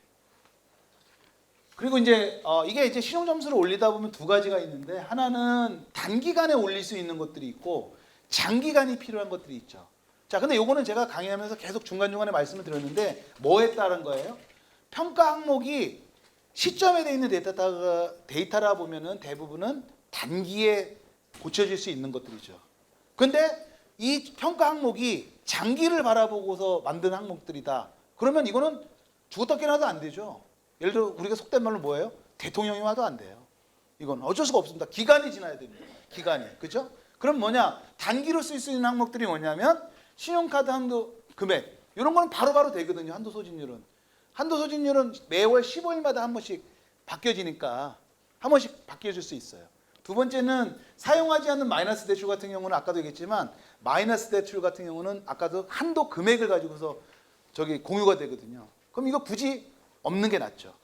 S1: 그리고 이제 이게 이제 신용 점수를 올리다 보면 두 가지가 있는데 하나는 단기간에 올릴 수 있는 것들이 있고 장기간이 필요한 것들이 있죠. 자, 근데 요거는 제가 강의하면서 계속 중간중간에 말씀을 드렸는데 뭐에 따른 거예요? 평가 항목이 시점에 돼 있는 데이터라 보면은 대부분은 단기에 고쳐질 수 있는 것들이죠. 근데 이 평가 항목이 장기를 바라보고서 만든 항목들이다. 그러면 이거는 죽었다 깨어나도 안 되죠. 예를 들어 우리가 속된 말로 뭐예요? 대통령이 와도 안 돼요. 이건 어쩔 수가 없습니다. 기간이 지나야 됩니다. 기간이. 그죠? 그럼 뭐냐? 단기로 쓸 수 있는 항목들이 뭐냐면 신용카드 한도 금액. 이런 거는 바로바로 되거든요. 한도 소진율은. 한도 소진율은 매월 15일마다 한 번씩 바뀌어지니까 한 번씩 바뀌어질 수 있어요. 두 번째는 사용하지 않는 마이너스 대출 같은 경우는 아까도 얘기했지만 마이너스 대출 같은 경우는 아까도 한도 금액을 가지고서 저기 공유가 되거든요. 그럼 이거 굳이 없는 게 낫죠.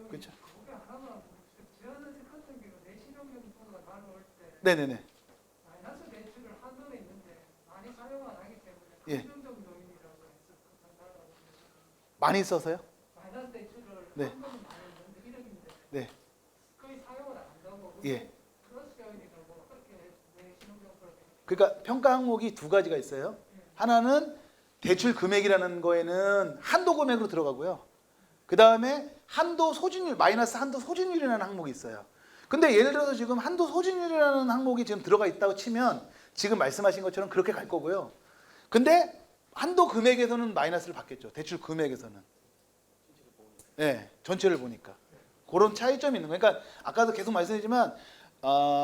S1: 그렇죠?
S3: 그게 하나만 지난해 같은 경우 내 신용정보가 나올 때
S1: 네네네.
S3: 마이너스 대출을 한도에 있는데 많이 사용 안 하기 때문에
S1: 예.
S3: 긍정적용이라고 해서
S1: 많이 써서요?
S3: 마이너스 대출을
S1: 네.
S3: 한도는 많이 있는데 이력인데
S1: 네.
S3: 거의 사용을 안 한다고
S1: 예.
S3: 플러스적이라고 그렇게 내 신용정보를
S1: 그러니까 평가 항목이 두 가지가 있어요. 하나는 대출 금액이라는 거에는 한도 금액으로 들어가고요. 그 다음에 한도 소진율, 마이너스 한도 소진율이라는 항목이 있어요. 근데 예를 들어서 지금 한도 소진율이라는 항목이 지금 들어가 있다고 치면 지금 말씀하신 것처럼 그렇게 갈 거고요. 근데 한도 금액에서는 마이너스를 받겠죠. 대출 금액에서는. 네, 전체를 보니까. 그런 차이점이 있는 거예요. 그러니까 아까도 계속 말씀드리지만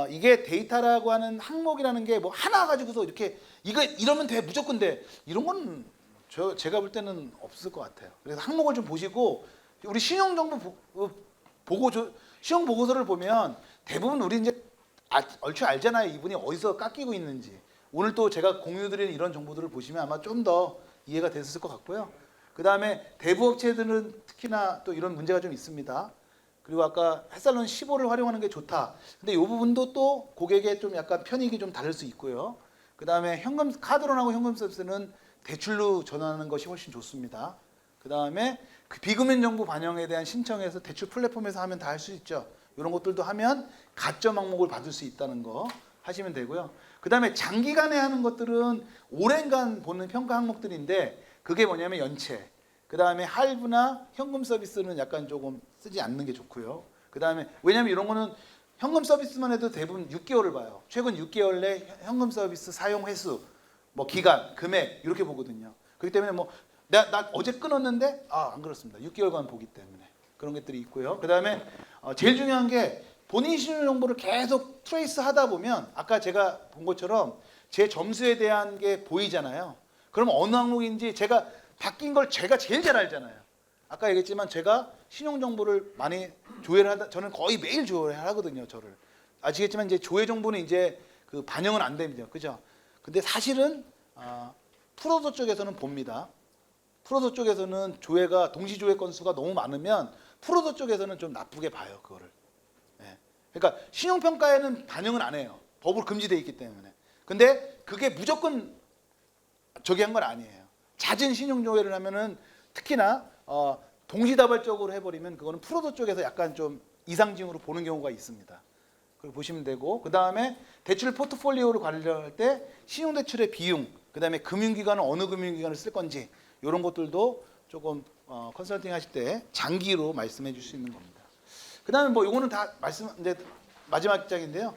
S1: 이게 데이터라고 하는 항목이라는 게 뭐 하나 가지고서 이렇게 이거 이러면 돼 무조건 돼 이런 건 제가 볼 때는 없을 것 같아요. 그래서 항목을 좀 보시고 우리 신용정보 신용 보고서를 보면 대부분 우리 이제 얼추 알잖아요. 이분이 어디서 깎이고 있는지. 오늘 또 제가 공유드리는 이런 정보들을 보시면 아마 좀 더 이해가 됐을 것 같고요. 그 다음에 대부업체들은 특히나 또 이런 문제가 좀 있습니다. 그리고 아까 햇살론 15를 활용하는 게 좋다. 근데 이 부분도 또 고객의 좀 약간 편익이 좀 다를 수 있고요. 그 다음에 현금 카드론하고 현금 서비스는 대출로 전환하는 것이 훨씬 좋습니다. 그 다음에 그 비금융 정보 반영에 대한 신청에서 대출 플랫폼에서 하면 다 할 수 있죠. 이런 것들도 하면 가점 항목을 받을 수 있다는 거 하시면 되고요. 그 다음에 장기간에 하는 것들은 오랜간 보는 평가 항목들인데 그게 뭐냐면 연체. 그 다음에 할부나 현금 서비스는 약간 조금 쓰지 않는 게 좋고요. 그 다음에 왜냐하면 이런 거는 현금 서비스만 해도 대부분 6개월을 봐요. 최근 6개월 내 현금 서비스 사용 횟수, 뭐 기간, 금액 이렇게 보거든요. 그렇기 때문에 뭐 나 어제 끊었는데 안 그렇습니다. 6개월간 보기 때문에 그런 것들이 있고요. 그 다음에 제일 중요한 게 본인 신용 정보를 계속 트레이스 하다 보면 아까 제가 본 것처럼 제 점수에 대한 게 보이잖아요. 그럼 어느 항목인지 제가 바뀐 걸 제가 제일 잘 알잖아요. 아까 얘기했지만 제가 신용 정보를 많이 조회를 하다 저는 거의 매일 조회를 하거든요. 저를 아시겠지만 이제 조회 정보는 이제 그 반영은 안 됩니다. 그죠? 근데 사실은 프로더 쪽에서는 봅니다. 프로더 쪽에서는 조회가 동시 조회 건수가 너무 많으면 프로더 쪽에서는 좀 나쁘게 봐요. 그거를. 네. 그러니까 신용 평가에는 반영은 안 해요. 법으로 금지돼 있기 때문에. 근데 그게 무조건 저기 한 건 아니에요. 잦은 신용 조회를 하면은 특히나 동시다발적으로 해버리면 그거는 프로더 쪽에서 약간 좀 이상징후로 보는 경우가 있습니다. 그걸 보시면 되고 그 다음에 대출 포트폴리오를 관리할 때 신용대출의 비용, 그 다음에 금융기관은 어느 금융기관을 쓸 건지 이런 것들도 조금 컨설팅 하실 때 장기로 말씀해 줄 수 있는 겁니다. 그 다음에 뭐 이거는 다 이제 마지막 장인데요.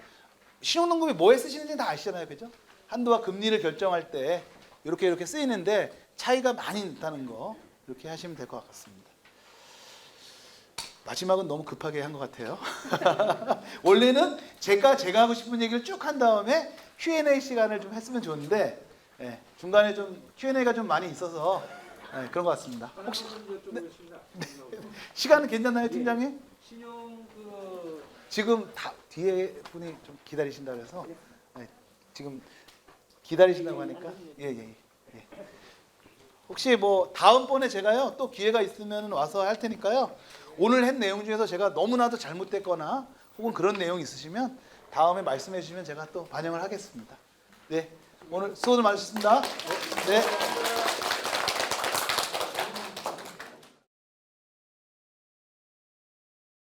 S1: 신용등급이 뭐에 쓰시는지 다 아시잖아요, 그죠? 한도와 금리를 결정할 때 이렇게 쓰이는데 차이가 많이 있다는 거 이렇게 하시면 될 것 같습니다. 마지막은 너무 급하게 한 것 같아요. 원래는 제가 하고 싶은 얘기를 쭉 한 다음에 Q&A 시간을 좀 했으면 좋은데 중간에 좀 Q&A가 좀 많이 있어서 그런 것 같습니다. 혹시 시간은 괜찮나요, 팀장님?
S2: 신용
S1: 지금 다 뒤에 분이 좀 기다리신다 그래서 지금 기다리신다고 하니까 예. 혹시 뭐 다음번에 제가요 또 기회가 있으면 와서 할 테니까요. 오늘 한 내용 중에서 제가 너무나도 잘못됐거나 혹은 그런 내용 있으시면 다음에 말씀해 주시면 제가 또 반영을 하겠습니다. 네, 오늘 수고 많으셨습니다. 네.